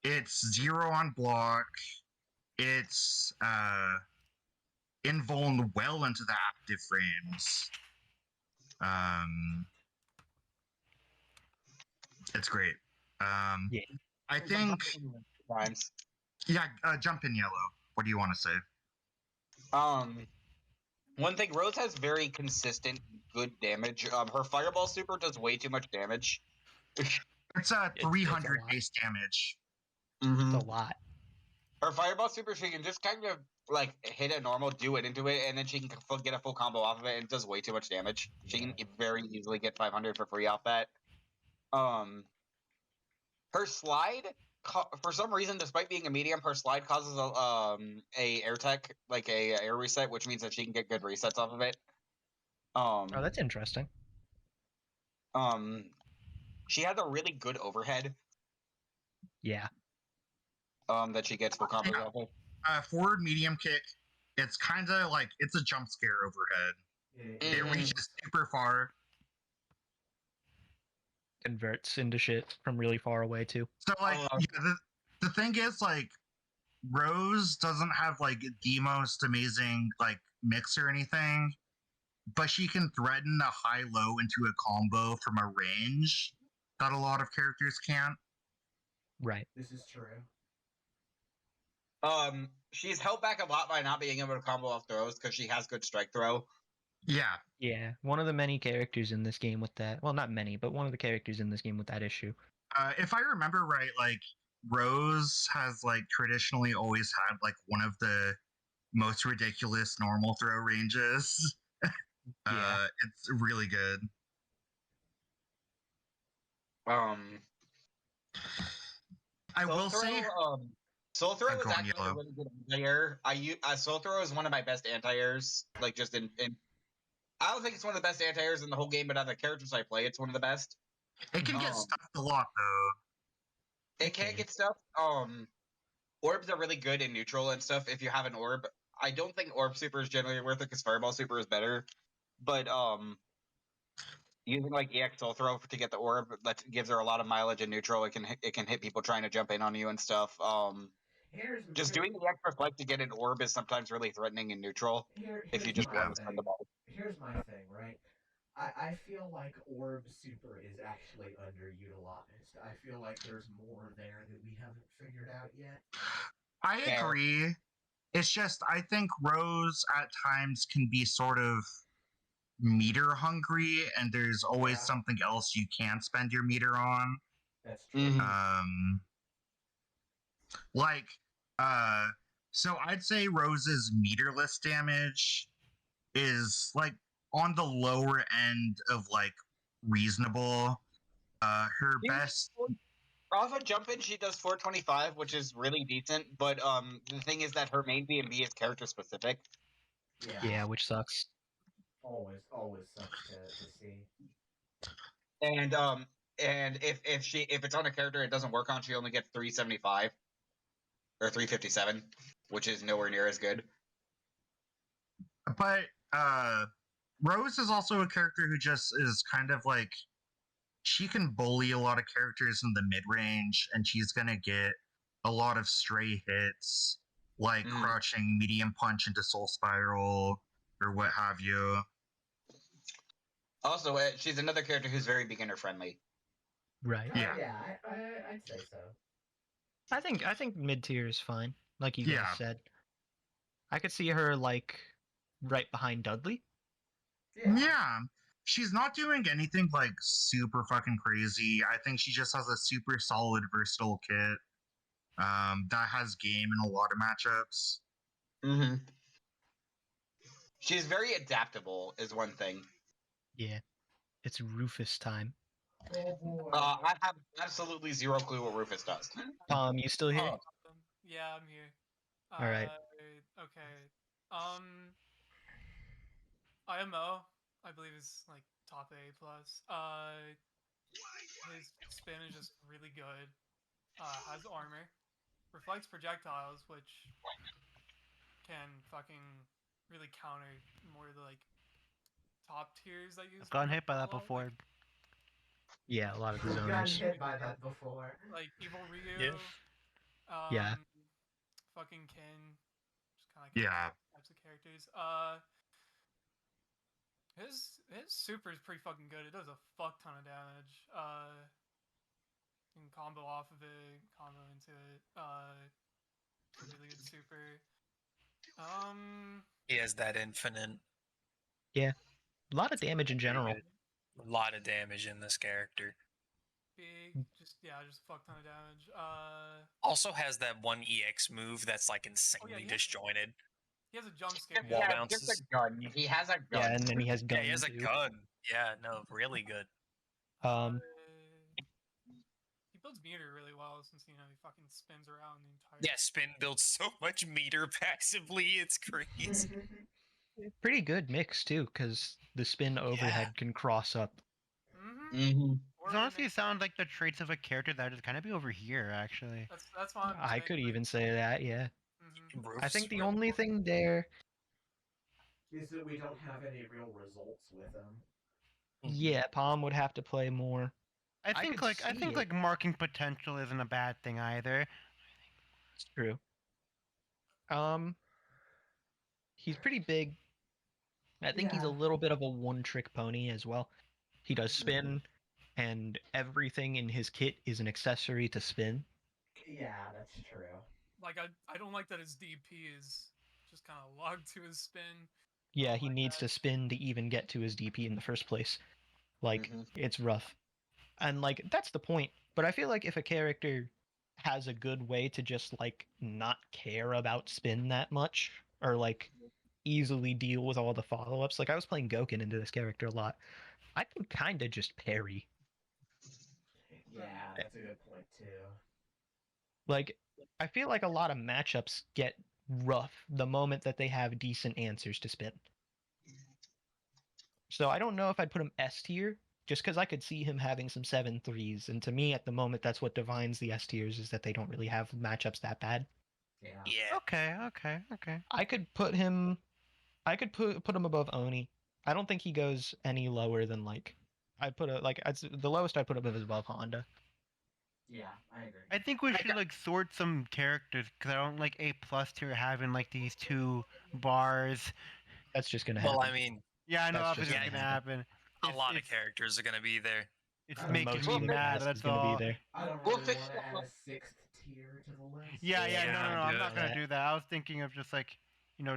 It's 0 on block. It's invuln well into the active frames. It's great. Yeah. I think Times. yeah. Jump in yellow. What do you want to say? One thing, Rose has very consistent good damage. Her fireball super does way too much damage. It's a It's 300 lot. base damage. It's a lot. Her fireball super, she can just kind of like hit a normal, do it into it, and then she can get a full combo off of it, and it does way too much damage. She can very easily get 500 for free off that. Her slide, for some reason, despite being a medium, her slide causes a air tech, like a air reset, which means that she can get good resets off of it. Oh, that's interesting. She has a really good overhead. Yeah. That she gets for combos off of. Forward medium kick. It's kind of like it's a jump scare overhead. It reaches super far. Converts into shit from really far away too. So like the thing is like Rose doesn't have like the most amazing like mix or anything, but she can threaten a high low into a combo from a range that a lot of characters can't. Right. This is true. She's held back a lot by not being able to combo off throws because she has good strike throw. Yeah. Yeah. One of the many characters in this game with that. Well, not many, but one of the characters in this game with that issue. If I remember right, like Rose has like traditionally always had like one of the most ridiculous normal throw ranges. Yeah. It's really good. I will say Soul Throw is go on, actually a Yellow. really good anti-air. Soul Throw is one of my best anti-airs. Like just in I don't think it's one of the best anti-airs in the whole game, but out of the characters I play, it's one of the best. It can get stuffed a lot though. It can get stuffed. Orbs are really good in neutral and stuff. If you have an orb, I don't think orb super is generally worth it because fireball super is better. But using like EX Soul Throw to get the orb that gives her a lot of mileage in neutral. It can hit people trying to jump in on you and stuff. Just doing the extra flight to get an orb is sometimes really threatening in neutral. If you just want to spend the ball. Here's my thing, right? I feel like Orb Super is actually underutilized. I feel like there's more there that we haven't figured out yet. I agree. It's just I think Rose at times can be sort of meter hungry, and there's always something else you can spend your meter on. That's true. So I'd say Rose's meterless damage is like on the lower end of like reasonable. Her best off a jump in, she does 425, which is really decent. But the thing is that her main B&B is character specific. Yeah, which sucks. Always sucks to see. And if it's on a character it doesn't work on, she only gets 375 or 357, which is nowhere near as good. But Rose is also a character who just is kind of like she can bully a lot of characters in the mid range, and she's gonna get a lot of stray hits, like crouching medium punch into Soul Spiral or what have you. Also, she's another character who's very beginner friendly. Right. Yeah, I'd say so. I think mid tier is fine, like you guys said. I could see her like right behind Dudley. Yeah. She's not doing anything like super fucking crazy. I think she just has a super solid versatile kit that has game in a lot of matchups. Mm-hmm. She's very adaptable, is one thing. Yeah, it's Rufus time. Oh boy. I have absolutely zero clue what Rufus does. Tom, you still here? Yeah, I'm here. All right. Okay. IMO, I believe is like top A plus. His spin is just really good. Has armor, reflects projectiles, which can fucking really counter more of the like top tiers that use. I've gotten hit by that projectile, before. Yeah, a lot of the You've gotten zoners. hit by that before. Like Evil Ryu. Yeah. Yeah. Fucking Kin. Just kind of Yeah. types of characters. His super is pretty fucking good. It does a fuck ton of damage. You can combo off of it, combo into it. It's a really good super. He has that infinite. A lot of damage in general. A lot of damage in this character. Big, just a fuck ton of damage. Also has that one EX move that's like insanely he has- disjointed. He has a jump scare. Wall Yeah, bounces. just a gun. He has a gun. Yeah, and then he has Yeah, gun he has a too. gun. Yeah, no, really good. He builds meter really well since he fucking spins around the entire. Yeah, spin builds so much meter passively. It's crazy. Pretty good mix too, because the spin overhead can cross up. Mm-hmm. Mm-hmm. These honestly sound like the traits of a character that would kind of be over here, actually. That's why I could even say that. Yeah. Mm-hmm. I think the only thing there. Is that we don't have any real results with him. Yeah, Palm would have to play more. I think could see it. like marking potential isn't a bad thing either. It's true. He's pretty big. I think he's a Yeah. little bit of a one-trick pony as well. He does spin, and everything in his kit is an accessory to spin. Yeah, that's true. Like I don't like that his DP is just kind of logged to his spin. Yeah, he needs to spin to even get to his DP in the first place. Like, it's rough. And, like, that's the point. But I feel like if a character has a good way to just, like, not care about spin that much, or, like, easily deal with all the follow-ups. Like, I was playing Goken into this character a lot. I can kind of just parry. Yeah, that's a good point too. Like, I feel like a lot of matchups get rough the moment that they have decent answers to spin. So I don't know if I'd put him S tier, just because I could see him having some 7-3s, and to me, at the moment, that's what defines the S tiers, is that they don't really have matchups that bad. Yeah. Okay. I could put him above Oni. I don't think he goes any lower than, like, the lowest I put him is above Honda. Yeah, I agree. I think we should like sort some characters because I don't like A plus tier having like these two bars. That's just gonna happen. Well, I mean, Yeah, I know That's it's just gonna gonna happen. a lot of characters are going to be there. It's I don't making Most me of the mad. cast That's is gonna all. be there. I don't We'll really fix want to that add up. a sixth tier to the list. Yeah, no, Yeah, I'm not gonna that. do that. I was thinking of just like,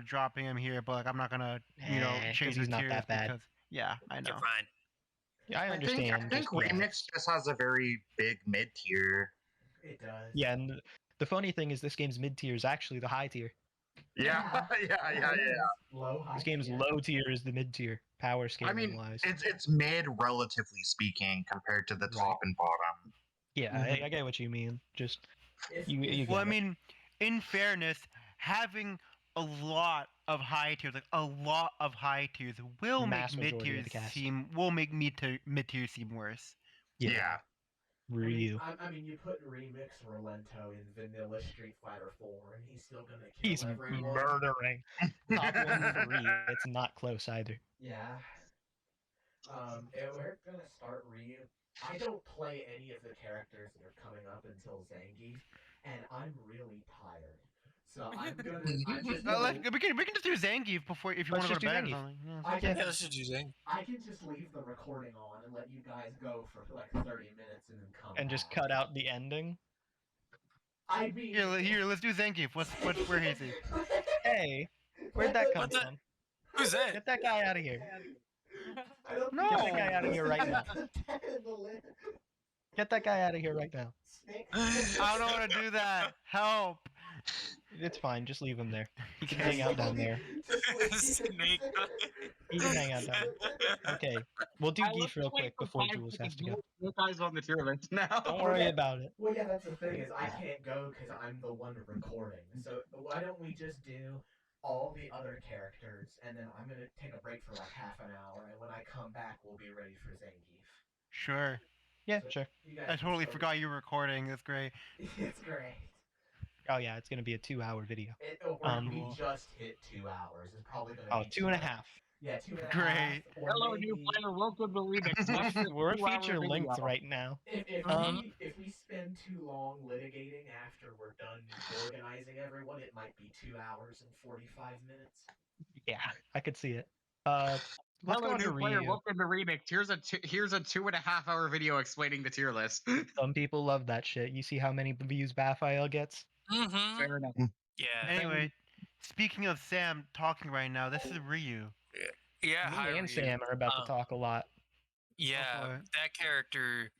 dropping him here, but like I'm not gonna, change 'cause the he's not tiers that bad. because yeah, I know. You're fine. Yeah, I I understand. think just, yeah. Remix just has a very big mid tier. It does. Yeah, and the funny thing is this game's mid tier is actually the high tier. Yeah. It is. Low, high This game's tier. low tier is the mid tier, power I scaling mean, wise. it's mid relatively speaking compared to the top and bottom. Yeah, I get what you mean. Just If- you if- get Well, I it. mean, in fairness, having a lot of high tiers, like a lot of high tiers, will Mass make mid majority of the tiers cast. mid tiers seem worse. Yeah. Ryu. I mean, you put Remix Rolento in Vanilla Street Fighter 4, and he's still gonna kill He's everyone. murdering. Top 1-3. It's not close either. Yeah. We're gonna start Ryu. I don't play any of the characters that are coming up until Zangief, and I'm really tired. So I'm just We can just do Zangief before if you Let's want to go to just do bed or Zangief. something. Yeah. I Yeah, can, that's what you're saying. I can just leave the recording on and let you guys go for like 30 minutes and then come And just back. cut out the ending. I mean, Here, let's do Zangief. Where is he? Hey, where'd that come What the- from? Who's that? Get that guy out of here. I don't No. Get that guy out of here right now. now. Get that guy out of here right now. I don't want to do that. Help. It's fine. Just leave him there. He can Okay. hang out down there. Snake. He can hang out down there. Okay, we'll do I love Geef real to wait quick for before 5 Jules has seconds. to go. Snake Eyes on the tier list now. Don't worry about it. Well, yeah, that's the thing is I can't go because I'm the one recording. So why don't we just do all the other characters, and then I'm gonna take a break for like half an hour, and when I come back, we'll be ready for Zangief. Sure. Yeah, So sure. you guys I can totally still- forgot you were recording. That's great. It's great. Oh yeah, it's gonna be a 2-hour video. We Cool. just hit 2 hours. It's probably gonna Oh, be 2.5. Yeah, 2.5. Great. Or Hello, maybe, new player. Welcome to Remix. We're, Welcome to we're 2-hour feature length video. right now. if we spend too long litigating after we're done organizing everyone, it might be 2 hours and 45 minutes. Yeah, I could see it. Let's Hello, go on to new player. Ryu. Welcome to Remix. Here's a 2.5-hour video explaining the tier list. Some people love that shit. You see how many views Baphael gets? Mm-hmm. Fair enough. Yeah. Anyway, speaking of Sam talking right now, this is Ryu. Yeah. Me hi, and Ryu. Sam are about to Um, talk a lot. Yeah, for it. that character,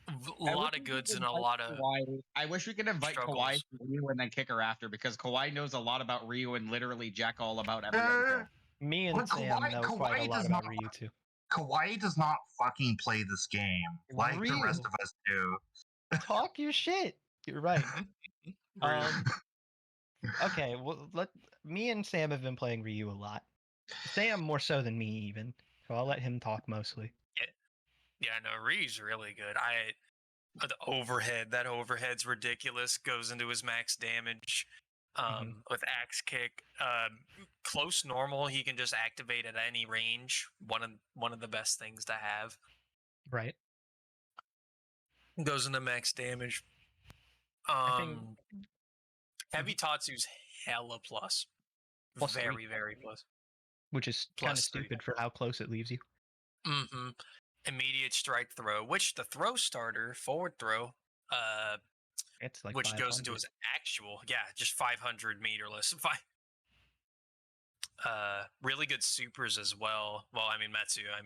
a I wish lot we of could goods and a invite lot of Kawhi. I wish we could invite Kawhi, struggles. Ryu, and then kick her after because Kawhi knows a lot about Ryu and literally Jack all about every other Uh, character. Me and But Sam Kawaii- know quite a Kawaii lot does about not- Ryu too. Kawaii does not fucking play this game like the rest Ryu. of us do. Talk your shit. You're right. Okay, well, me and Sam have been playing Ryu a lot. Sam more so than me even, so I'll let him talk mostly. Yeah, no, Ryu's really good. The overhead, that overhead's ridiculous. Goes into his max damage. With axe kick, close normal, he can just activate at any range. One of the best things to have. Right. Goes into max damage. I think Heavy Tatsu's hella plus. Plus Very, very plus. which is kind of Plus 3. stupid for how close it leaves you. Mm-hmm. Immediate strike throw, which the throw starter, forward throw, It's like which goes into 500. his actual, just 500 meterless. Really good supers as well. Well, I mean Metsu Could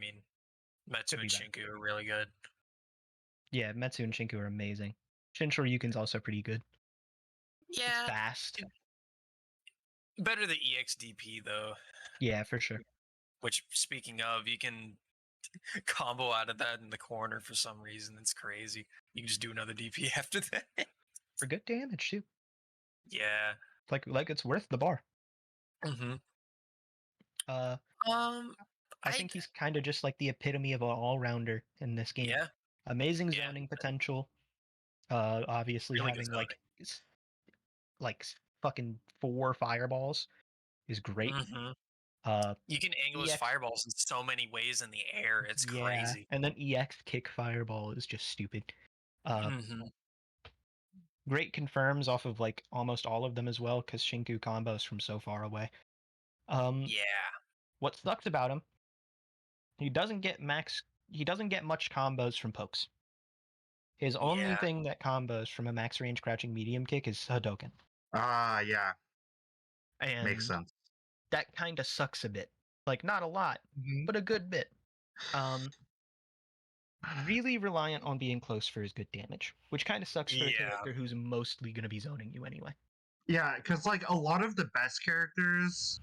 and be better. Shinku are really good. Yeah, Metsu and Shinku are amazing. Shinshou Yukin's also pretty good. It's Yeah, fast. better the EXDP though. Yeah, for sure. Which, speaking of, you can combo out of that in the corner for some reason. It's crazy. You can just do another DP after that. For good damage too. Yeah. Like it's worth the bar. Mm-hmm. I think he's kind of just like the epitome of an all-rounder in this game. Yeah. Amazing Yeah. zoning potential. Obviously Really good having like fucking 4 fireballs is great. Mm-hmm. You can angle his EX fireballs in so many ways in the air. It's crazy. And then EX kick fireball is just stupid. Mm-hmm. Great confirms off of like almost all of them as well because Shinku combos from so far away. Yeah. What sucks about him? He doesn't get much combos from pokes. His only Yeah. thing that combos from a max range crouching medium kick is Hadouken. Yeah, And makes sense. that kind of sucks a bit. Like not a lot, but a good bit. Really reliant on being close for his good damage, which kind of sucks for a Yeah. character who's mostly going to be zoning you anyway. Yeah, because like a lot of the best characters,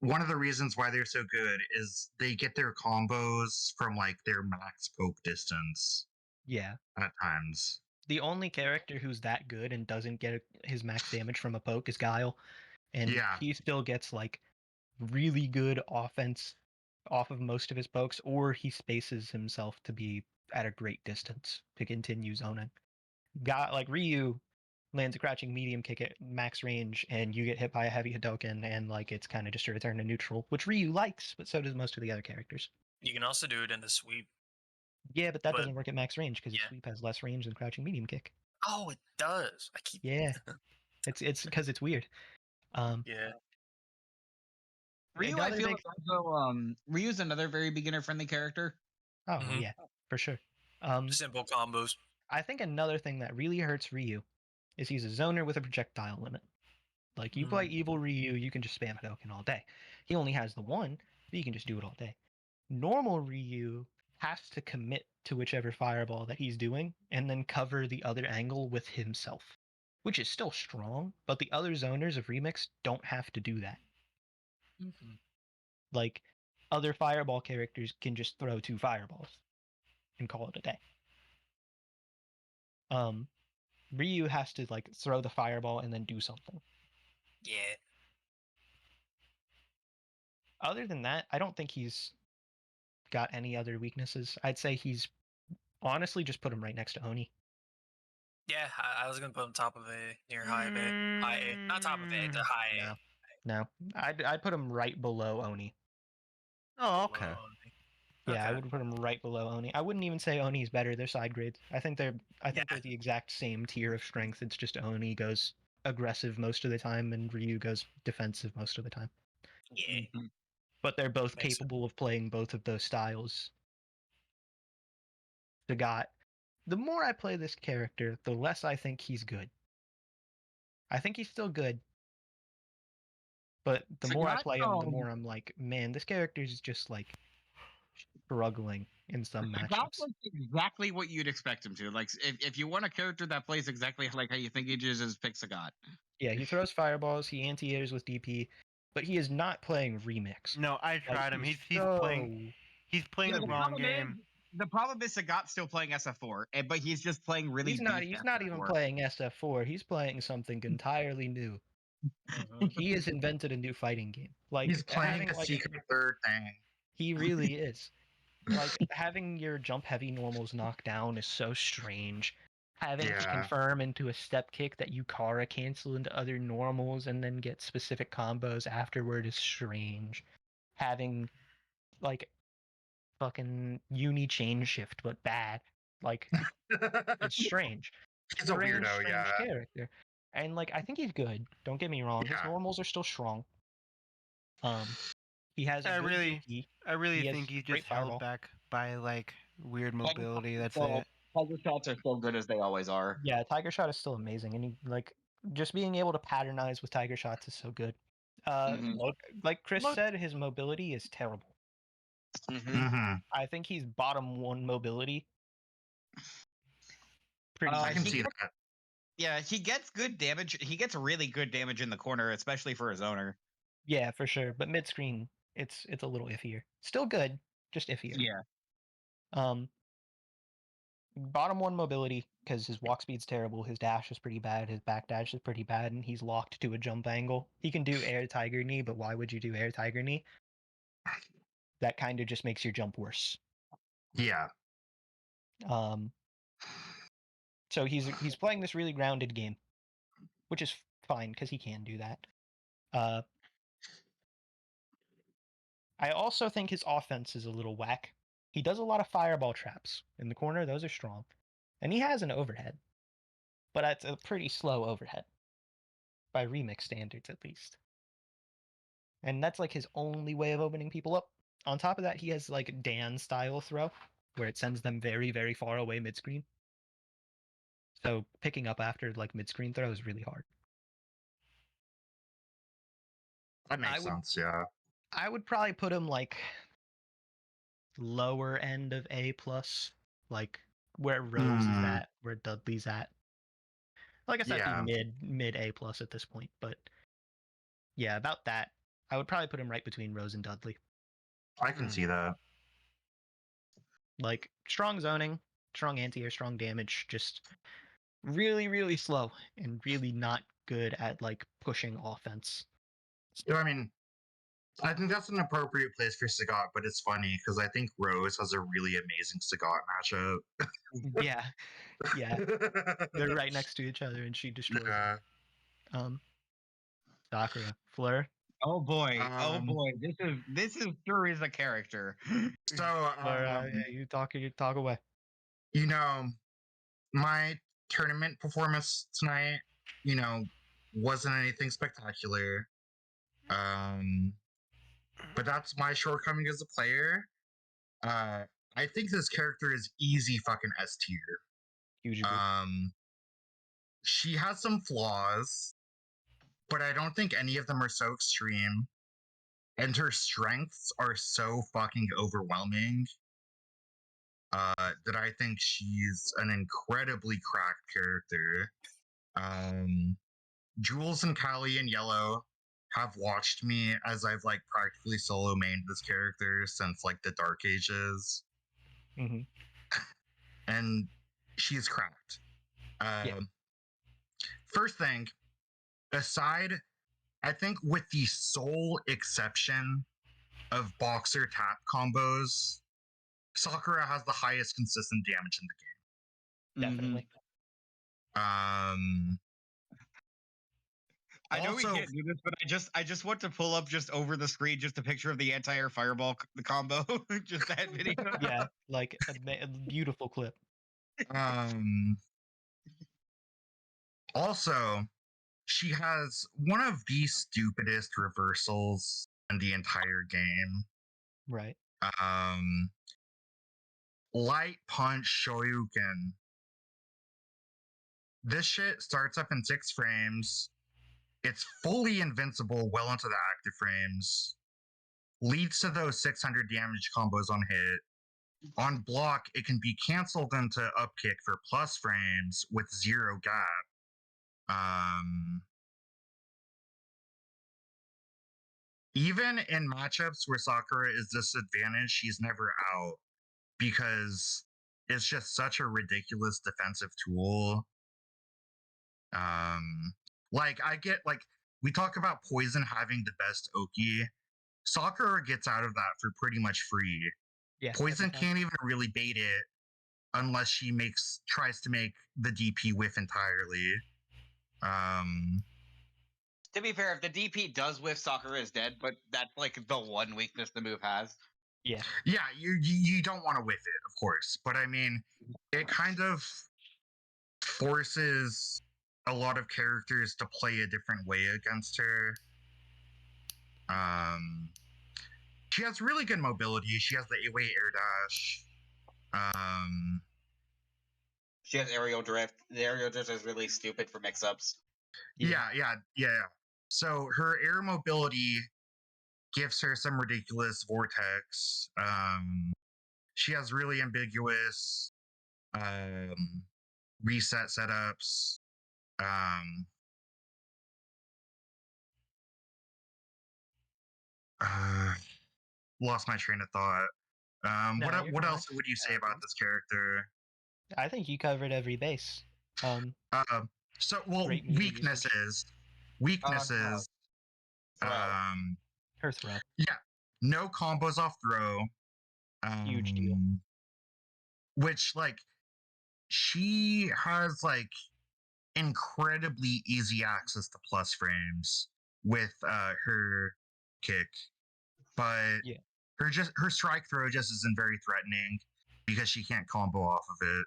one of the reasons why they're so good is they get their combos from like their max poke distance Yeah. at times. The only character who's that good and doesn't get his max damage from a poke is Guile. And Yeah. he still gets like really good offense off of most of his pokes, or he spaces himself to be at a great distance to continue zoning. Like Ryu lands a crouching medium kick at max range, and you get hit by a heavy Hadouken, and like it's kind of just a return to neutral, which Ryu likes, but so does most of the other characters. You can also do it in the sweep. Yeah, but that But- doesn't work at max range because yeah. sweep has less range than crouching medium kick. Oh, it does. I keep. Yeah, it's because it's weird. Yeah. Ryu, I feel like also Ryu's another very beginner friendly character. Oh Mhm. yeah, for sure. Simple combos. I think another thing that really hurts Ryu is he's a zoner with a projectile limit. Like you play evil Ryu, you can just spam Hadouken all day. He only has the one, but you can just do it all day. Normal Ryu has to commit to whichever fireball that he's doing and then cover the other angle with himself, which is still strong, but the other zoners of Remix don't have to do that. Like, other Fireball characters can just throw 2 fireballs and call it a day. Ryu has to like throw the fireball and then do something. Yeah. Other than that, I don't think he's got any other weaknesses. I'd say he's honestly just put him right next to Oni. Yeah, I was gonna put him top of A, near high B. High A. Not top of A, the high A. No, I'd put him right below Oni. Oh, okay. Yeah, I Okay. would put him right below Oni. I wouldn't even say Oni's better. They're side grades. I think they're the exact same tier of strength. It's just Oni goes aggressive most of the time and Ryu goes defensive most of the time. Yeah. But they're both Makes capable of playing both of those styles. The more I play this character, the less I think he's good. I think he's still good. But the more I play him, the more I'm like, man, this character is just like struggling in some That's matchups. like exactly what you'd expect him to. Like, if you want a character that plays exactly like how you think he is, pick Sagat. Yeah, he throws fireballs, he anti-airs with DP, but he is not playing Remix. No, I tried him. He's playing Yeah, the wrong game. The problem is Sagat's still playing SF4, but he's just playing really. He's not even playing SF4. He's playing something entirely new. He has invented a new fighting game. Like He's playing having, a secret third thing. He really is. Like having your jump heavy normals knocked down is so strange. Having to confirm into a step kick that you Kara cancel into other normals and then get specific combos afterward is strange. Having like fucking uni chain shift but bad. Like it's strange. He's a weirdo, strange character. And like I think he's good. Don't get me wrong. His normals are still strong. He has a I good really DP. think he's great just held fireball. back by like weird mobility. That's it. Tiger shots are still good as they always are. Yeah, Tiger Shot is still amazing, and he like just being able to patternize with Tiger Shots is so good. Like Chris said, his mobility is terrible. I think he's bottom 1 mobility. I can see that. Yeah, he gets good damage. He gets really good damage in the corner, especially for his owner. Yeah, for sure. But mid screen, it's a little iffier. Still good, just iffier. Yeah. Bottom 1 mobility because his walk speed's terrible. His dash is pretty bad. His back dash is pretty bad, and he's locked to a jump angle. He can do air tiger knee, but why would you do air tiger knee? That kind of just makes your jump worse. Yeah. So he's playing this really grounded game, which is fine because he can do that. I also think his offense is a little whack. He does a lot of fireball traps in the corner. Those are strong. And he has an overhead. But it's a pretty slow overhead. By Remix standards, at least. And that's like his only way of opening people up. On top of that, he has like Dan style throw, where it sends them very, very far away mid-screen. So picking up after like mid-screen throw is really hard. That makes sense, yeah. I would probably put him like lower end of A+, like where Rose is at, where Dudley's at. Like I said, mid A+ at this point, but yeah, about that. I would probably put him right between Rose and Dudley. I can see that. Like strong zoning, strong anti-air, strong damage, just really, really slow and really not good at like pushing offense. So, I mean, I think that's an appropriate place for Sagat, but it's funny because I think Rose has a really amazing Sagat matchup. Yeah. They're right next to each other and she destroys them. Sakura, Fleur. Oh boy, this is sure is a character. So you talk away. You know, my tournament performance tonight, wasn't anything spectacular. But that's my shortcoming as a player. I think this character is easy fucking S tier. Huge. She has some flaws, but I don't think any of them are so extreme. And her strengths are so fucking overwhelming that I think she's an incredibly cracked character. Jules and Callie in yellow have watched me as I've like practically solo mained this character since like the Dark Ages, Mm-hmm. and she's cracked. Yeah. First thing, aside, I think with the sole exception of boxer tap combos, Sakura has the highest consistent damage in the game. Definitely. I know Also- we can't do this, but I just want to pull up just over the screen just a picture of the entire fireball the combo, just that video. Yeah, like a beautiful clip. Also, she has one of the stupidest reversals in the entire game. Right. Light punch Shoryuken. This shit starts up in 6 frames. It's fully invincible well into the active frames. Leads to those 600 damage combos on hit. On block, it can be canceled into upkick for plus frames with 0 gap. Even in matchups where Sakura is disadvantaged, she's never out because it's just such a ridiculous defensive tool. Like I get like we talk about Poison having the best Oki. Sakura gets out of that for pretty much free. Yeah. Poison every time. can't even really bait it unless she tries to make the DP whiff entirely. To be fair, if the DP does whiff, Sakura is dead, but that's like the one weakness the move has. Yeah. Yeah, you don't want to whiff it, of course, but I mean, it kind of forces a lot of characters to play a different way against her. She has really good mobility. She has the 8-way air dash. She has aerial drift. The aerial drift is really stupid for mix-ups. Yeah. So her air mobility gives her some ridiculous vortex. She has really ambiguous reset setups. Lost my train of thought. No, what you're what fine. else would you say about this character? I think you covered every base. So well, Great meter usage. weaknesses. Throw. Her throw. Yeah, no combos off throw. Huge deal. Which like she has like incredibly easy access to plus frames with her kick, but Yeah. her strike throw just isn't very threatening because she can't combo off of it.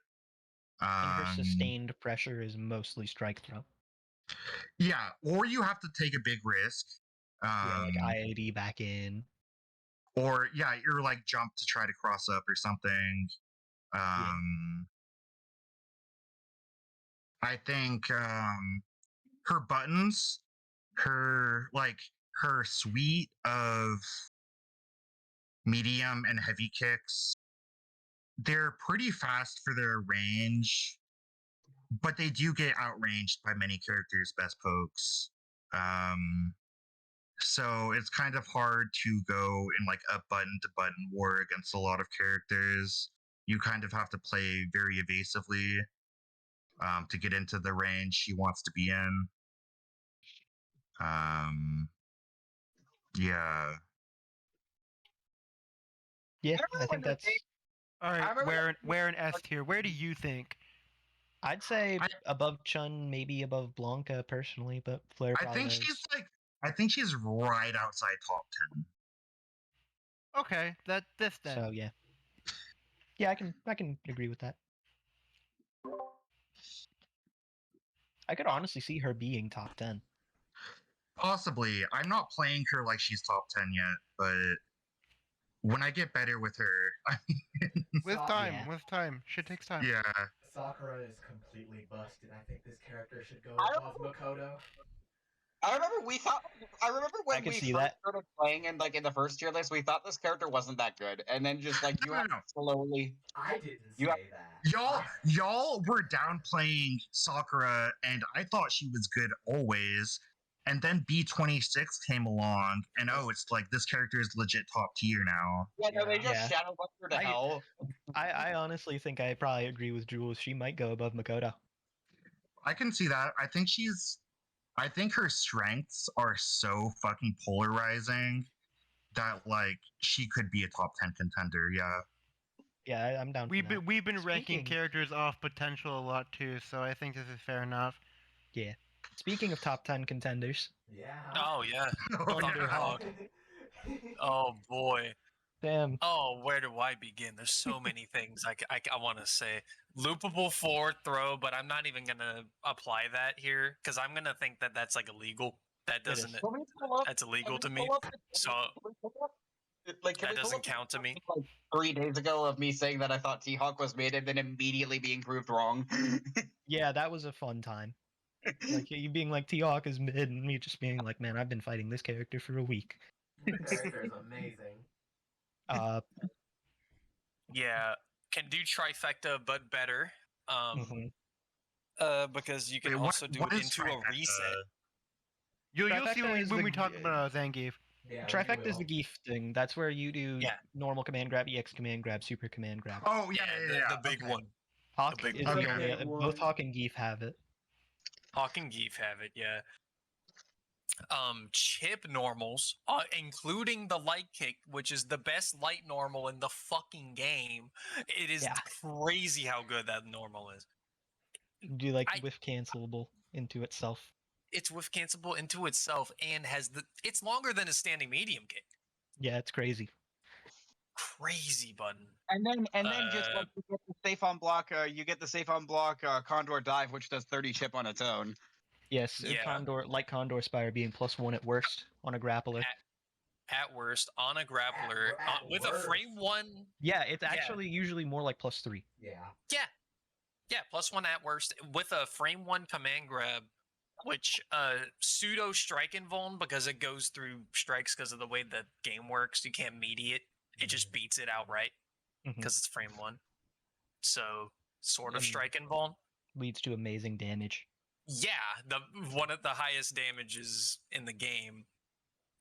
And her sustained pressure is mostly strike throw. Yeah, or you have to take a big risk. Yeah, like IAD back in. Or yeah, you're like jump to try to cross up or something. I think her buttons, her suite of medium and heavy kicks, they're pretty fast for their range, but they do get outranged by many characters' best pokes. So it's kind of hard to go in like a button to button war against a lot of characters. You kind of have to play very evasively to get into the range she wants to be in. Yeah. Yeah, I think that's. All right, where an S tier? Where do you think? I'd say above Chun, maybe above Blanca personally, but Flare I probably think knows. I think she's right outside top 10. Okay, this then. So yeah. Yeah, I can agree with that. I could honestly see her being top 10. Possibly. I'm not playing her like she's top 10 yet, but when I get better with her, With Yeah. time. Shit takes time. yeah. Sakura is completely busted. I think this character should go I above Makoto. I remember when can we see first that. started playing and like in the first tier list, we thought this character wasn't that good, and then just like you No, have no, no. slowly. I didn't You say that. Y'all were downplaying Sakura, and I thought she was good always. And then b26 came along, and oh, it's like this character is legit top tier now. Yeah, no, they Yeah. just Yeah. shadow bumped her to I- hell. I honestly think I probably agree with Jules. She might go above Makoto. I can see that. I think her strengths are so fucking polarizing that like she could be a top 10 contender. Yeah. Yeah, I'm down for We've that. been ranking Speaking- characters off potential a lot too, so I think this is fair enough. Yeah. Speaking of top 10 contenders, Yeah. Oh yeah. Oh, Thunder yeah. Hawk. Oh boy. Damn. Oh, where do I begin? There's so many things I want to say. Loopable forward throw, but I'm not even gonna apply that here because I'm gonna think that that's like illegal. That It is. doesn't. Can we pull up? That's Can illegal we to me. pull up- So can we pull up- like, can that we pull doesn't up count to me. like 3 days ago of me saying that I thought T-Hawk was mid and then immediately being proved wrong. Yeah, that was a fun time. Like you being like T-Hawk is mid, and me just being like, man, I've been fighting this character for a week. The character is amazing. Yeah, can do trifecta, but better. Mhm. Because you can Wait, also do what it is into a trifecta? reset. You'll see Trifecta is when we the- talk about Zangief. Yeah, Trifecta is the will. Geef thing. That's where you do Yeah. normal command grab, EX command grab, super command grab. Oh yeah, the big okay. one. Hawk big is one. the Okay. only. Big Both one. Hawk and Geef have it. Hawk and Geef have it, yeah. Chip normals, including the light kick, which is the best light normal in the fucking game. It is Yeah. crazy how good that normal is. Do like I- whiff cancelable into itself. It's whiff cancelable into itself and it's longer than a standing medium kick. Yeah, it's crazy. Crazy button. And then just Uh, like you get the safe on block, you get the safe on block Condor dive, which does 30 chip on its own. Yes, Yeah. Condor Spire being +1 at worst on a grappler. At worst, on a grappler, At with a frame worst. one. Yeah, it's actually usually more like +3. Yeah. Yeah, +1 at worst with a frame one command grab, which pseudo strike invuln because it goes through strikes because of the way the game works. You can't media it; it just beats it outright Mhm. because it's frame one. So sort of Mm. strike invuln. Leads to amazing damage. Yeah, the one of the highest damages in the game.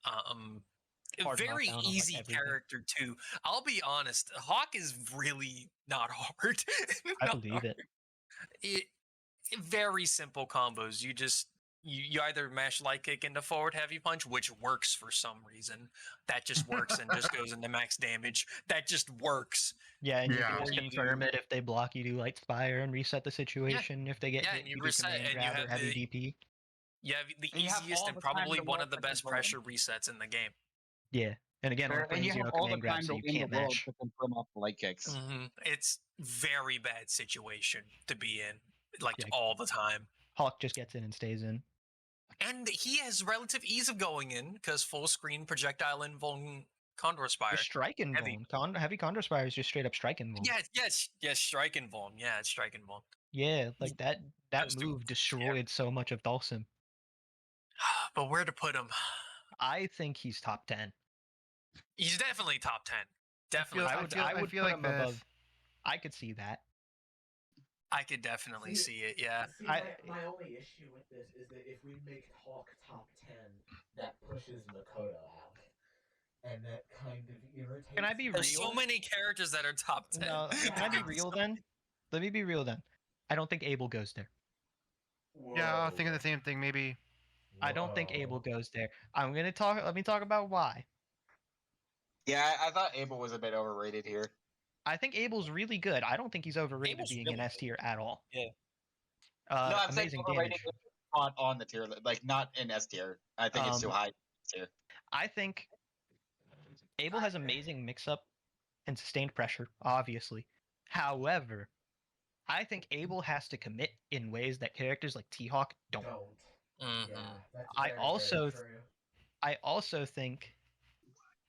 Hard Very knockdown on, like, easy everything. character too. I'll be honest, Hawk is really not hard. I Not believe it. it very simple combos. You either mash light kick into forward heavy punch, which works for some reason. That just works and just goes into max damage. That just works. Yeah, and you Yeah. can Or just you confirm do- it if they block. You do Light Spire and reset the situation. If they get Yeah, hit, and you you do reset, command and you grab or have heavy the- DP. You have the And you have easiest all and the time probably to one work of the the best control. pressure resets in the game. Yeah, and again, on And frame you have 0 all the command grab, time so to you in the can't world mash. to confirm off the light kicks. It's very bad situation to be in, like Yeah. all the time. Hawk just gets in and stays in. And he has relative ease of going in because full screen projectile invuln Condor Spire. Just strike and Heavy. Heavy Condor Spire is just straight up strike and Yes, strike invuln. Yeah, it's strike invuln. Yeah, like that Those two- move destroyed so much of Dhalsim. But where to put him? I think he's top 10. He's definitely top 10. Definitely. I top would 10. I would feel put like him this. above. I could see that. I could definitely see it. Yeah. See, I- my only issue with this is that if we make Hawk top 10, that pushes Makoto out. And that kind of irritates Can I be me. There's so real? many characters that are top 10. No, can I be real then? Let me be real then. I don't think Abel goes there. Yeah, I was thinking the same thing. Maybe I don't think Abel Whoa. goes there. Let me talk about why. Yeah, I thought Abel was a bit overrated here. I think Abel's really good. I don't think he's overrated Abel's being really an S tier at all. Yeah. No, I'm saying Amazing overrated damage. not on the tier, like not in S tier. I think it's too Um, high S tier. I think Abel has amazing mix-up and sustained pressure, obviously. However, I think Abel has to commit in ways that characters like T-Hawk don't. Mhm. Yeah, that's I very, also- very true. I also think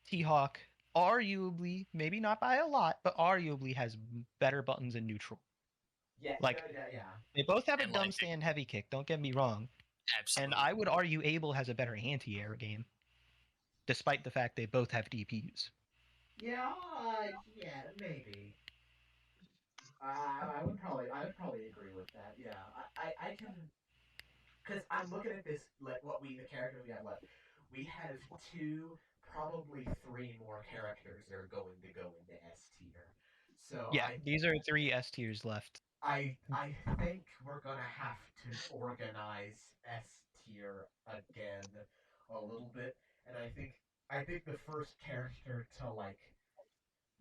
T-Hawk arguably, maybe not by a lot, but arguably has better buttons in neutral. Yeah, like- yeah. They both have a And dumb like- stand heavy kick, don't get me wrong. Absolutely. And I would argue Abel has a better anti-air game, despite the fact they both have DPUs. Yeah, yeah, maybe. I would probably agree with that. Yeah, I can, because I'm looking at this, like the characters we have left. We have two, probably three more characters that are going to go into S tier. So Yeah, these are 3 S tiers left. I think we're gonna have to organize S tier again a little bit, and I think the first character to like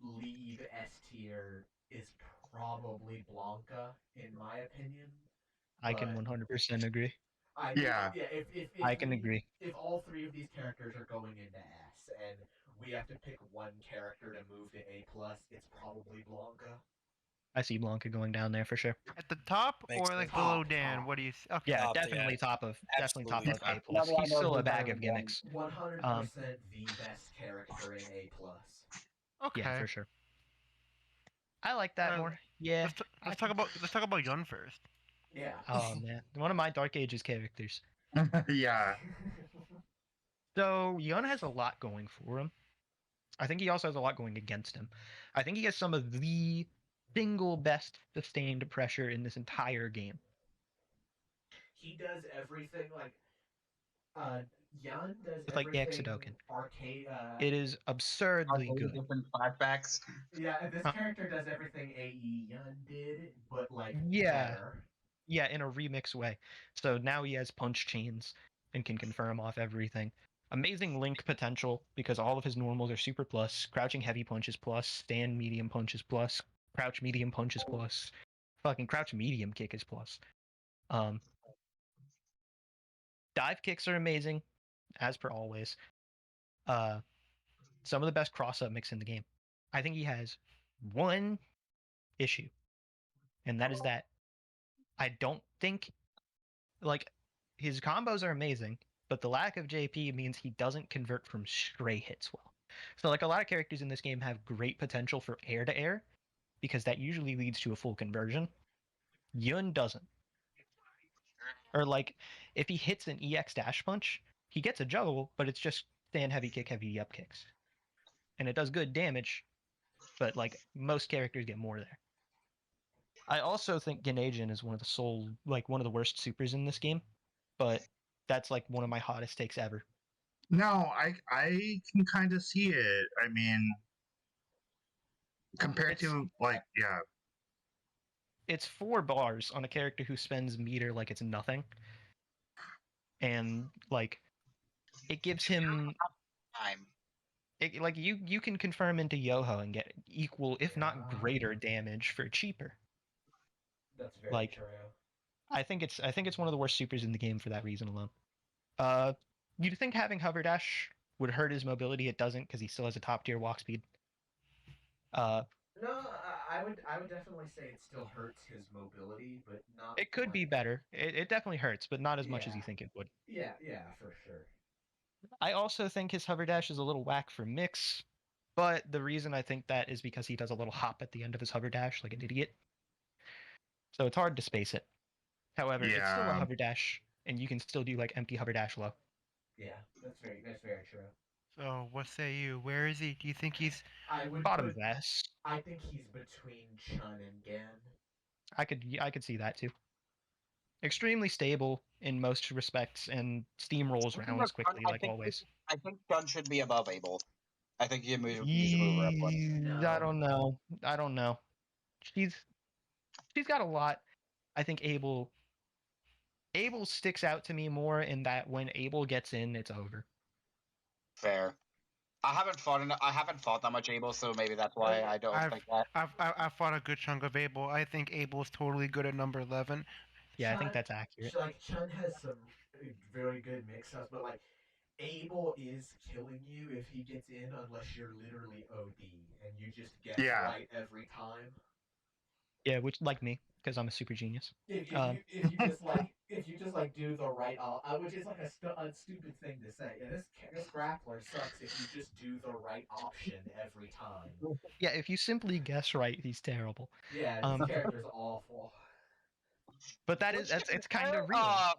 lead S tier is probably Blanca, in my opinion. I can But 100% agree. I Yeah. yeah, I can agree. if all three of these characters are going into S and we have to pick one character to move to A plus, it's probably Blanca. I see Blanca going down there for sure. At the top Makes or like sense. below Top, Dan? top. What do you? Okay. Yeah, Top, definitely yeah. top of Absolutely top. A plus. Yeah, He's no, still a he's bag better of than gimmicks. 100% the best character in A plus. Okay. Yeah, for sure. I like that Uh, more. Yeah. Let's talk about Yun first. Yeah. Oh man, one of my Dark Ages characters. Yeah. So Yun has a lot going for him. I think he also has a lot going against him. I think he has some of the single best sustained pressure in this entire game. He does everything like Yan does It's like everything Exodoken. arcade. It is absurdly Arcade good. different flashbacks. Yeah, this Huh. character does everything AE Yan did, but like Yeah. better. Yeah, in a remix way. So now he has punch chains and can confirm off everything. Amazing link potential because all of his normals are super plus. Crouching heavy punches plus. Stand medium punches plus. Crouch medium punches plus. Fucking crouch medium kick is plus. Dive kicks are amazing, as per always. Some of the best cross up mix in the game. I think he has one issue, and that is that I don't think like his combos are amazing, but the lack of JP means he doesn't convert from stray hits well. So like a lot of characters in this game have great potential for air to air because that usually leads to a full conversion. Yun doesn't. Or like if he hits an EX dash punch, he gets a juggle, but it's just stand heavy kick, heavy up kicks. And it does good damage, but like most characters get more there. I also think Ganajin is one of the worst supers in this game, but that's like one of my hottest takes ever. No, I can kind of see it. I mean, compared It's- to like, yeah, It's 4 bars on a character who spends meter like it's nothing, and like it gives him Time. like you can confirm into Yoho and get equal, if not Yeah. greater, damage for cheaper. That's very Like, true. I think it's one of the worst supers in the game for that reason alone. You'd think having hover dash would hurt his mobility. It doesn't because he still has a top tier walk speed. No, I would definitely say it still hurts his mobility, but not. It could be like- better. It definitely hurts, but not as much as you Yeah. think it would. Yeah, for sure. I also think his hover dash is a little whack for mix, but the reason I think that is because he does a little hop at the end of his hover dash like an idiot. So it's hard to space it. However, it's still a Yeah. hover dash, and you can still do like empty hover dash low. Yeah, that's very true. So what say you? Where is he? Do you think he's? I would Bottom put, S. I think he's between Chun and Gan. I could see that too. Extremely stable in most respects and steamrolls I think rounds that's fun. quickly like always. I think Gun should be above Abel. I think you should move her up one. No. I don't know. I don't know. She's got a lot. I think Abel sticks out to me more in that when Abel gets in, it's over. Fair. I haven't fought that much Abel, so maybe that's why I don't think that. I've fought a good chunk of Abel. I think Abel is totally good at number 11. Yeah, I think Chun- that's accurate. Like Chun has some very good mix-ups, but like Abel is killing you if he gets in, unless you're literally OD and you just get Yeah. right every time. Yeah, which like me, because I'm a super genius. If Um, you just like do the right, which is like a stupid thing to say. Yeah, this grappler sucks if you just do the right option every time. Yeah, if you simply guess right, he's terrible. Yeah, this character's awful. But it's kind of real.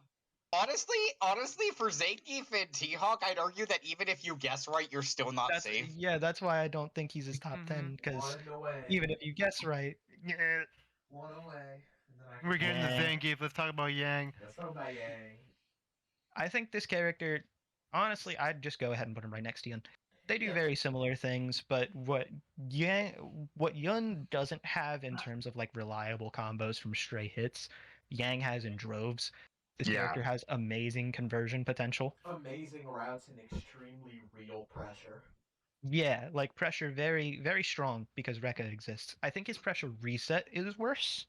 Honestly, for Zangief and T-Hawk, I'd argue that even if you guess right, you're still not That's safe. yeah. That's why I don't think he's his top Mhm. 10. Because One away. even if you guess right, yeah, One away. And then I can We're getting Yeah. to Zangief. Let's talk about Yang. Let's talk about Yang. I think this character, honestly, I'd just go ahead and put him right next to Yun. They do Yeah. very similar things, but what Yun doesn't have in terms of like reliable combos from stray hits, Yang has in droves. This Yeah. character has amazing conversion potential. Amazing routes and extremely real pressure. Yeah, like pressure very, very strong because Rekka exists. I think his pressure reset is worse,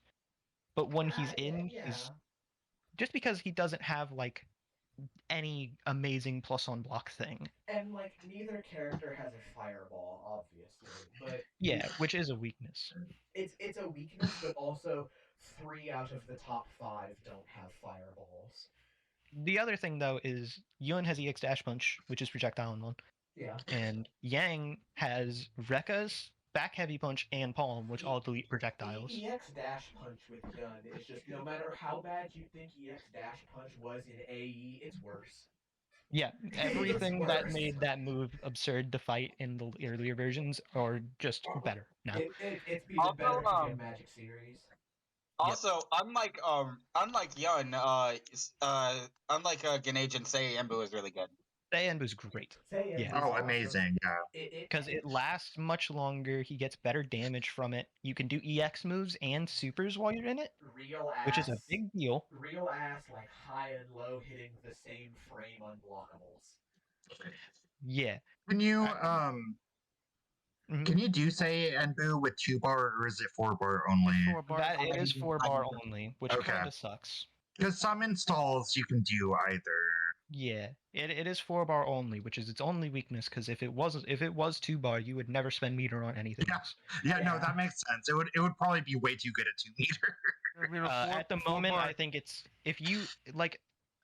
but when he's in, he's just because he doesn't have like any amazing plus on block thing. And like neither character has a fireball, obviously, but Yeah, which is a weakness. it's a weakness, but also 3 out of the top 5 don't have fireballs. The other thing though is Yun has EX Dash Punch, which is projectile in one, Yeah. and Yang has Rekka's back heavy punch and palm, which all delete projectiles. EX Dash Punch with Yun is just no matter how bad you think EX Dash Punch was in AE, it's worse. Yeah, everything It's that worse. made that move absurd to fight in the earlier versions are just better now. It's even Also, better because you have Magic Series. Also, unlike Yun, unlike Gennage and Sei, Embu is really good. Saiyanbu's great. Say Yeah. Oh, awesome. amazing. Yeah. Because it lasts much longer, he gets better damage from it. You can do EX moves and supers while you're in it, real ass, which is a big deal. real ass like high and low hitting the same frame unblockables. Yeah. Can you Mhm. can you do say Enbu with 2-bar or is it 4-bar only? Just 4 bars. That it is I 4-bar mean, only, which okay. kind of sucks. Because some installs you can do either. Yeah, it is 4-bar only, which is its only weakness. Because if it was 2-bar, you would never spend meter on anything Yeah. else. Yeah, no, Yeah. that makes sense. It would probably be way too good at 2 meter. You know, At the moment, 4-bar. I think it's if you like,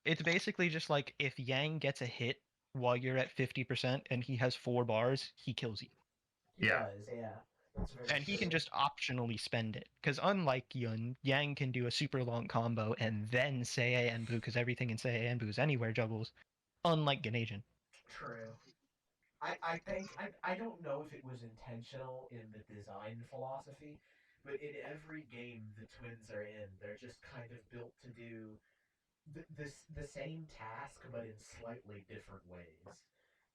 it's basically just like if Yang gets a hit while you're at 50% and he has 4 bars, he kills you. He Yeah. does, yeah. That's very And he can true. just optionally spend it. Because unlike Yun, Yang can do a super long combo and then Sei Enbu, because everything in Sei Enbu is anywhere juggles. Unlike Ganasian. True. I think I don't know if it was intentional in the design philosophy, but in every game the twins are in, they're just kind of built to do the same task but in slightly different ways.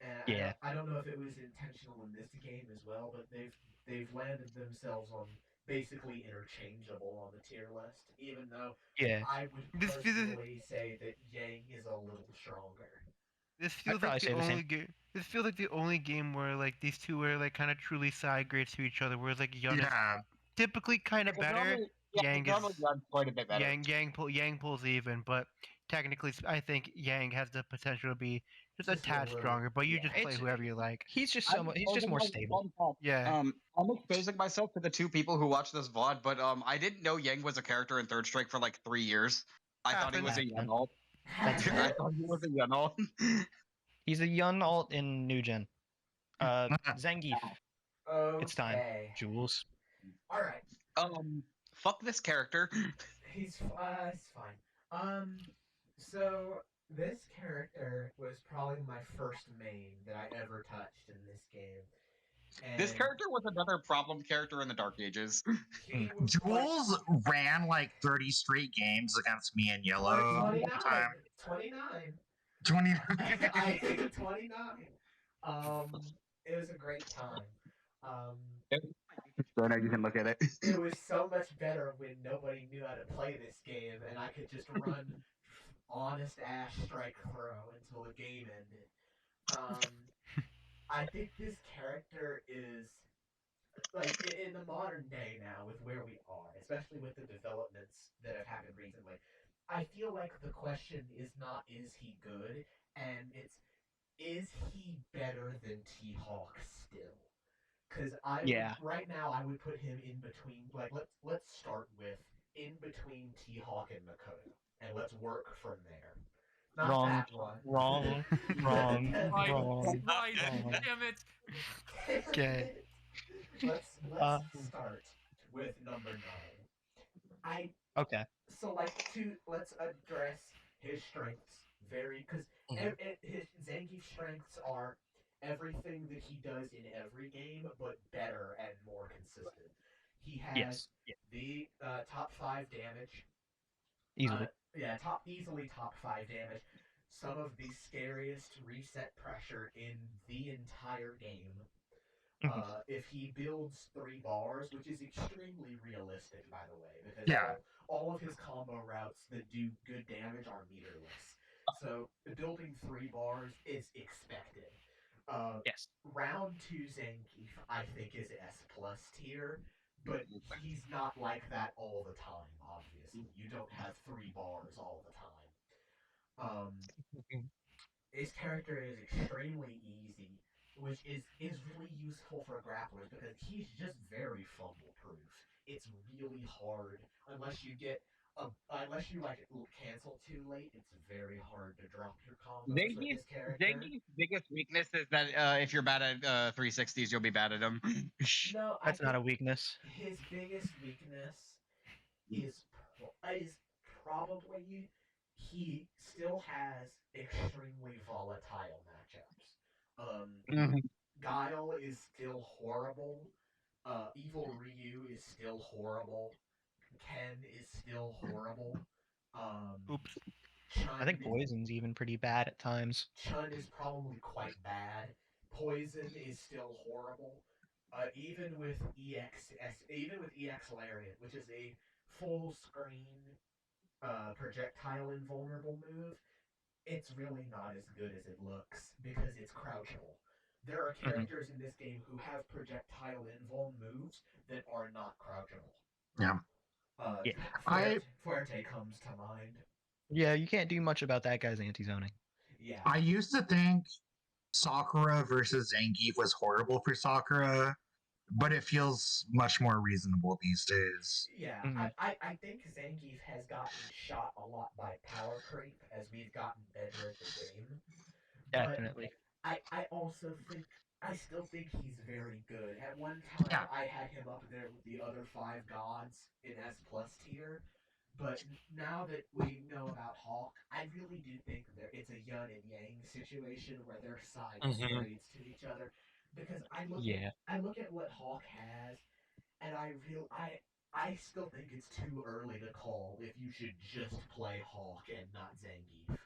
And Yeah. I don't know if it was intentional in this game as well, but they've landed themselves on basically interchangeable on the tier list, even though Yeah. I would This feels- personally say that Yang is a little stronger. This feels probably like the say the same. only game. This feels like the only game where like these two were like kind of truly side grades to each other. Whereas like Yun is Yeah. typically kind of Because better. normally, yeah, Yang normally is Yun's quite a bit better. Yang pulls even, but technically I think Yang has the potential to be just a Just a tad little- stronger. But you yeah. just play It's- whoever you like. He's just he's just more stable. Yeah. I'm exposing myself to the 2 people who watch this VOD, but I didn't know Yang was a character in Third Strike for like 3 years. I thought he was a Happens. Yun alt. That's I thought he was a Yun alt. He's a Yun alt in New Gen. Zangief. Okay. It's time. Jules. All right. Fuck this character. It's fine. So this character was probably my first main that I ever touched in this game. And This character was another problem character in the Dark Ages. he was Jules ran like 30 straight games against me in yellow. 29. Time. 29. 20. I hit 29. It was a great time. So now you can look at it. It was so much better when nobody knew how to play this game and I could just run honest ass strike throw until the game ended. I think this character is like in the modern day now with where we are, especially with the developments that have happened recently. I feel like the question is not is he good, and it's is he better than T-Hawk still? Because right now I would put him in between. Like let's start with in between T-Hawk and Makoto, and let's work from there. Not Wrong. that one. Wrong. Wrong. Right. Wrong. Right. Wrong. Damn it. Okay. Let's Uh, start with number 9. Okay. So like let's address his strengths vary because Mhm. his Zangief's strengths are everything that he does in every game, but better and more consistent. He has Yes. Yeah. the top five damage. Easily. Yeah, easily top five damage. Some of the scariest reset pressure in the entire game. Mhm. If he builds 3 bars, which is extremely realistic, by the way, because Yeah. all of his combo routes that do good damage are meterless. So building 3 bars is expected. Yes. Round two Zangief, I think, is S plus tier, but he's not like that all the time. Obviously, you don't have 3 bars all the time. Mhm. His character is extremely easy, which is really useful for grapplers because he's just very fumble proof. It's really hard unless you like cancel too late. It's very hard to drop your combos with Zangief's, this character. Zangief's biggest weakness is that if you're bad at 360s, you'll be bad at them. No, I That's not think a weakness. his biggest weakness is is probably he still has extremely volatile matchups. Mhm. Guile is still horrible. Evil Ryu is still horrible. Ken is still horrible. Um, Oops. I think Poison's even pretty bad at times. Chun is probably quite bad. Poison is still horrible. Even with EX Lariat, which is a full screen projectile invulnerable move, it's really not as good as it looks because it's crouchable. There are Mhm. characters in this game who have projectile invuln moves that are not crouchable. Yeah. Yeah. Fuerte comes to mind. Yeah, you can't do much about that guy's anti-zoning. Yeah. I used to think Sakura versus Zangief was horrible for Sakura, but it feels much more reasonable these days. Yeah, Mhm. I think Zangief has gotten shot a lot by power creep as we've gotten better at the game. But Definitely. I also think I still think he's very good. At one time, Yeah. I had him up there with the other 5 gods in S plus tier. But now that we know about Hawk, I really do think it's a yin and yang situation where their sides Mhm. grades to each other. Because Yeah. I look at what Hawk has, and I still think it's too early to call if you should just play Hawk and not Zangief.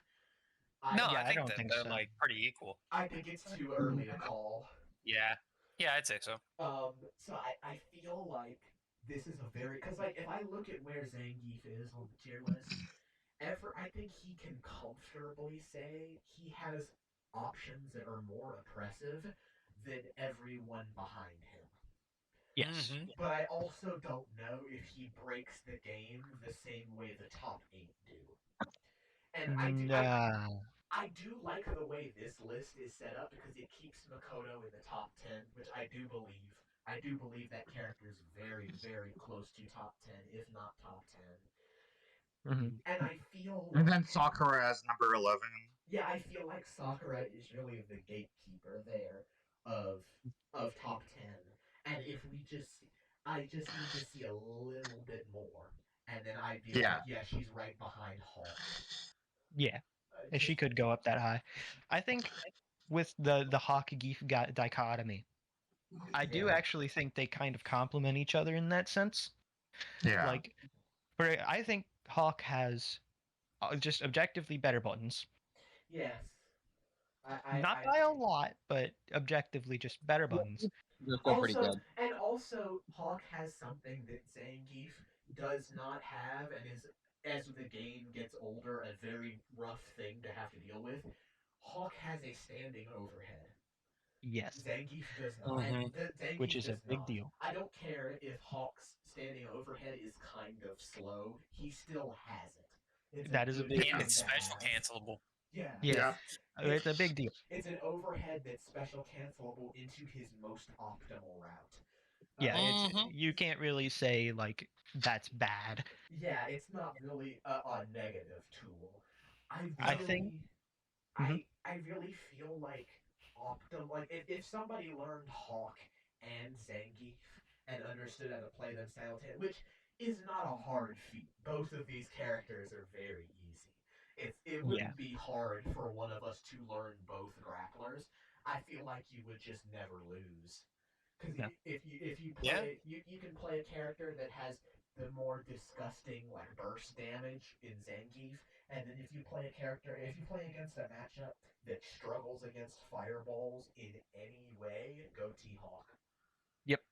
I No, Yeah, I I think don't that think they're so. like pretty equal. I think it's too early to call. Yeah. Yeah, I'd say so. So I feel like this is a very because like if I look at where Zangief is on the tier list, I think he can comfortably say he has options that are more oppressive than everyone behind him. Yes. Mhm. But I also don't know if he breaks the game the same way the top 8 do. And Nah. I do like the way this list is set up because it keeps Makoto in the top 10, which I do believe. I do believe that character is very, very close to top 10, if not top 10. Mhm. And I feel And like, then Sakura as number 11. yeah, I feel like Sakura is really the gatekeeper there of top 10. And if I just need to see a little bit more, and then I'd be Yeah. like, yeah, she's right behind Hawk. Yeah. And Just she could go up that high. I think with the Hawk Geef dichotomy, I do yeah, actually think they kind of complement each other in that sense. Yeah. Like, I think Hawk has just objectively better buttons. yes. Not by a lot, but objectively just better buttons. They're still pretty good. Also, Hawk has something that Zangief does not have, and is as the game gets older, a very rough thing to have to deal with. Hawk has a standing overhead. Yes. Zangief does not. Mhm. Which Zangief is a does big not. deal. I don't care if Hawk's standing overhead is kind of slow. He still has it. It's a That is a good big And thing thing. it's to special have. cancelable. Yeah, Yeah. Yeah. It's a big deal. it's an overhead that's special cancelable into his most optimal route. Yeah, it's Mhm. you can't really say like that's bad. Yeah, it's not really a negative tool. I I No. think really, Mhm. I really feel like like if somebody learned Hawk and Zangief and understood how to play them simultaneously, which is not a hard feat. Both of these characters are very easy. It wouldn't be hard for one of us to learn both grapplers. I feel like you would just never lose. Because No. if you Yeah. play you can play a character that has the more disgusting like burst damage in Zangief, and then if you play against a matchup that struggles against fireballs in any way, go T Hawk. Yep.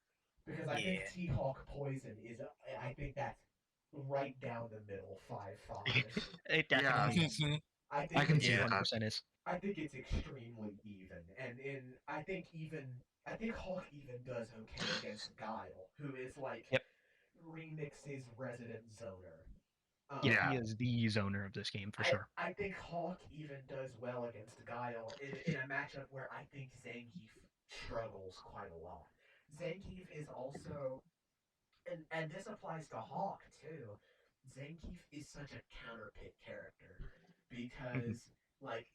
Because I Yeah. think T Hawk Poison is I think that's right down the middle 5-5. It Yeah. definitely is. I think I can it's- see Yeah. that. 100% is. I think it's extremely even, and I think Hawk even does okay against Guile, who is like Yep. Remix's resident zoner. Yeah, Yeah. he is the zoner of this game for sure. I think Hawk even does well against Guile in a matchup where I think Zangief struggles quite a lot. Zangief is also, and this applies to Hawk too. Zangief is such a counter pick character because like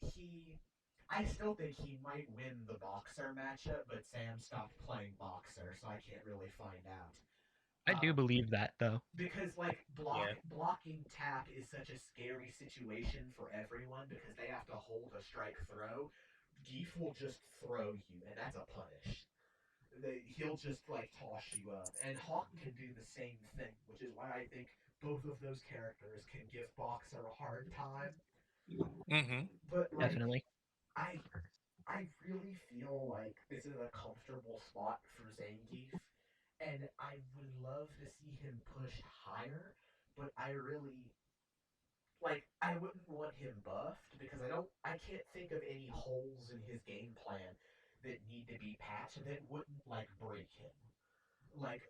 I still think he might win the boxer matchup, but Sam stopped playing boxer, so I can't really find out. I do believe that though. Because like Yeah. blocking tap is such a scary situation for everyone because they have to hold a strike throw. Geef will just throw you, and that's a punish. He'll just like toss you up, and Hawk can do the same thing, which is why I think both of those characters can give Boxer a hard time. Mm-hmm. But like, Definitely. I really feel like this is a comfortable spot for Zangief, and I would love to see him pushed higher, but I really like I wouldn't want him buffed because I can't think of any holes in his game plan that need to be patched that wouldn't like break him. Like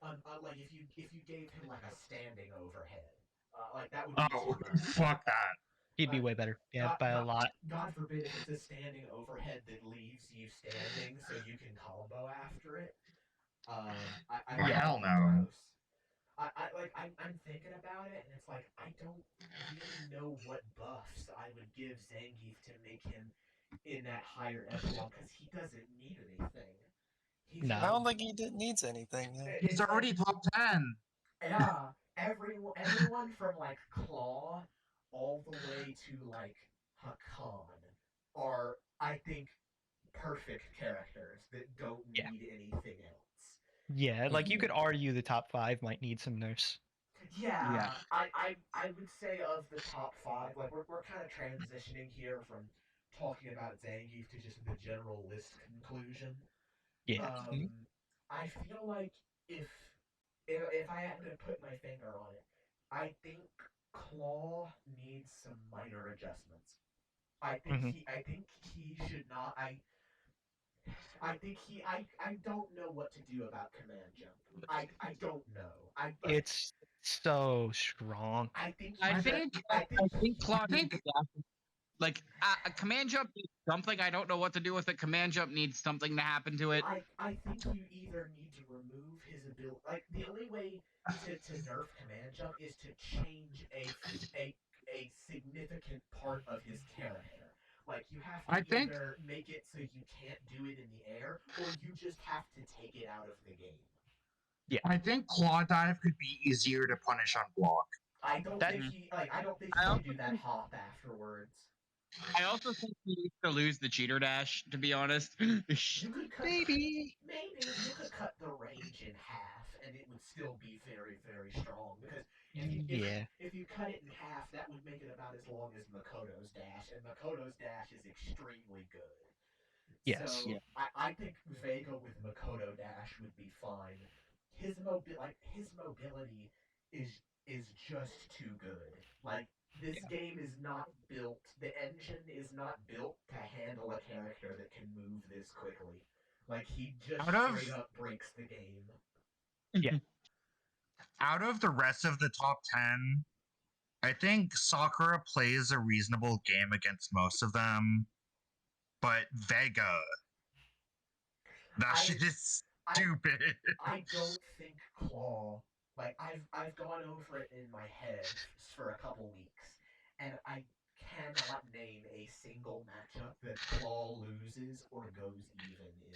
if you gave him like a standing overhead, like that would be Oh, too much. fuck that. He'd be way better. Yeah, by a lot. God forbid if it's a standing overhead that leaves you standing so you can combo after it. I Oh, think hell that'd be no. gross. I'm thinking about it, and it's like I don't really know what buffs I would give Zangief to make him in that higher echelon because he doesn't need anything. He's No. I don't think he needs anything. Yeah. it's He's like- already top 10. yeah, everyone from like Claw all the way to like Hakan are, I think, perfect characters that don't Yeah. need anything else. Yeah, like you could argue the top 5 might need some nurse. Yeah, Yeah. I would say of the top 5, like we're kind of transitioning here from talking about Zangief to just the general list conclusion. Yeah. I feel like if I had to put my finger on it, I think Claw needs some minor adjustments. I think he should not. I think I don't know what to do about command jump. I don't know. It's so strong. I think I think Claude I think- like a command jump needs something. I don't know what to do with it. Command jump needs something to happen to it. I think you either need to remove his ability. Like the only way to nerf command jump is to change a significant part of his character. Like you have to I think- either make it so you can't do it in the air, or you just have to take it out of the game. I think Claw Dive could be easier to punish on block. I don't That- think he I can do that hop afterwards. I also think he needs to lose the cheater dash. To be honest, You could cut Maybe. maybe you could cut the range in half, and it would still be very very strong. Because Yeah. if you cut it in half, that would make it about as long as Makoto's dash, and Makoto's dash is extremely good. Yes. So I think Vega with Makoto dash would be fine. His mobility is just too good. Like this game is not built. The engine is not built to handle a character that can move this quickly. Like he just Out of- straight up breaks the game. Out of the rest of the top 10, I think Sakura plays a reasonable game against most of them. But Vega, that I- shit is I- stupid. I don't think Claw. Like I've gone over it in my head for a couple weeks, and I cannot name a single matchup that Claw loses or goes even in.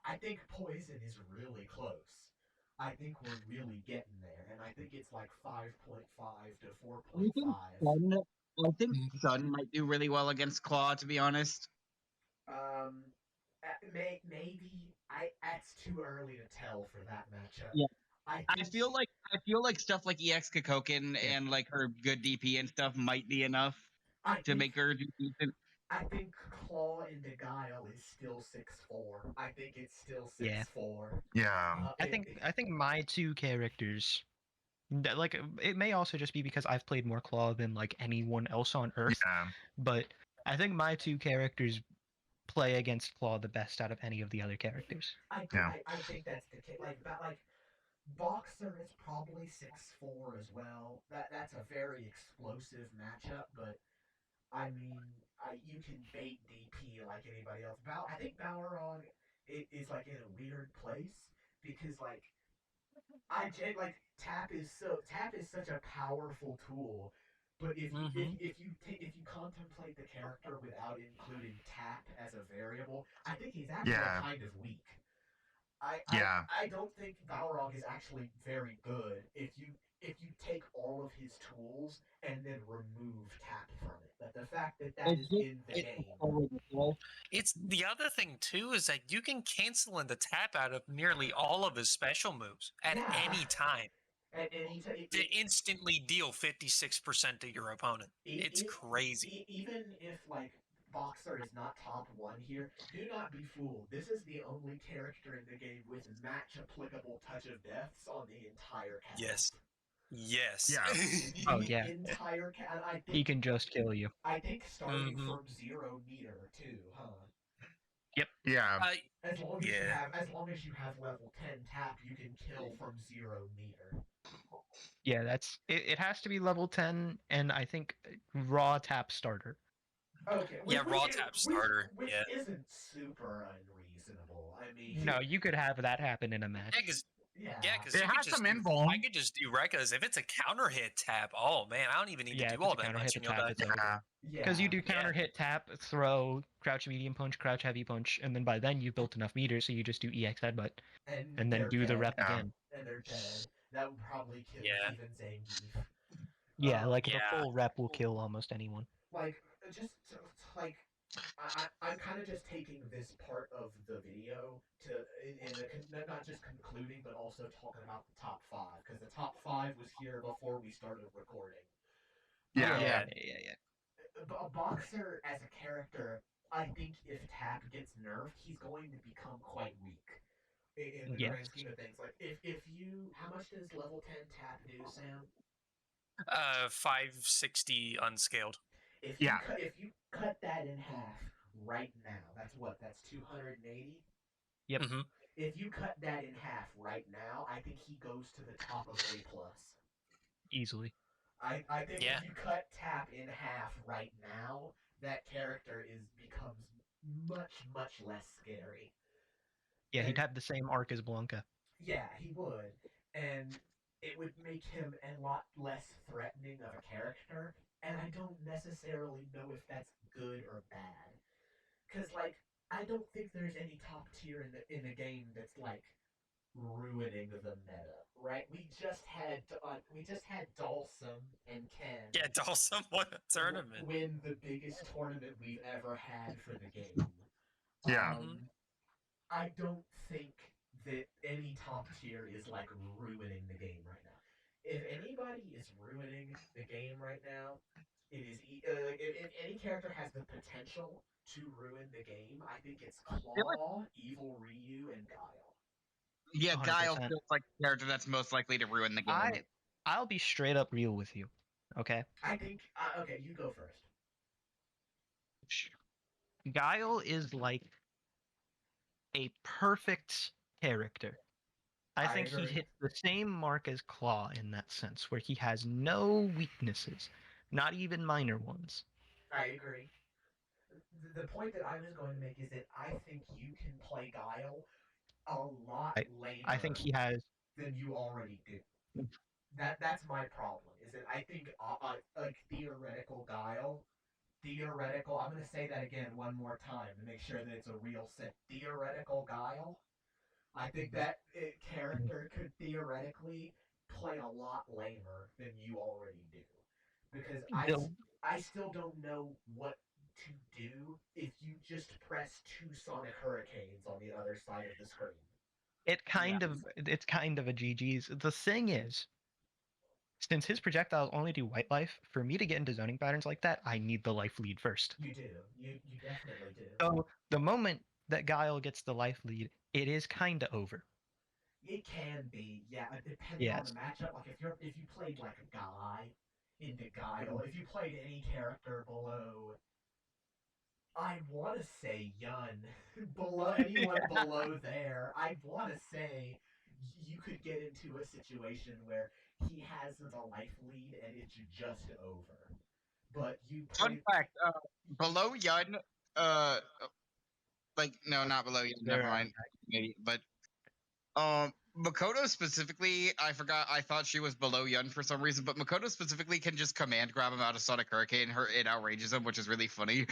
I think Poison is really close. I think we're really getting there, and I think it's like 5.5 to 4.5. I think Sun might do really well against Claw, to be honest. Maybe it's too early to tell for that matchup. Yeah. I I think feel like stuff like EX Kokokin Yeah. and like her good DP and stuff might be enough I to think make her do decent. I think Claw into Guile is still 6'4". I think it's still Yeah. 6'4". Yeah. I think my two characters, like it may also just be because I've played more Claw than like anyone else on Earth, Yeah. but I think my two characters play against Claw the best out of any of the other characters. Yeah. I think that's the case. Like Boxer is probably 6'4" as well. That's a very explosive matchup, but I mean, you can bait DP like anybody else. I think Balrog is like in a weird place because like tap is such a powerful tool. But if you contemplate the character without including tap as a variable, I think he's actually Yeah. kind of weak. Yeah. I don't think Balrog is actually very good if you take all of his tools and then remove tap from it. But the fact that that is in the game. It's the other thing too is that you can cancel in the tap out of nearly all of his special moves at Yeah. any time At any time, to instantly deal 56% to your opponent. It's crazy. even if like Boxer is not top one here, do not be fooled. This is the only character in the game with match applicable touch of deaths on the entire cast. Yes. Yeah. Oh, yeah. Entire cast. He can just kill you. I think starting Mhm. from 0 meter too, huh? Yeah. As long as Yeah. you have level 10 tap, you can kill from 0 meter. Yeah, it has to be level 10 and I think raw tap starter. Okay, Yeah, raw tap starter. Which Yeah. isn't super unreasonable. I mean, No, you could have that happen in a match. yeah, Because It you could has just some do, invuln. I could just do Rekkas. If it's a counter hit tap, oh man, I don't even need Yeah, to if do it's all a that counter much hit and the you'll tap, die. it's over. Yeah. Because you do Yeah. counter hit tap, throw, crouch medium punch, crouch heavy punch, and then by then you've built enough meters, so you just do EX headbutt, and then they're do the dead. rep Yeah. again. And they're dead. That would probably kill Yeah. even Zangief. Yeah, like the Yeah. full rep will kill almost anyone. Like just like I'm kind of just taking this part of the video to not just concluding, but also talking about the top five because the top five was here before we started recording. Yeah. Yeah. A boxer as a character, I think if Tap gets nerfed, he's going to become quite weak in the Yes. grand scheme of things. Like if you, how much does level 10 Tap do, Sam? 560 unscaled. If Yeah. if you cut that in half right now, that's what? That's 280. Yep. Mhm. If you cut that in half right now, I think he goes to the top of A plus. Easily. I think Yeah. if you cut Tap in half right now, that character becomes much less scary. Yeah, he'd And have the same arc as Blanca. yeah, he would, and it would make him a lot less threatening of a character. And I don't necessarily know if that's good or bad, because like I don't think there's any top tier in the game that's like ruining the meta, right? We just had Dalsum and Ken. Yeah, Dawson won a tournament. Win the biggest tournament we've ever had for the game. Yeah. I don't think that any top tier is like ruining the game right now. If anybody is ruining the game right now, it is if any character has the potential to ruin the game, I think it's Claw, Evil Ryu, and Guile. Yeah, Guile 100%. feels like the character that's most likely to ruin the game. I'll be straight up real with you. Okay? I think okay, you go first. Guile is like a perfect character. I think he agree. hits the same mark as Claw in that sense, where he has no weaknesses, not even minor ones. I agree. The point that I was going to make is that I think you can play Guile a lot later I think he has. than you already do. That's my problem. Is that I think like theoretical Guile, theoretical. I'm gonna say that again one more time to make sure that it's a real set. Theoretical Guile. I think that character could theoretically play a lot later than you already do, because I still don't know what to do if you just press two Sonic Hurricanes on the other side of the screen. It's kind of a GG's. The thing is, since his projectiles only do white life, for me to get into zoning patterns like that, I need the life lead first. You do. You definitely do. So the moment that Guile gets the life lead, it is kind of over. It can be, yeah, depending on the Yes. matchup. Like if you played like a guy into Guile, if you played any character below, I want to say Yun, below anyone below there, I want to say you could get into a situation where he has the life lead and it's just over. But you Fun play. fact: below Yun, like no, not below Yun. Never mind. Maybe, but Makoto specifically, I forgot. I thought she was below Yun for some reason, but Makoto specifically can just command grab him out of Sonic Hurricane. It outrages him, which is really funny.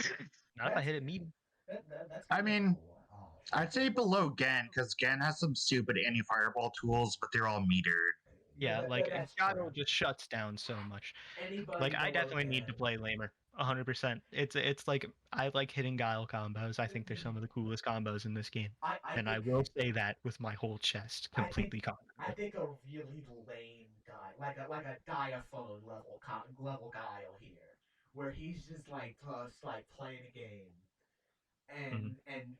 Not if I hit it medium. That's I kinda mean, cool. Oh, I'd say below Gen, because Gen has some stupid anti-fireball tools, but they're all metered. Yeah, like that's Gato true. just shuts down so much. Anybody Like I below definitely need to Gen. play lamer. 100%. It's like I like hitting Guile combos. I think they're some of the coolest combos in this game. I And I think will say that with my whole chest, I think completely I confident. think a really lame guy, like a diaphone level Guile here, where he's just like playing a game Mhm. and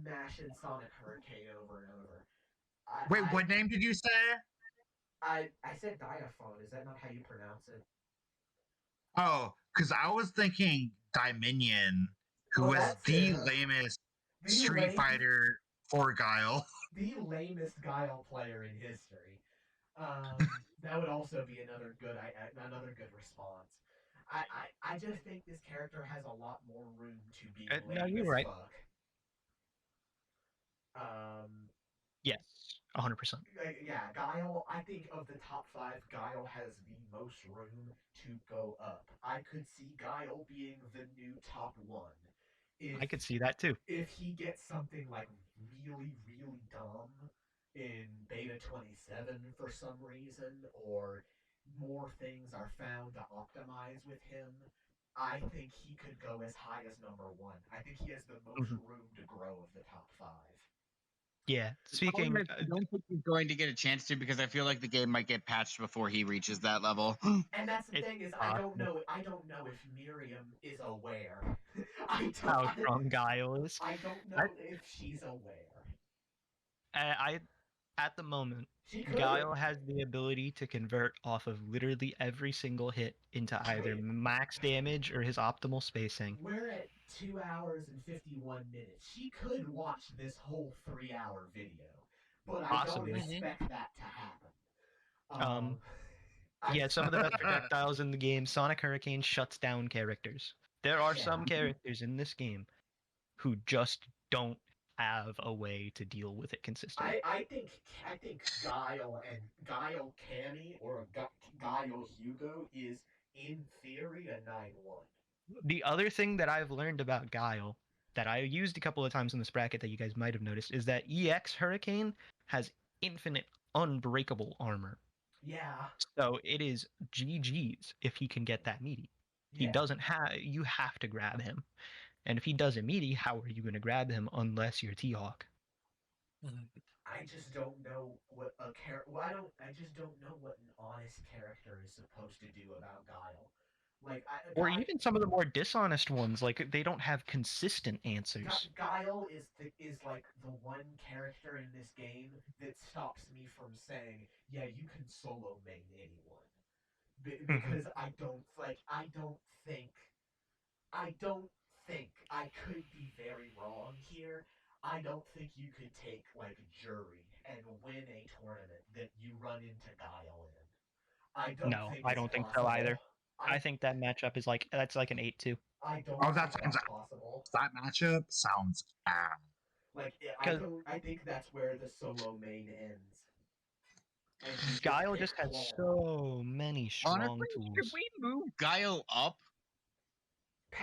mashing Sonic Hurricane over and over. Wait, what name did you say? I said diaphone. Is that not how you pronounce it? Oh, because I was thinking Dominion, who Oh, was that the too. lamest The Street lame, Fighter for Guile. the lamest Guile player in history. Um, that would also be another good response. I just think this character has a lot more room to be No, lame you're as right. fuck. Um, Yes, 100%. yeah, Guile. I think of the top five, Guile has the most room to go up. I could see Guile being the new top one if I could see that too. if he gets something like really dumb in beta 27 for some reason, or more things are found to optimize with him, I think he could go as high as number one. I think he has the most Mhm. room to grow of the top five. Yeah. Problem Speaking, is, I don't think he's going to get a chance to because I feel like the game might get patched before he reaches that level. And that's the it's thing is, possible I don't know if Miriam is aware. I don't. how strong Guile is. I don't I, know if she's aware. I at the moment, She could. Guile has the ability to convert off of literally every single hit into either max damage or his optimal spacing. We're at 2 hours and 51 minutes. She could watch this whole 3 hour video, but I don't Possibly. expect that to happen. Um, I yeah, some of the best projectiles in the game, Sonic Hurricane shuts down characters. There are Yeah. some characters in this game who just don't have a way to deal with it consistently. I think Guile Cammy or Guile Hugo is in theory a 9-1. The other thing that I've learned about Guile that I used a couple of times in this bracket that you guys might have noticed is that EX Hurricane has infinite unbreakable armor. Yeah. So it is GG's if he can get that meaty. He Yeah. doesn't have, you have to grab him. And if he does a meaty, how are you going to grab him unless you're T-Hawk? I just don't know what a character. Well, I just don't know what an honest character is supposed to do about Guile. Like Or even some of the more dishonest ones, like they don't have consistent answers. Guile is like the one character in this game that stops me from saying, yeah, you can solo main anyone. Because I don't think I could be very wrong here. I don't think you could take like jury and win a tournament that you run into Guile in. I don't No, think I it's don't think so possible. either. I think that matchup is like, that's like an 8-2. I don't Oh, think that sounds that's possible. that matchup sounds bad. Like Because I think that's where the solo main ends. And you just Guile pick just has Claw. so many strong Honestly, should tools. we move Guile up?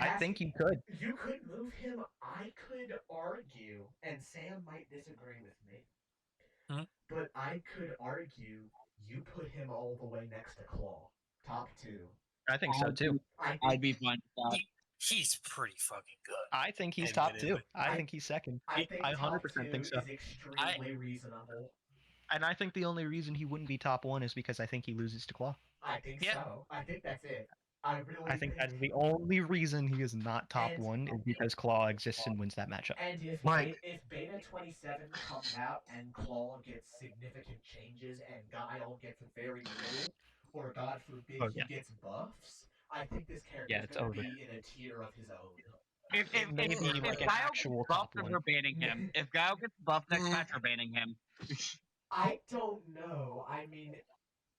I think you could. You could move him. I could argue, and Sam might disagree with me, but I could argue you put him all the way next to Claw, top two. I think so too. I'd be fine with that. He's pretty fucking good. I think he's top two. Admittedly. I think he's second. I think I top 100% two think so. is extremely reasonable. And I think the only reason he wouldn't be top one is because I think he loses to Claw. I think Yeah. so. I think that's it. I really I think that's the only reason he is not top And- one is because Claw exists and wins that matchup. And if Like- if Beta 27 comes out and Claw gets significant changes and Guile gets very little, or God forbid Oh, he yeah. gets buffs, I think this character Yeah, is it's going to over. be in a tier of his own. It may be like an Guile actual gets top buffed, then one. we're banning him. If Guile gets buffed next match, we're banning him. I don't know. I mean,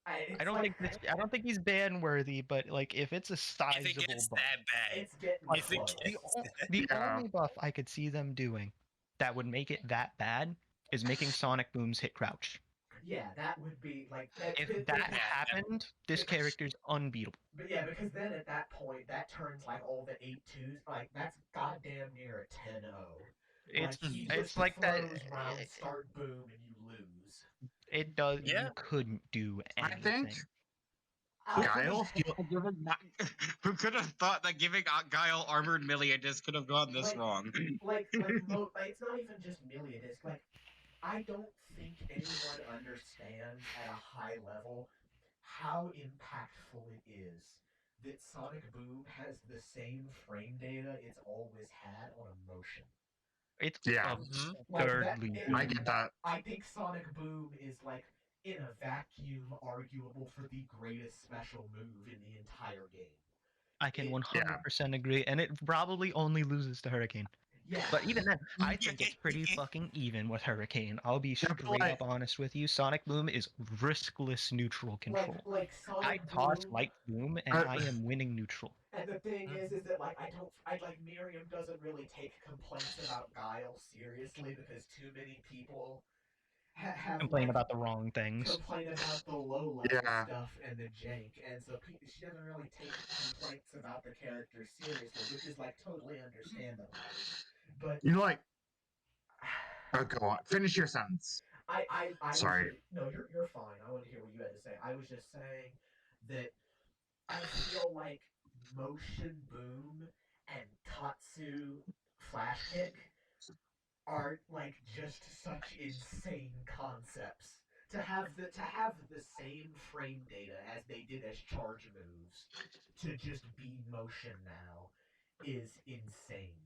I don't think he's ban worthy, but like if it's a If it sizable gets buff, that bad, it's getting like if it close. the Yeah. only buff I could see them doing that would make it that bad is making Sonic Booms hit crouch. Yeah, that would be like If that happened, this character's unbeatable. But yeah, because then at that point, that turns like all the 8-2s, like that's goddamn near a 10-0. It's Like he it's just like that. throws round start boom and you lose. It does. Yeah. You couldn't do I anything. think Guile? Who could have thought that giving Guile armored Milliadis could have gone this wrong? Like it's not even just Milliadisc. Like I don't think anyone understands at a high level how impactful it is that Sonic Boom has the same frame data it's always had on emotion. It's Yeah. absurdly I good. get that. I think Sonic Boom is like in a vacuum arguable for the greatest special move in the entire game. I can It- 100% agree, and it probably only loses to Hurricane. Yeah. But even then, I think it's pretty fucking even with Hurricane. I'll be Yeah, but straight like- up honest with you. Sonic Boom is riskless neutral control. like I Sonic toss Boom, Light Boom and I am winning neutral. and the thing is that like I like Miriam doesn't really take complaints about Guile seriously because too many people have Complain like, about the wrong things. complain about the low level Yeah. stuff and the jank, and so she doesn't really take complaints about the character seriously, which is like totally understandable. But You know, like, oh, go on. Finish your sentence. I Sorry. no, you're fine. I want to hear what you had to say. I was just saying that I feel like Motion Boom and Tatsu Flash Kick are like just such insane concepts. To have the same frame data as they did as charge moves to just be motion now is insane.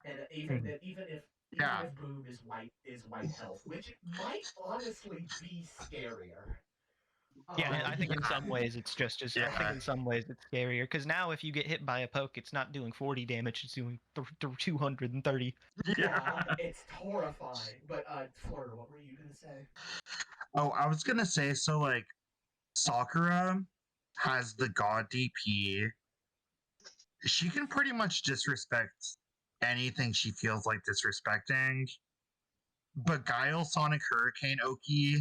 And even Yeah. if Boom is white health, which might honestly be scarier. Yeah, and I think in Yeah. some ways it's just as. I Yeah. think in some ways it's scarier because now if you get hit by a poke, it's not doing 40 damage; it's doing 230. Yeah, it's horrifying. But Fleur, what were you gonna say? Oh, I was gonna say, so like Sakura has the god DP. She can pretty much disrespect anything she feels like disrespecting. But Guile, Sonic, Hurricane, Oki,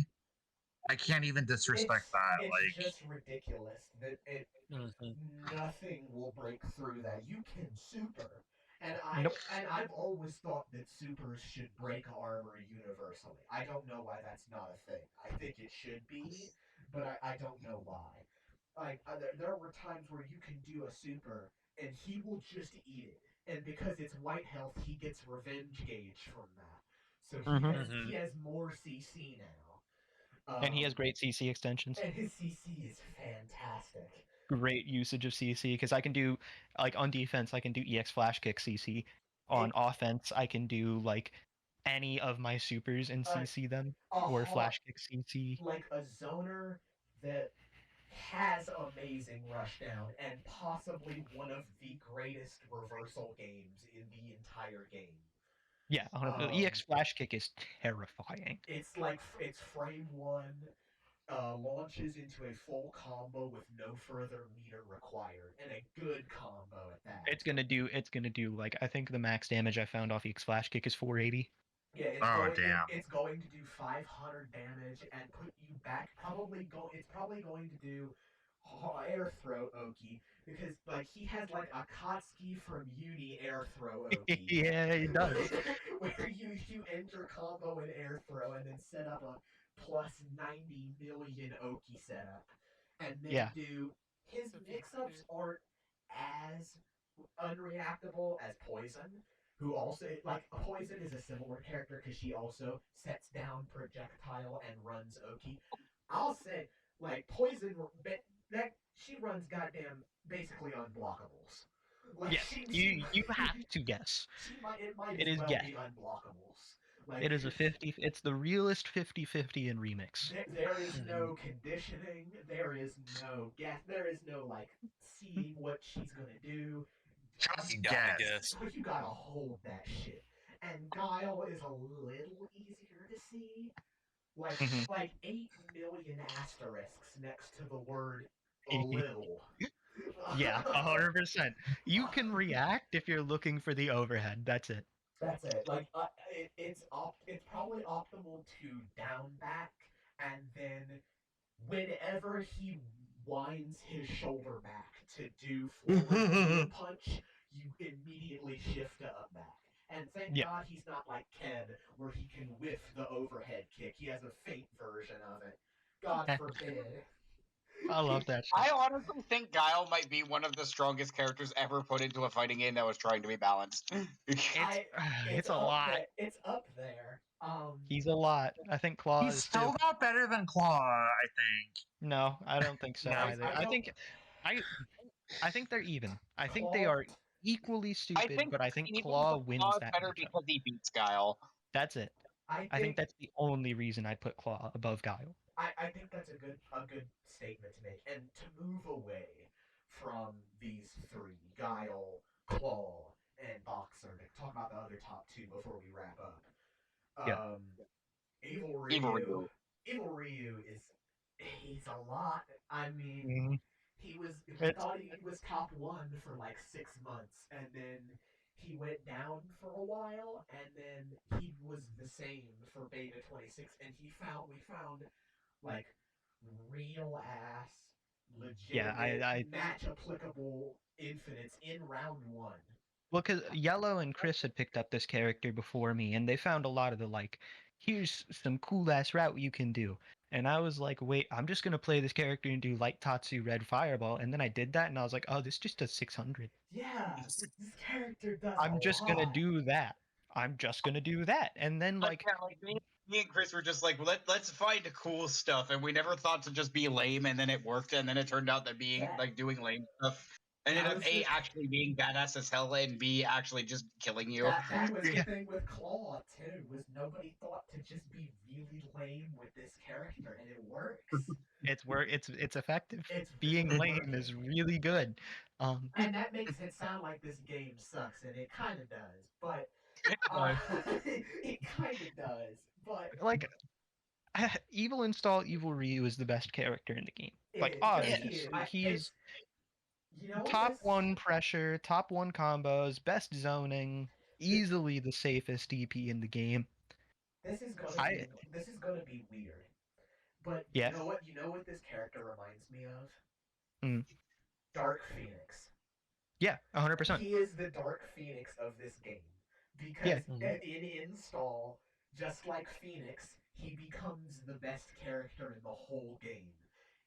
I can't even disrespect that. It's Like, just ridiculous that nothing will break through that. You can super. And Nope. I've always thought that supers should break armor universally. I don't know why that's not a thing. I think it should be, but I don't know why. Like there were times where you can do a super and he will just eat it, and because it's white health, he gets revenge gauge from that. So he has more CC now. And he has great CC extensions. And his CC is fantastic. Great usage of CC because I can do like on defense I can do EX Flash Kick CC. On offense I can do like any of my supers and CC them or Flash Kick CC. Like a zoner that has amazing rushdown and possibly one of the greatest reversal games in the entire game. Yeah, EX Flash Kick is terrifying. It's like it's frame one, launches into a full combo with no further meter required, and a good combo at that. It's gonna do like I think the max damage I found off EX Flash Kick is 480. Yeah, it's going to do 500 damage and put you back. It's probably going to do air throw Oki because like he has like a Kotsky from Uni air throw Oki. Yeah, he does. Where you end your combo in air throw and then set up a plus 90 million Oki setup, and then do his 50-50. mix-ups aren't as unreactable as Poison, who also like Poison is a similar character because she also sets down projectile and runs Oki. I'll say like Poison that she runs goddamn basically unblockables. Like Yes, you have to guess. it might It as is well guess. be unblockables. Like It is a 50. It's the realest 50-50 in remix. there is no conditioning. There is no guess. There is no like seeing what she's gonna do. Just You gotta guess. guess. You gotta hold that shit. And Guile is a little easier to see. Like Mhm. like 8 million asterisks next to the word a little. Yeah, 100%. You can react if you're looking for the overhead. That's it. That's it. Like it's probably optimal to down back and then whenever he winds his shoulder back to do forward field punch, you immediately shift to up back. And thank Yeah. God he's not like Ked, where he can whiff the overhead kick. He has a feint version of it. God forbid. I love that shit. I honestly think Guile might be one of the strongest characters ever put into a fighting game that was trying to be balanced. It's it's a up lot. there. It's up there. He's a lot. I think Claw He's is still too. not better than Claw, I think. No, I don't think so No. either. I don't- I think they're even. I think they Claw- are equally I stupid, think but I think even Claw the wins Claw is that better matchup. because he beats Guile. That's it. I I think think that's the only reason I put Claw above Guile. I think that's a good statement to make. And to move away from these three, Guile, Claw, and Boxer, to talk about the other top two before we wrap up. Yeah. Evil Evil Ryu. Ryu. Evil Ryu is he's a lot. I mean, Mhm. we It's thought he was top one for like 6 months, and then he went down for a while, and then he was the same for Beta 26, and we found like real ass, yeah. legitimate, match applicable infinites in round one. Well, because Yellow and Chris had picked up this character before me, and they found a lot of the like, here's some cool ass route you can do. And I was like, wait, I'm just gonna play this character and do Light Tatsu Red Fireball. And then I did that, and I was like, oh, this just does 600. Yeah, this character does I'm a just lot. gonna do that. I'm just gonna do that. And then like, Yeah, like me and Chris were just like, let's find cool stuff, and we never thought to just be lame, and then it worked, and then it turned out that being That- like doing lame stuff ended that up was A the- actually being badass as hell, and B actually just killing you. that was the Yeah. thing with Claw too. Was nobody thought to just be really lame with this character, and it works. it's effective. It's Being really lame working. is really good. And that makes it sound like this game sucks, and it kind of does. But it kind of does. But like Evil Install Evil Ryu is the best character in the game. Like it- obviously, he's you know top this- one pressure, top one combos, best zoning, easily the safest DP in the game. This is gonna I- be this is gonna be weird. But Yeah. you know what this character reminds me of? Mm. Dark Phoenix. Yeah, 100%. He is the Dark Phoenix of this game. Because Yeah. in install, just like Phoenix, he becomes the best character in the whole game.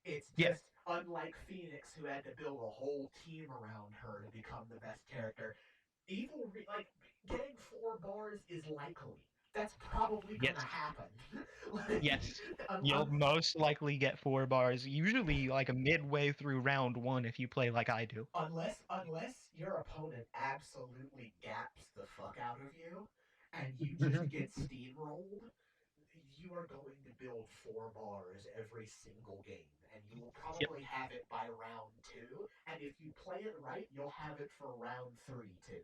It's Yeah. just unlike Phoenix, who had to build a whole team around her to become the best character. Like getting 4 bars is likely. That's probably gonna Yes. happen. Like, Yes. un- You'll un- most likely get 4 bars, usually like a midway through round 1 if you play like I do. unless your opponent absolutely gaps the fuck out of you and you just get steamrolled, you are going to build 4 bars every single game, and you will probably have it by round 2, and if you play it right, you'll have it for round 3 too.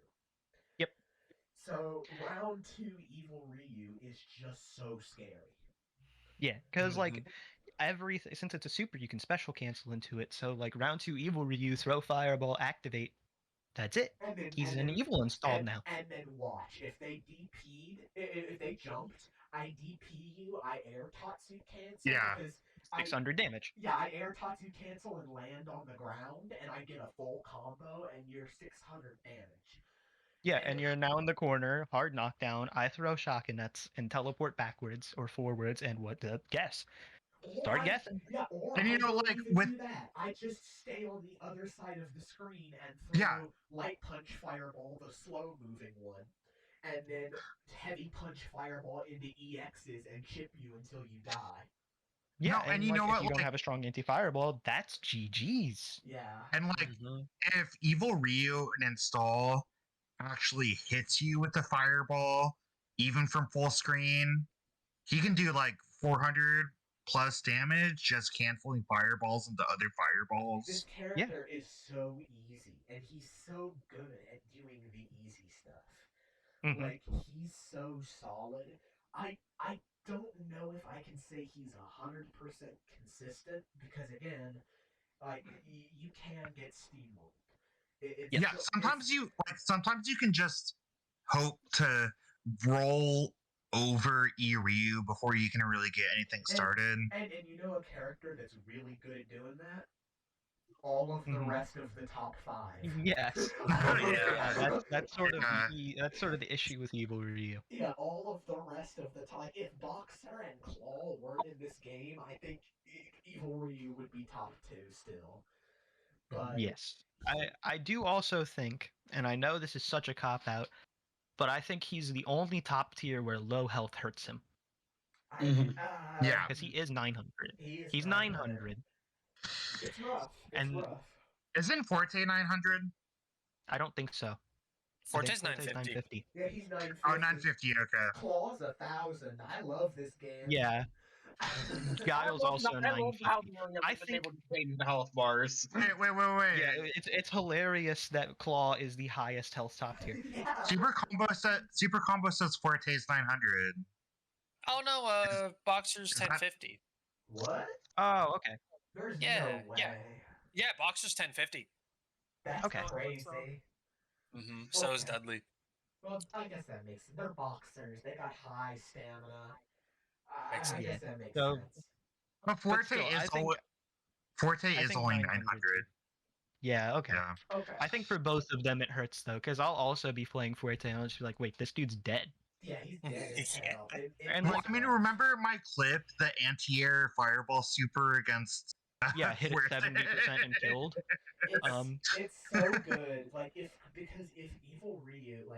Yep. So round 2 Evil Ryu is just so scary. Yeah, because like everything, since it's a super, you can special cancel into it. So like round 2 Evil Ryu, throw Fireball, activate. That's it. And then, He's and an then- evil installed now. And then watch. If they DP'd, if they jumped, I DP you, I air Tatsu cancel. Yeah. Because 600 damage. Yeah, I air Tatsu cancel and land on the ground, and I get a full combo, and you're 600 damage. Yeah, and you're now in the corner, hard knockdown. I throw Shotgun Nuts and teleport backwards or forwards, and what the guess? Start guessing. Yeah, or And I you know, don't like, even with- do that. I just stay on the other side of the screen and Yeah. throw light punch fireball, the slow moving one, and then heavy punch fireball into EXs and chip you until you die. Yeah, No, and you know if what, you don't like- have a strong anti-fireball, that's GG's. Yeah. And like, Mhm. if Evil Ryu and install actually hits you with the fireball, even from full screen, he can do like 400 plus damage just canceling fireballs into other This fireballs. character is so easy, and he's so good at doing the easy stuff. Mhm. Like, he's so solid. I don't know if I can say he's 100% consistent because again, like you can get steamrolled. It's Yeah, still, sometimes you can just hope to roll over Iryu before you can really get anything started. and you know a character that's really good at doing that? All of the Mhm. rest of the top 5. Yes. Yeah. That's sort of Yeah. that's sort of the issue with Evil Ryu. Yeah, all of the rest of the time. If Boxer and Claw weren't in this game, I think Evil Ryu would be top 2 still. But Yes. I do also think, and I know this is such a cop out, but I think he's the only top tier where low health hurts him Yeah. because he is 900. He is He's 900. It's rough. It's And- rough. Isn't Forte 900? I don't think so. I think Forte's 950. Yeah, he's 950. Oh, 950. Okay. Claw's 1,000. I love this game. Yeah. Guile's also I love how 950. Miriam I has been think- able to change the health bars. Wait. Yeah, it's hilarious that Claw is the highest health top tier. Yeah. Super combo says Forte's 900. Oh no, Boxer's Is that- 1050. What? Oh, okay. There's Yeah, no way. yeah. Yeah, Boxer's 1050. That's Okay. crazy. So is Okay. Dudley. Well, I guess that makes sense. They're boxers. They got high stamina. Makes I sense. guess that makes So- sense. But Forte still, I is think- only Forte I is think only 900. 900. Yeah, okay. Yeah. Okay. I think for both of them it hurts though, because I'll also be playing Fuerte and I'll just be like, wait, this dude's dead. Yeah, he's dead as Yeah. hell. And Well, like- I mean, remember my clip, the anti-air fireball super against Yeah, hit it Fuerte? 70% and killed. it's, it's so good. Like because if Evil Ryu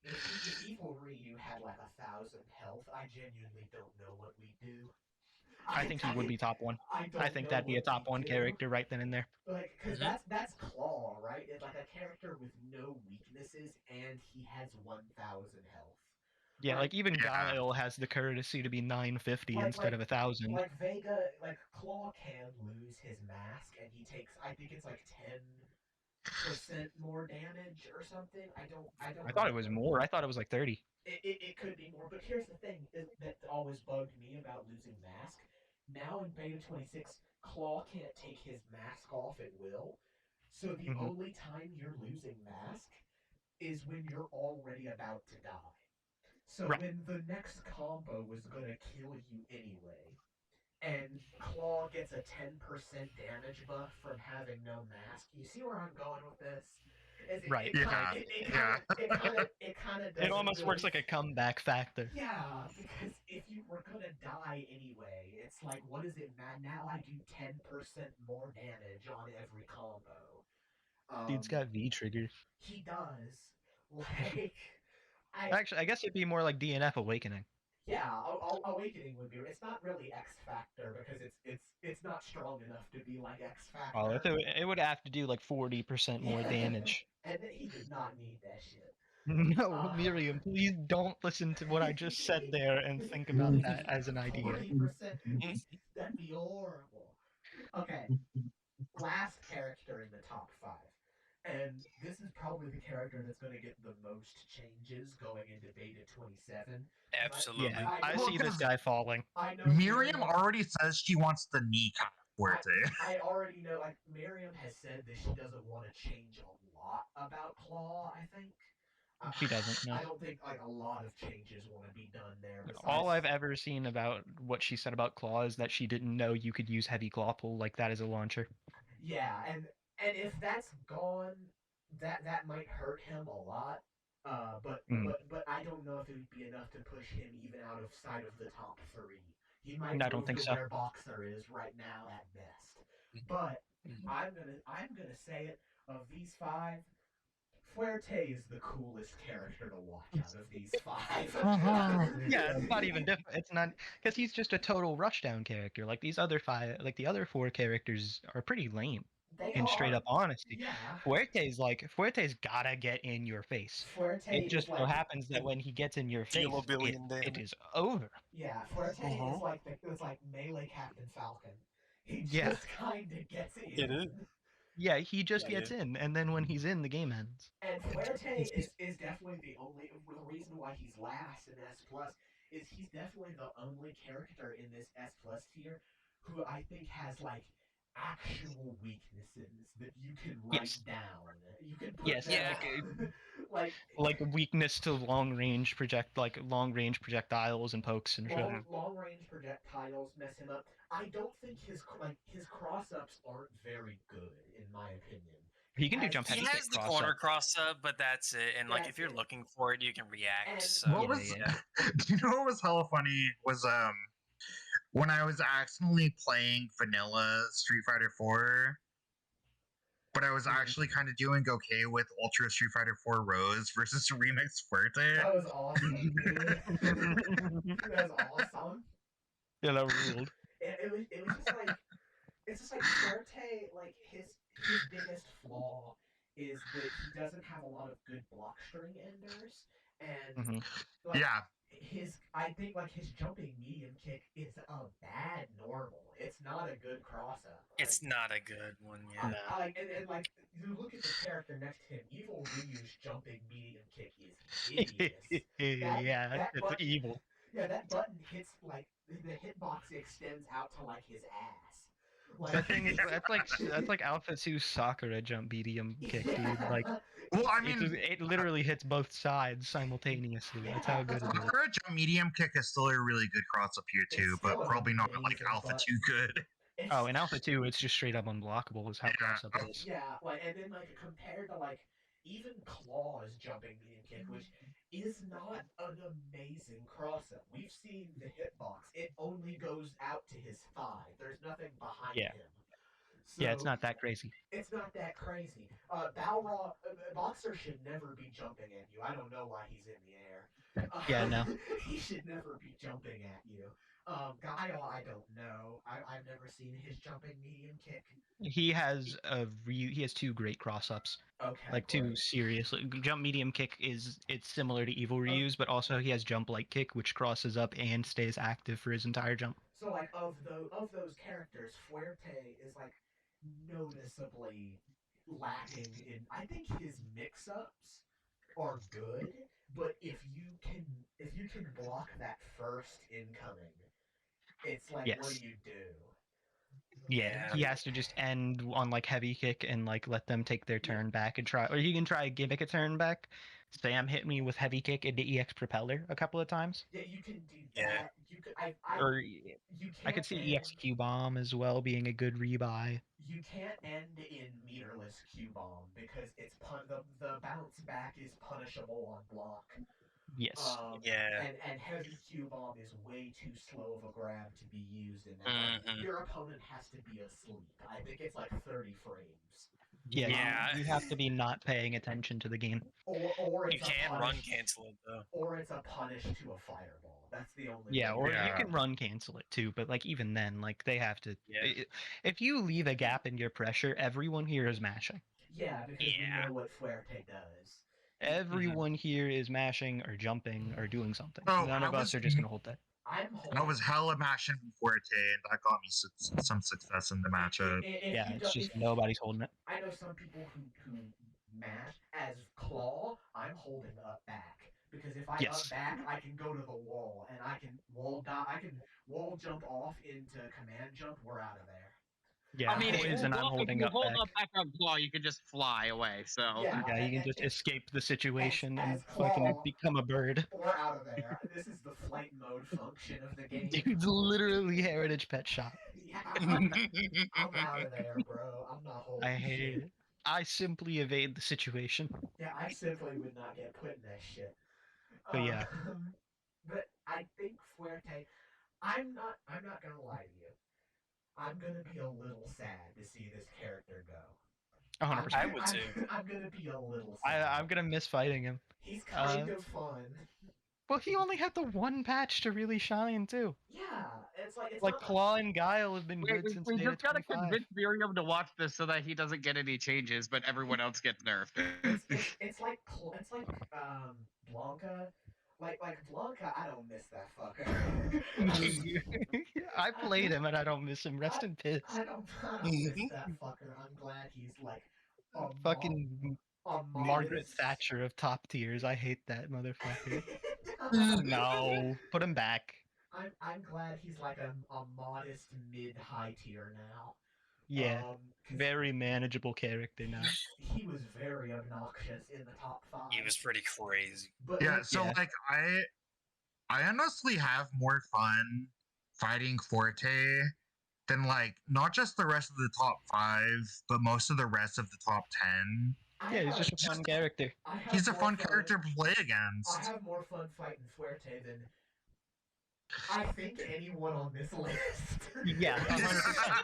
if Evil Ryu had like 1,000 health, I genuinely don't know what we do. I think he would be top one. I don't I think know that'd be a what top we one do. character right then and there. Like, because Mhm. that's Claw, right? It's like a character with no weaknesses, and he has 1,000 health. Yeah, like even Yeah. Guile has the courtesy to be 950 instead of 1,000. Like Vega, like Claw can lose his mask, and he takes, I think it's like 10% more damage or something. I don't. I thought it was remember. more. I thought it was like 30. It could be more, but here's the thing that always bugged me about losing mask. Now in Beta 26, Claw can't take his mask off at will, so the Mhm. only time you're losing mask is when you're already about to die. So Right. when the next combo was gonna kill you anyway, and Claw gets a 10% damage buff from having no mask, you see where I'm going with this? Right. It It almost works like a comeback factor. Yeah, because if you were gonna die anyway, it's like, what does it matter? Now I do 10% more damage on every combo. Dude's got V trigger. He does. Like, Actually, I guess it'd be more like DNF Awakening. yeah, Awakening would be. It's not really X Factor because it's not strong enough to be like X Factor. Oh, it would have to do like 40% more damage. And he did not need that shit. No, Miriam, please don't listen to what I just said there and think about that as an idea. 40%. That'd be horrible. Okay. Last character in the top 5. And this is probably the character that's going to get the most changes going into Beta 27. Absolutely. Yeah, I I know see this because- guy falling. I know Miriam already says she wants the kneecap Forte. I already know, like, Miriam has said that she doesn't want to change a lot about Claw, I think. She doesn't, no. I don't think, like, a lot of changes want to be done there. All besides- I've ever seen about what she said about Claw is that she didn't know you could use heavy claw pull like that as a launcher. Yeah, and if that's gone, that might hurt him a lot. But I don't know if it would be enough to push him even out of sight of the top 3. He might I don't move think to so. where Boxer is right now at best. But Mhm. I'm gonna say it, of these five, Fuerte is the coolest character to watch out of these five. Yeah, it's not even different. It's not because he's just a total rushdown character. Like these other five, like the other four characters are pretty lame. They In straight are, up honesty, yeah. Fuerte's gotta get in your face. Fuerte It is just so like, happens that when he gets in your Deal a face, billion it damage. is over. yeah, Fuerte Uh-huh. is like it's like melee Captain Falcon. He Yeah, just kind of gets It is. in. yeah, he just Yeah. gets in, and then when he's in, the game ends. And Fuerte is definitely the reason why he's last in S plus is he's definitely the only character in this S plus tier who I think has like actual weaknesses that you can write Yes, down. You can put yes, them Yeah. like like weakness to long range projectiles and pokes and shit. long range projectiles mess him up. I don't think his cross ups aren't very good in my opinion. He can do jump He heavy kick has the cross corner up. cross up, but that's it. And like, That's if you're it. looking for it, you can react. And So What Yeah, was? yeah. Do you know what was hella funny? Was when I was accidentally playing vanilla Street Fighter 4, but I was actually kind of doing okay with Ultra Street Fighter 4 Rose versus Remix Fuerte. that was awesome, dude. That's awesome. Yeah, that ruled. It was just like it's just like Fuerte, like his biggest flaw is that he doesn't have a lot of good block string enders, and Hmm. like Yeah, I think like his jumping medium kick is a bad normal. It's not a good cross up. it's not a good one. Yeah. No. And like you look at the character next to him, Evil Ryu's jumping medium kick is hideous. That Yeah, that it's button, evil. yeah, that button hits like the hitbox extends out to like his ass. Like That thing is that's like Alpha 2 Sakura jump medium kick, dude. Like well, I mean, it literally hits both sides simultaneously. That's how good it is. Sakura Jump Medium Kick is still a really good cross up here It's too, but still an probably not like amazing Alpha button. 2 good. It's Oh, in Alpha 2, it's just straight up unblockable is how Yeah. cross up is. yeah, like and then like compared to like even Claw's jumping medium kick, which is not an amazing cross up. We've seen the hitbox; it only goes out to his thigh. There's nothing behind Yeah. him. So Yeah, it's not that crazy. it's not that crazy. Balrog Boxer should never be jumping at you. I don't know why he's in the air. Yeah, no. He should never be jumping at you. Guile, I don't know. I've never seen his jumping medium kick. He has he has two great cross ups. Okay, Like two great. seriously jump medium kick it's similar to Evil Ryu's, but also he has jump light kick which crosses up and stays active for his entire jump. So like of those characters, Fuerte is like noticeably lacking in. I think his mix-ups are good, but if you can block that first incoming, it's like what Yes. do you do? Yeah, he has to just end on like heavy kick and like let them take their turn back and try, or he can try gimmick a turn back. Sam hit me with heavy kick into EX propeller a couple of times. Yeah, you can do Yeah. that. You could Or you I can't could see end, EX Q bomb as well being a good rebuy. you can't end in meterless Q bomb because it's the bounce back is punishable on block. Yes. Yeah. And heavy Q bomb is way too slow of a grab to be used in that. Like, Mhm. your opponent has to be asleep. I think it's like 30 frames. Yeah, Yeah. you have to be not paying attention to the game. Or You it's can a run punish, cancel it though. or it's a punish to a fireball. That's the only Yeah, way. or Yeah. you can run cancel it too, but like even then, like they have to. Yeah. If you leave a gap in your pressure, everyone here is mashing. Yeah, because we Yeah. know what Fuerte does. Everyone here is mashing or jumping or doing something. Oh, None of us are just gonna hold that. I'm I holding. was hella mashing Fuerte, and that got me some success in the matchup. If Yeah, you it's don't, just if, nobody's holding it. I know some people who mash as claw. I'm holding up back because if I Yes. up back, I can go to the wall and I can I can wall jump off into command jump. We're out of there. Yeah, I mean, poison. I'm holding if up you hold back. up back on claw, you can just fly away. So Yeah, Yeah, you can just escape the situation as and fucking Claw. become a bird. We're out of there. This is the flight mode function of the game. Dude's literally Heritage Pet Shop. Yeah, I'm out of there, bro. I'm not holding I hate shit. it. I simply evade the situation. Yeah, I simply would not get put in that shit. But yeah. But I think Fuerte, I'm not gonna lie to you. I'm gonna be a little sad to see this character go. 100%. I would too. I'm gonna be a little sad. I'm gonna miss fighting him. He's kind of fun. Well, he only had the one patch to really shine too. Yeah, it's Like not Claw and Guile have been We, good we, since we Beta just gotta 25. convince Miriam to watch this so that he doesn't get any changes, but everyone else gets nerfed. it's like Blanca. Like Blanca, I don't miss that fucker. I played him and I don't miss him. Rest in piss. I don't miss that fucker. I'm glad he's like a Fucking a Margaret modest- Thatcher of top tiers. I hate that motherfucker. No, put him back. I'm glad he's like a modest mid high tier now. Yeah, 'Cause very manageable character now. he was very obnoxious in the top 5. He was pretty crazy. But Yeah, like, so like I honestly have more fun fighting Forte than like not just the rest of the top 5, but most of the rest of the top 10. I Yeah, he's have- just a fun character. I have He's a more fun character to play against. I have more fun fighting Fuerte than I think anyone on this list. Yeah, 100%.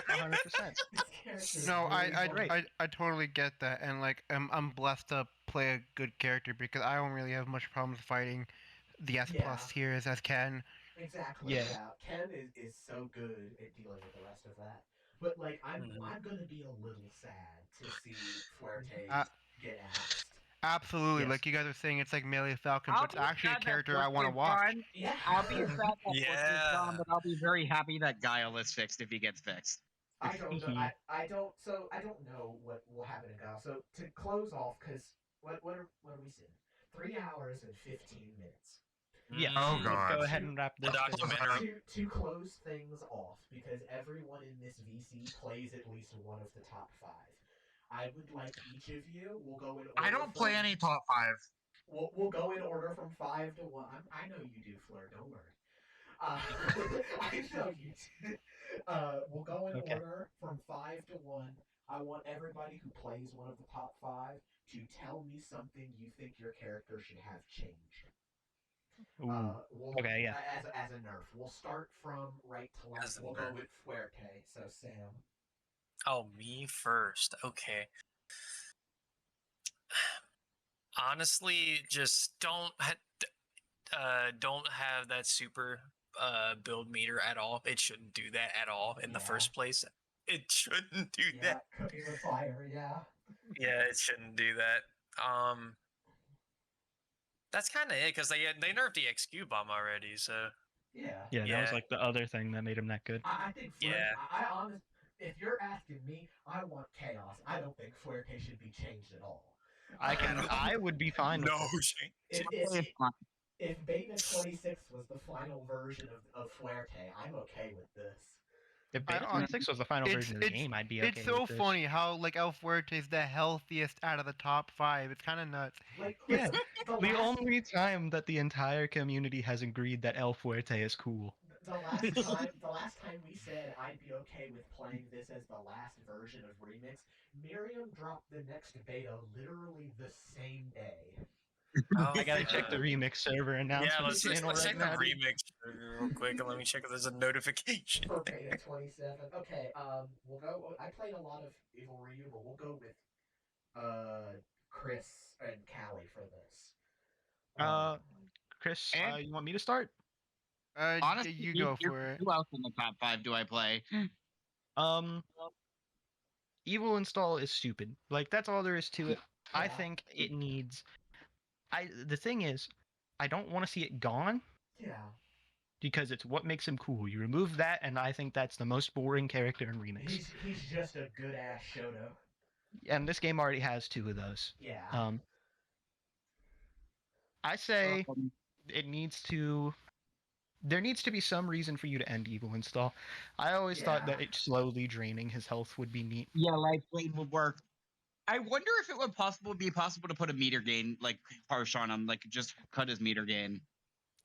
100%. This character is No, really fun. I totally get that, and like I'm blessed to play a good character because I don't really have much problems fighting the S Yeah. plus tiers as Ken. Exactly. Yeah. Yeah. Ken is so good at dealing with the rest of that. But like I'm gonna be a little sad to see Fuerte Uh, get axed. Absolutely, Yes. like you guys are saying, it's like Melee Falcon, I'll but it's be actually a sad that character I want to Forte's watch. gone. Yeah. I'll be sad that Forte's Yeah. gone, but I'll be very happy that Guile is fixed if he gets fixed. I don't know. I don't know what will happen in Gal. So to close off, because what are we sitting? 3 hours and 15 minutes. Yeah. Oh, Mm. God. Go ahead and wrap this thing up. Documentary. To close things off, because everyone in this VC plays at least one of the top 5. I would like each of you. We'll go in order. I don't play any top 5. We'll go in order from 5 to 1. I know you do, Fleur. Don't worry. I know you do. We'll go in Okay. order from 5 to 1. I want everybody who plays one of the top 5 to tell me something you think your character should have changed. Ooh. Okay, yeah. As a nerf, we'll start from right to left. As a We'll go nerf. with Fuerte. So Sam. Oh, me first. Okay. Honestly, just don't have that super build meter at all. It shouldn't do that at all in the Yeah. first place. It shouldn't do Yeah, that. cooking with fire. Yeah. Yeah, it shouldn't do that. That's kind of it because they nerfed the XQ bomb already. So Yeah. Yeah, that Yeah. was like the other thing that made him that good. I think Fuerte, Yeah. I honestly, if you're asking me, I want chaos. I don't think Fuerte should be changed at all. I would be fine with no it. change. If Beta 26 was the final version of Fuerte, I'm okay with this. If Beta I- 26 was the final it's- version of the it's- game, I'd be okay It's so with this. funny how like El Fuerte is the healthiest out of the top 5. It's kind of nuts. Like, Yeah, the The last, only time that the entire community has agreed that El Fuerte is cool. the last time we said I'd be okay with playing this as the last version of Remix, Miriam dropped the next beta literally the same day. Oh, I gotta check the remix server announcement Yeah, let's channel check right the now. remix real quick and let me check if there's a notification. For Beta 27. Okay, we'll go. I played a lot of Evil Ryu, but we'll go with Chris and Callie for this. Chris, And- you want me to start? Honestly, you go for it. Who else in the top 5 do I play? Evil install is stupid. Like that's all there is to it. I Yeah. think it needs. The thing is, I don't want to see it gone Yeah. because it's what makes him cool. You remove that, and I think that's the most boring character in Remix. He's just a good ass Shoto. And this game already has 2 of those. Yeah. I say it needs to. There needs to be some reason for you to end Evil install. I always thought that Yeah. it slowly draining his health would be neat. Yeah, Life Blade would work. I wonder if it would be possible to put a meter gain like harsh on him, like just cut his meter gain.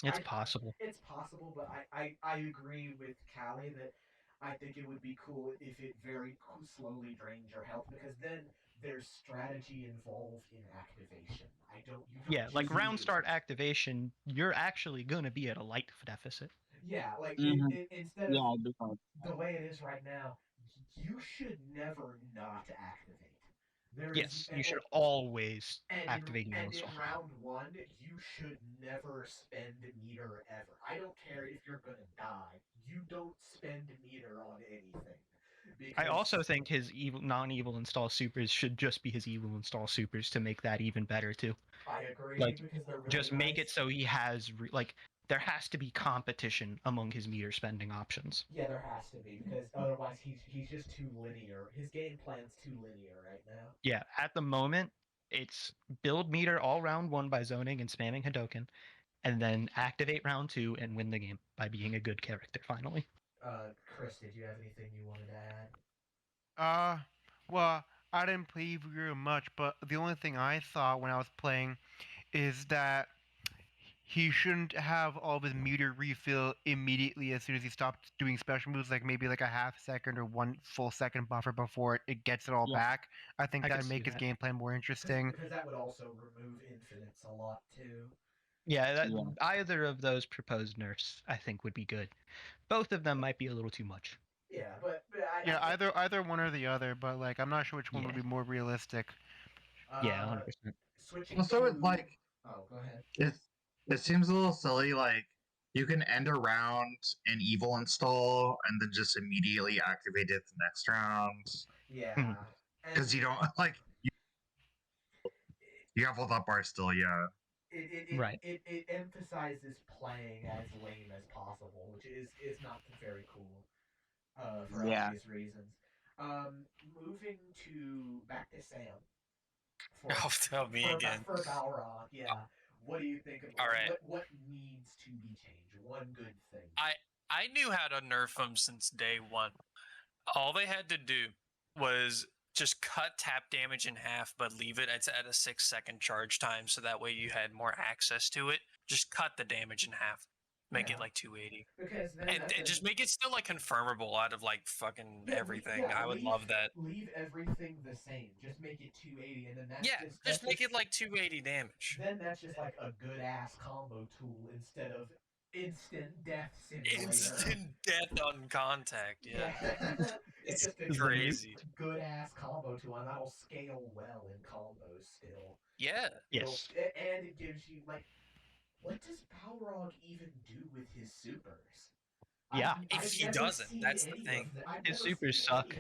It's I- possible. It's possible, but I agree with Callie that I think it would be cool if it very slowly drains your health, because then there's strategy involved in activation. You don't Yeah, like just round do start it. activation, you're actually gonna be at a light deficit. Yeah, like Mhm. instead of Yeah, I'd be fine. the way it is right now, you should never not activate. There is Yes, you should always and activate in heal install. round one, you should never spend meter ever. I don't care if you're gonna die. You don't spend meter on anything. I Because also think his evil, non-evil install supers should just be his evil install supers to make that even better too. I agree, Like, because they're really just make it nice. so he has like there has to be competition among his meter spending options. Yeah, there has to be, because otherwise he's just too linear. His game plan's too linear right now. Yeah, at the moment it's build meter all round one by zoning and spamming Hadoken, and then activate round two and win the game by being a good character finally. Chris, did you have anything you wanted to add? Well, I didn't play very much, but the only thing I thought when I was playing is that he shouldn't have all of his meter refill immediately as soon as he stopped doing special moves, like maybe like a half second or 1 full second buffer before it gets it all Yeah. back. I think I could that'd see make his that. game plan more interesting. Because that would also remove infinites a lot too. Yeah, Yeah. either of those proposed nerfs I think would be good. Both of them might be a little too much. Yeah, but Yeah, either one or the other, but like I'm not sure which one would Yeah. be more realistic. Yeah, uh, 100%. switching Also, to it's like oh, go ahead. it seems a little silly. Like you can end a round in evil install and then just immediately activate it the next round Yeah, Mhm. and because you don't like you have all that bar still. Yeah, Right. it emphasizes playing as lame as possible, which is not very cool. For Yeah. obvious reasons. Moving to back to Sam for Oh, tell me again. for Balrog. Yeah, what do you think of All right. what needs to be changed? One good thing. I knew how to nerf him since day one. All they had to do was just cut tap damage in half, but leave it at a 6 second charge time, so that way you had more access to it. Just cut the damage in half, make Yeah. it like 280, Because then and just make it still like confirmable out of like fucking everything. yeah, I would love that. Leave everything the same. Just make it 280, and then that's Yeah, just make it like 280 damage. Then that's just like a good ass combo tool instead of instant death simulator. Instant death on contact. Yeah, It's just a crazy. good ass combo tool, and that'll scale well in combos still. Yeah. Yes. And it gives you like, what does Balrog even do with his supers? Yeah. If he doesn't, that's the thing. His supers suck.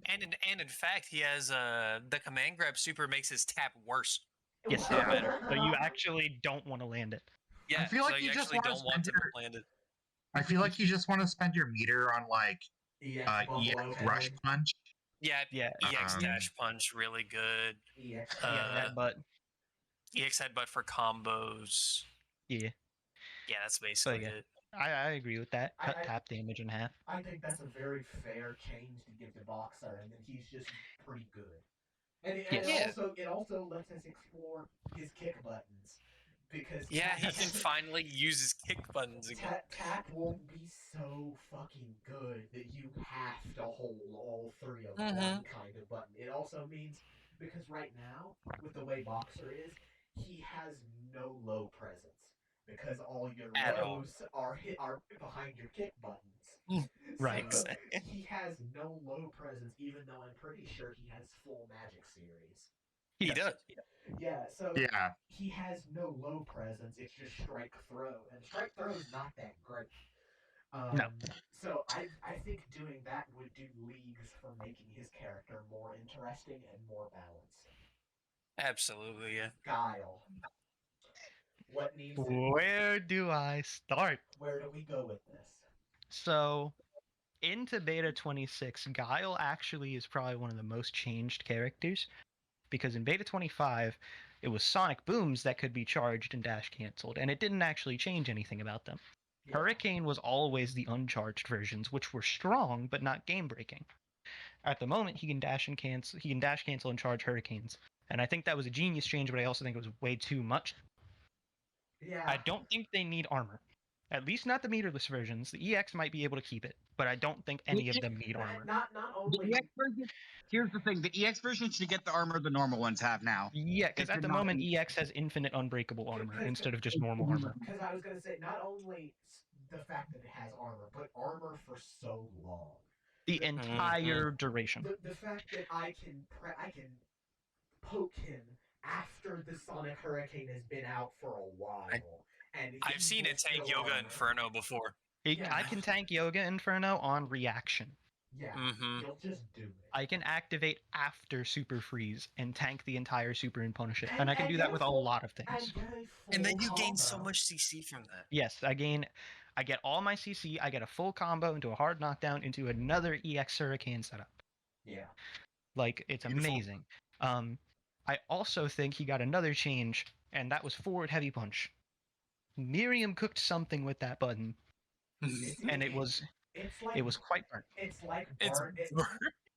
And in fact, he has the command grab super makes his tap worse. Yes, Yeah. better. So you actually don't want to land it. Yeah, I feel like so you just actually wanna don't want to spend your- land it. I feel like you just want to spend your meter on like EX rush punch. Yeah, Yeah. EX Um, dash punch really good. EX Headbutt. EX headbutt for combos. Yeah. Yeah, that's basically yeah. it. I agree with that. Cut I- tap damage in half. I think that's a very fair change to give to Boxer, and then he's just pretty good. And, Yes. it also lets us explore his kick buttons, because Yeah, he can finally use his kick buttons again. Tack won't be so fucking good that you have to hold all three of one kind of button. It also means, because right now, with the way Boxer is, he has no low presence, because all your lows are behind your kick buttons. Right. So he has no low presence, even though I'm pretty sure he has full magic series. He does. Yeah, so Yeah, he has no low presence. It's just strike throw, and strike throw is not that great. No. So I think doing that would do leagues for making his character more interesting and more balanced. Absolutely, yeah. Guile. What needs to, Where do I start? where do we go with this? So, into Beta 26, Guile actually is probably one of the most changed characters, because in Beta 25, it was Sonic Booms that could be charged and dash canceled, and it didn't actually change anything about them. Yeah. Hurricane was always the uncharged versions, which were strong but not game breaking. At the moment, he can dash cancel and charge Hurricanes, and I think that was a genius change, but I also think it was way too much. Yeah. I don't think they need armor. At least not the meterless versions. The EX might be able to keep it, but I don't think any of them need armor. Not The only EX version, here's the thing: the EX version should get the armor the normal ones have now. Yeah, because It at the should not moment be- EX has infinite unbreakable armor instead of just normal armor. because I was gonna say, not only the fact that it has armor, but armor for so long. The entire duration. The fact that I can poke him after the Sonic Hurricane has been out for a while, and I've seen will it tank still Yoga armor. Inferno before. I can tank Yoga Inferno on reaction. Yeah, you'll just do it. I can activate after Super Freeze and tank the entire Super and punish it. And I can do that with a lot of things. And then you gain so much CC from that. Yes, I get all my CC, I get a full combo into a hard knockdown into another EX Hurricane setup. Yeah. Like, it's Beautiful. amazing. I also think he got another change, and that was forward heavy punch. Miriam cooked something with that button, and it was quite burnt. It's like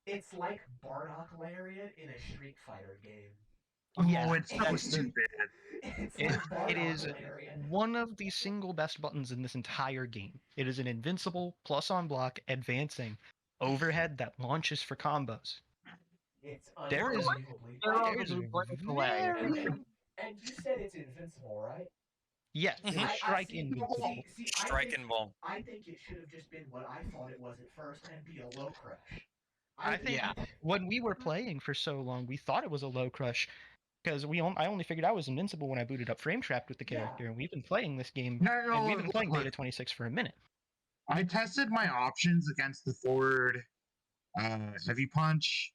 it's like Bardock Lariat in a Street Fighter game. Yeah, it's so stupid. It is one of the single best buttons in this entire game. It is an invincible plus on block advancing overhead that launches for combos. It's There is unbelievably. And you said it's invincible, right? Yes, it is strike invincible. I think it should have just been what I thought it was at first and be a low crush. I think when we were playing for so long, we thought it was a low crush because I only figured I was invincible when I booted up Frame Trapped with the character, and we've been playing this game. And we've been playing Beta 26 for a minute. I tested my options against the forward heavy punch.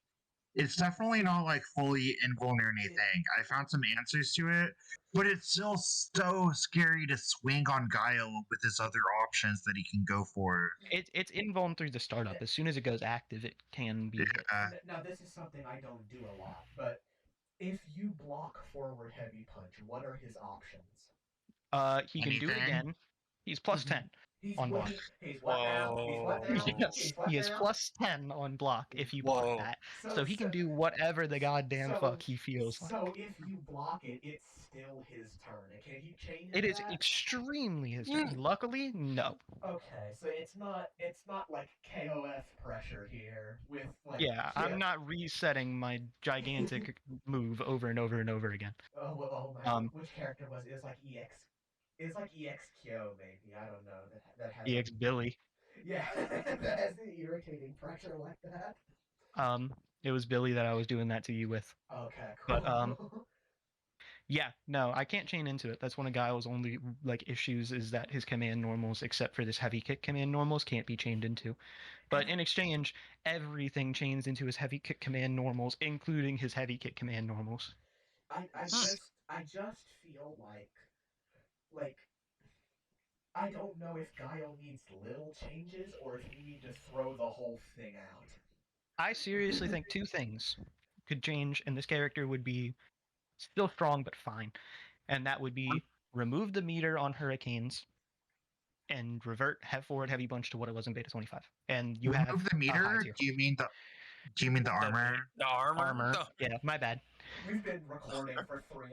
It's definitely not like fully invuln or anything. I found some answers to it, but it's still so scary to swing on Guile with his other options that he can go for. It's invuln through the startup. As soon as it goes active, it can be hit. Now this is something I don't do a lot, but if you block forward heavy punch, what are his options? He can do it again. He's plus 10 on block. He's what now? He's what now? Yes, he is plus 10 on block if you block that. So he can do whatever the goddamn fuck he feels like. So if you block it, it's still his turn. Can he chain It is that? extremely his turn. Luckily, no. Okay, so it's not like KOF pressure here with like. Yeah, I'm not resetting my gigantic move over and over and over again. Oh my! Which character was it? It was like EX. It's like EX Kyo, maybe. I don't know. That has EX Billy. Yeah, that has the irritating pressure like that. It was Billy that I was doing that to you with. Okay, cool. But yeah, no, I can't chain into it. That's one of Guile's only like issues is that his command normals, except for this heavy kick command normals, can't be chained into. But in exchange, everything chains into his heavy kick command normals, including his heavy kick command normals. I just feel like I don't know if Guile needs little changes or if we need to throw the whole thing out. I seriously think two things could change, and this character would be still strong but fine. And that would be remove the meter on hurricanes and revert forward heavy punch to what it was in Beta 25. And you remove the meter? Do you mean the armor? The armor? Yeah, my bad. We've been recording for 3.5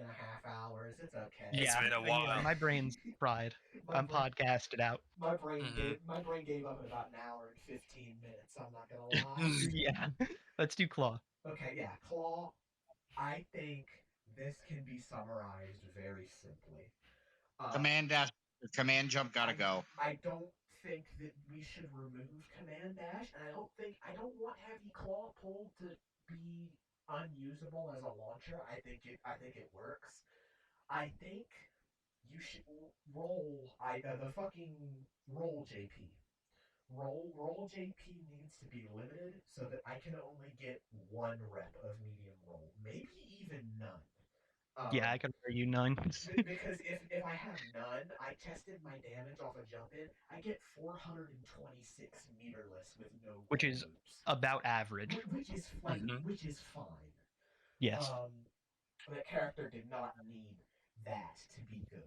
hours. It's okay. It's been a while. My brain's fried. I'm podcasted out. My brain gave up in about an hour and 15 minutes. I'm not gonna lie. Yeah, let's do Claw. Okay, yeah, Claw. I think this can be summarized very simply. Command dash, command jump, gotta go. I don't think that we should remove command dash, and I don't want heavy claw pull to be unusable as a launcher. I think it works. I think you should roll the fucking roll JP. Roll JP needs to be limited so that I can only get 1 rep of medium roll, maybe even none. Yeah, I can argue none. Because if I have none, I tested my damage off a jump in. I get 426 meterless with no which is loops. About average. Which is which is fine. Yes. The character did not need that to be good.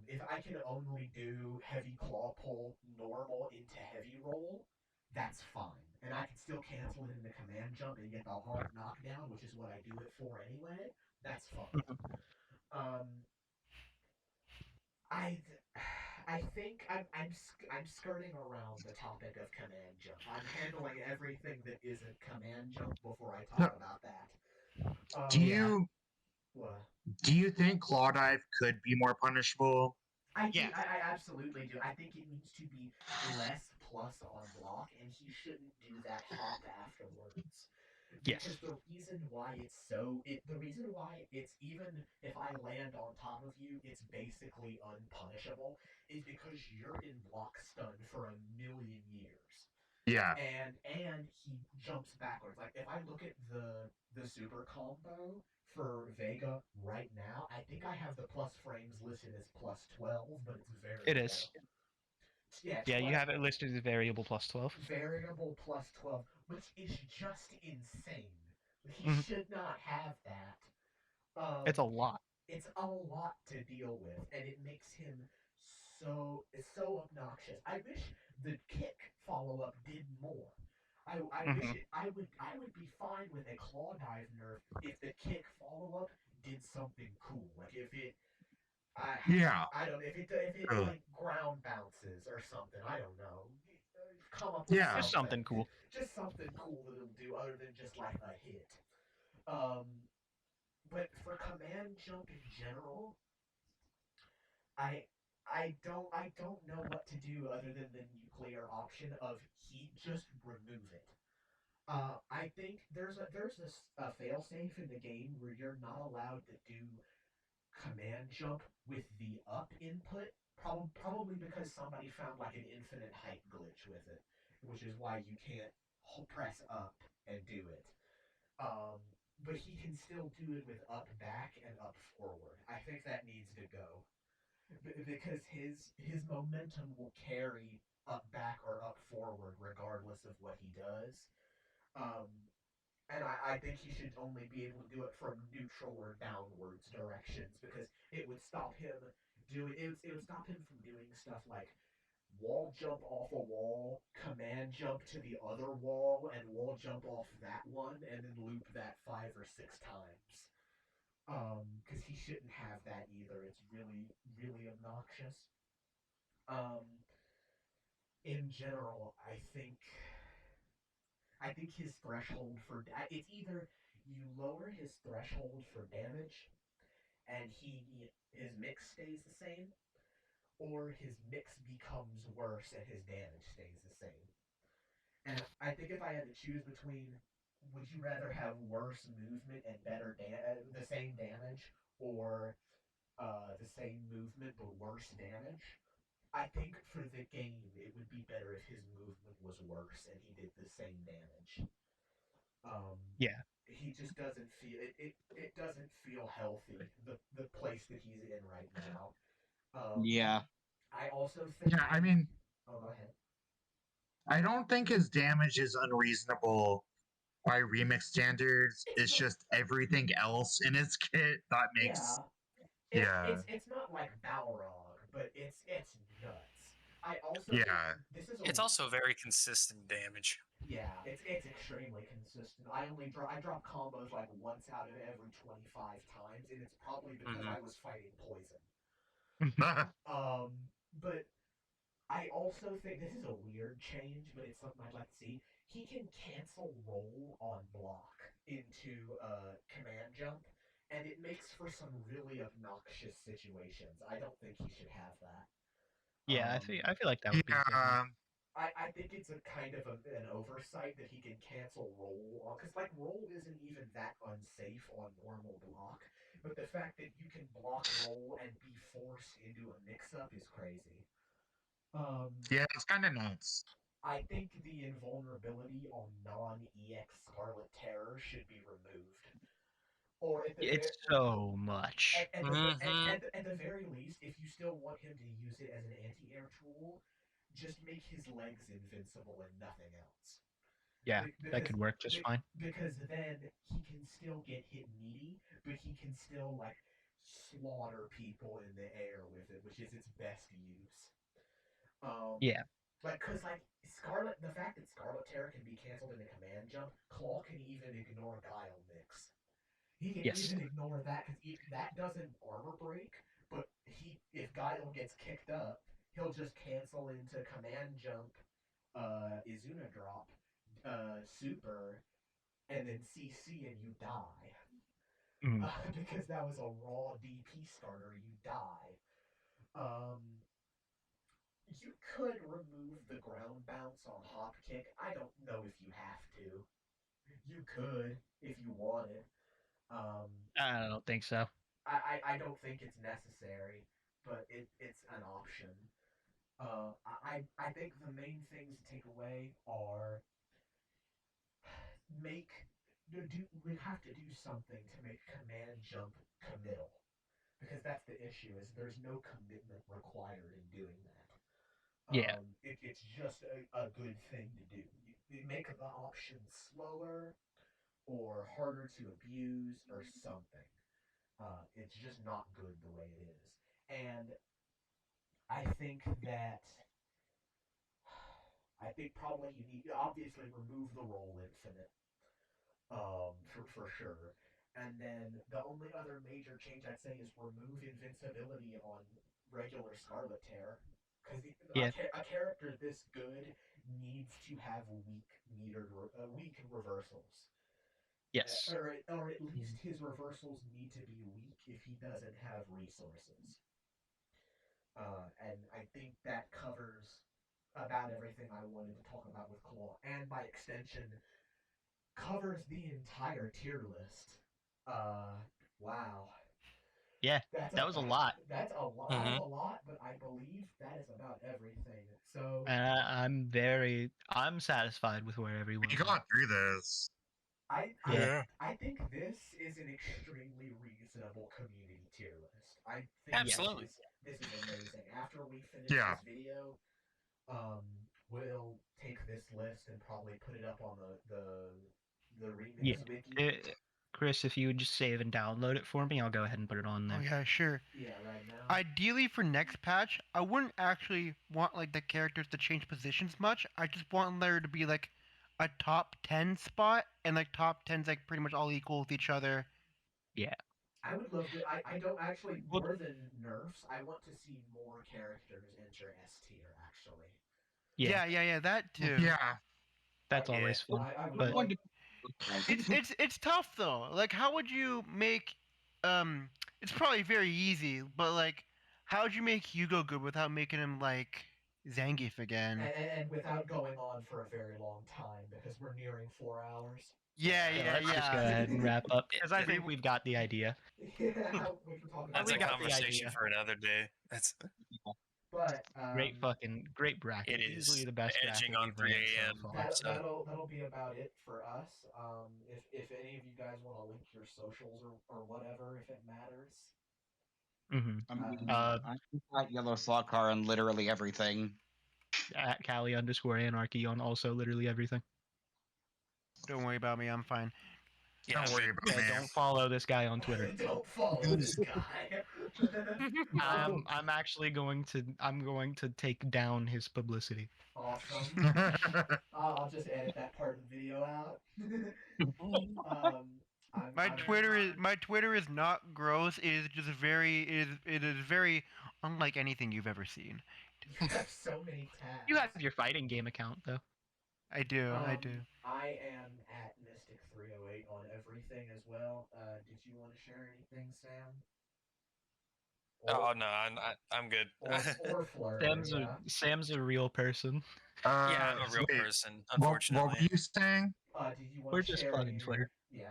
If I can only do heavy claw pull normal into heavy roll, that's fine. And I can still cancel it into command jump and get the hard knockdown, which is what I do it for anyway. That's fine. I think I'm skirting around the topic of command jump. I'm handling everything that isn't command jump before I talk about that. Do you think Claw Dive could be more punishable? I do. Yes. I absolutely do. I think it needs to be less plus on block, and he shouldn't do that hop afterwards. Because Yes. the reason why it's even if I land on top of you, it's basically unpunishable, is because you're in block stun for a million years. Yeah. And he jumps backwards. Like if I look at the super combo for Vega right now, I think I have the plus frames listed as plus 12, but it's It variable. is. Yeah, it's Yeah, you plus have it listed as variable plus 12. variable plus 12, which is just insane. He Mhm. should not have that. It's a lot. It's a lot to deal with, and it makes him so obnoxious. I wish the kick follow up did more. I wish Mhm. it. I would be fine with a claw dive nerf if the kick follow up did something cool. Like if it Yeah. I don't if it Ugh. like ground bounces or something. I don't know. Come up with Yeah. Just something cool. just something cool that it'll do other than just like a hit. Um, but for command jump in general, I I don't know what to do other than the nuclear option of heat. Just remove it. I think there's a failsafe in the game where you're not allowed to do command jump with the up input. Probably because somebody found like an infinite height glitch with it, which is why you can't press up and do it. Um, but he can still do it with up back and up forward. I think that needs to go because his momentum will carry up back or up forward regardless of what he does. Um, and I think he should only be able to do it from neutral or downwards directions because it would stop him it would stop him from doing stuff like wall jump off a wall, command jump to the other wall, and wall jump off that one, and then loop that 5 or 6 times. Because he shouldn't have that either. It's really obnoxious. Um, in general, I think his threshold for it's either you lower his threshold for damage and his mix stays the same, or his mix becomes worse and his damage stays the same. And I think if I had to choose between, would you rather have worse movement and the same damage, or the same movement but worse damage? I think for the game, it would be better if his movement was worse and he did the same damage. Um, Yeah. he just doesn't feel it doesn't feel healthy the place that he's in right now. Yeah. I also think Yeah. I mean, oh, go ahead. I don't think his damage is unreasonable by remix standards. It's It's not. just everything else in his kit that makes. Yeah, Yeah. it's not like Balrog, but it's nuts. I also Yeah. this is It's also very consistent damage. yeah, it's extremely consistent. I drop combos like once out of every 25 times, and it's probably because Hmm. I was fighting poison. But I also think this is a weird change, but it's something I'd like to see. He can cancel roll on block into command jump, and it makes for some really obnoxious situations. I don't think he should have that. Yeah, Um, I feel like that would be different. Yeah. I think it's a kind of an oversight that he can cancel roll on, because like roll isn't even that unsafe on normal block, but the fact that you can block roll and be forced into a mix-up is crazy. Um, Yeah. It's kind of nuts. I think the invulnerability on non-EX Scarlet Terror should be removed, or at the It's very so much. at the very least, if you still want him to use it as an anti-air tool, just make his legs invincible and nothing else. Yeah, that Because could work just fine. because then he can still get hit meaty, but he can still like slaughter people in the air with it, which is its best use. Um, Yeah. cause like the fact that Scarlet Terror can be canceled in a command jump, Claw can even ignore Guile mix. He can Yes. even ignore that because that doesn't armor break, but if Guile gets kicked up, he'll just cancel into command jump, Izuna drop, super, and then CC and you die. Mm. Because that was a raw DP starter, you die. You could remove the ground bounce on hop kick. I don't know if you have to. You could if you wanted. Um, I don't think so. I don't think it's necessary, but it's an option. I think the main things to take away are make we have to do something to make command jump committal, because that's the issue, is there's no commitment required in doing that. Yeah. It's just a good thing to do. You make the option slower or harder to abuse or something. It's just not good the way it is. And I think that I think probably you need, obviously, remove the roll infinite, for sure. And then the only other major change I'd say is remove invincibility on regular Scarlet Terror, because Yeah. a character this good needs to have weak reversals. Yes. Or at least his reversals need to be weak if he doesn't have resources. And I think that covers about everything I wanted to talk about with Claw, and by extension, covers the entire tier list. Wow. Yeah. That was a lot. That's a lot. That was a lot, but I believe that is about everything. So I'm satisfied with where everyone's We at. got through this. Yeah. I think this is an extremely reasonable community tier list. I think Absolutely. this is amazing. After we finish Yeah. this video, we'll take this list and probably put it up on the remix Yeah. wiki. Chris, if you would just save and download it for me, I'll go ahead and put it on Oh there. yeah, sure. Yeah, right now. Ideally, for next patch, I wouldn't actually want like the characters to change positions much. I just want there to be like a top 10 spot, and like top 10's like pretty much all equal with each other. Yeah. I would love to. I don't actually, Well- more than nerfs, I want to see more characters enter S tier. Actually, Yeah. Yeah, that too. Yeah. That's Yeah. always fun. I would But love. It's tough though. Like, how would you make? It's probably very easy, but like, how would you make Hugo good without making him like Zangief again? And without going on for a very long time, because we're nearing 4 hours. Yeah, let's just go ahead and wrap up, because I think we've got the idea. Yeah, we can talk about That's we a got the conversation idea. for another day. That's But Great bracket. It is Easily the best edging bracket on we've ran 3 so a.m. far. that'll be about it for us. If any of you guys want to link your socials or whatever, if it matters. I'm at Yellow Slot Car on literally everything. At Cali_Anarchy on also literally everything. Don't worry about me. I'm fine. Yeah, Don't worry about Yeah, me. don't follow this guy on Twitter. Don't follow this guy. I'm actually going to take down his publicity. Awesome. I'll just edit that part of the video out. My Twitter is not gross. It is just it is very unlike anything you've ever seen. You have so many tabs. You have your fighting game account though. I do. I am at Mystic308 on everything as well. Did you want to share anything, Sam? Oh no, I'm good. Or Fleur. Sam's a real person. Yeah, I'm a real wait, person, What unfortunately. were you saying? Did you want We're to just share plugging any- Twitter. Yeah,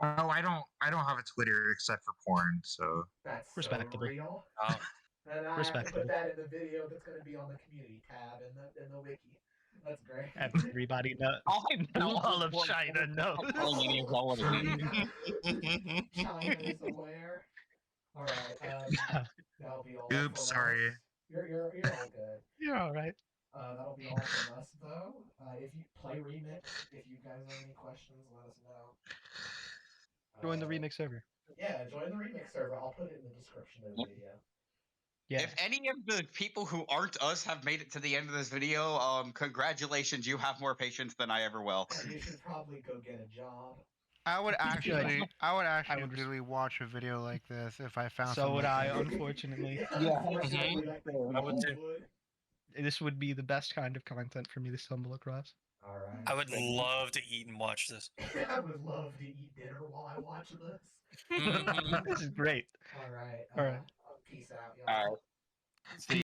Oh, I don't have a Twitter except for porn, so that's Respectable. so real. Oh, And I have to Respectable. put that in the video that's going to be on the community tab in the wiki. That's great. Everybody knows. Now all of China knows. China is aware. All right. That'll be all. Oops, from sorry. us. You're all good. You're all right. That'll be all from us, though. If you play remix, if you guys have any questions, let us know. Join the remix server. Yeah, join the remix server. I'll put it in the description of the video. Yeah. If any of the people who aren't us have made it to the end of this video, congratulations, you have more patience than I ever will. You should probably go get a job. I would actually just- really watch a video like this if I found. So something would like I, this. unfortunately. Unfortunately, I think we I would all too. would. This would be the best kind of content for me to stumble across. All right. I would love to eat and watch this. I would love to eat dinner while I watch this. Mhm. This is great. All right. All right. Peace out, y'all. All right. See